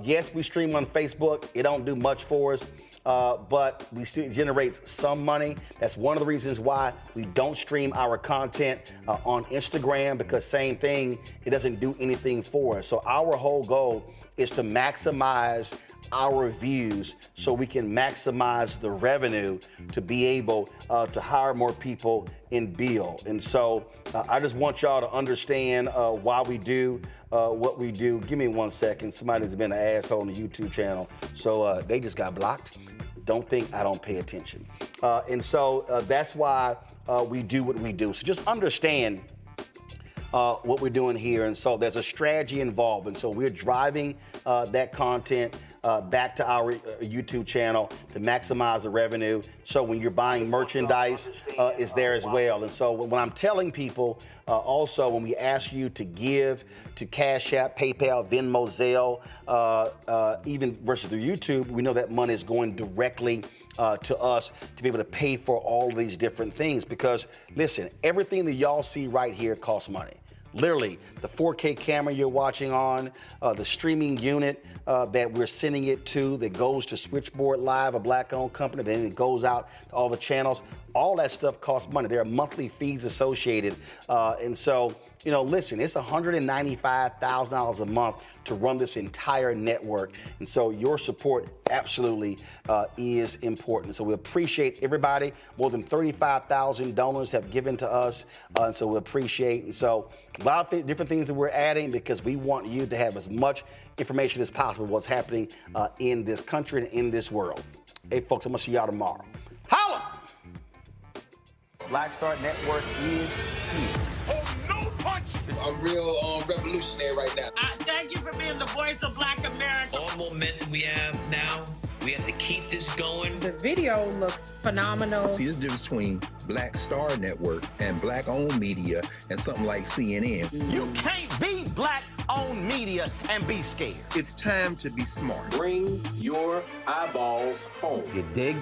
B: Yes, we stream on Facebook. It don't do much for us. But we still generate some money. That's one of the reasons why we don't stream our content on Instagram, because same thing, it doesn't do anything for us. So our whole goal is to maximize our views so we can maximize the revenue to be able to hire more people and bill. And so I just want y'all to understand why we do what we do. Give me 1 second. Somebody's been an asshole on the YouTube channel, so they just got blocked. Don't think I don't pay attention. And so that's why we do what we do. So just understand what we're doing here. And so there's a strategy involved. And so we're driving that content back to our YouTube channel to maximize the revenue. So when you're buying merchandise, it's there as well. And so when I'm telling people, also when we ask you to give to Cash App, PayPal, Venmo, Zelle, even versus the YouTube, we know that money is going directly to us to be able to pay for all of these different things. Because listen, everything that y'all see right here costs money. Literally, the 4K camera you're watching on, the streaming unit that we're sending it to that goes to Switchboard Live, a black-owned company, then it goes out to all the channels. All that stuff costs money. There are monthly fees associated. And so, you know, listen, it's $195,000 a month to run this entire network. And so your support absolutely is important. So we appreciate everybody. More than 35,000 donors have given to us. And so we appreciate. And so a lot of different things that we're adding because we want you to have as much information as possible what's happening in this country and in this world. Hey, folks, I'm going to see y'all tomorrow. Holla! Black Star Network is here.
I: Oh, no punch! I'm real revolutionary right now.
K: Thank you for being the voice of Black America.
I: All momentum we have now, we have to keep this going.
W: The video looks phenomenal.
N: See, this difference between Black Star Network and black-owned media and something like CNN.
H: You can't be black-owned media and be scared.
N: It's time to be smart.
J: Bring your eyeballs home.
B: You dig?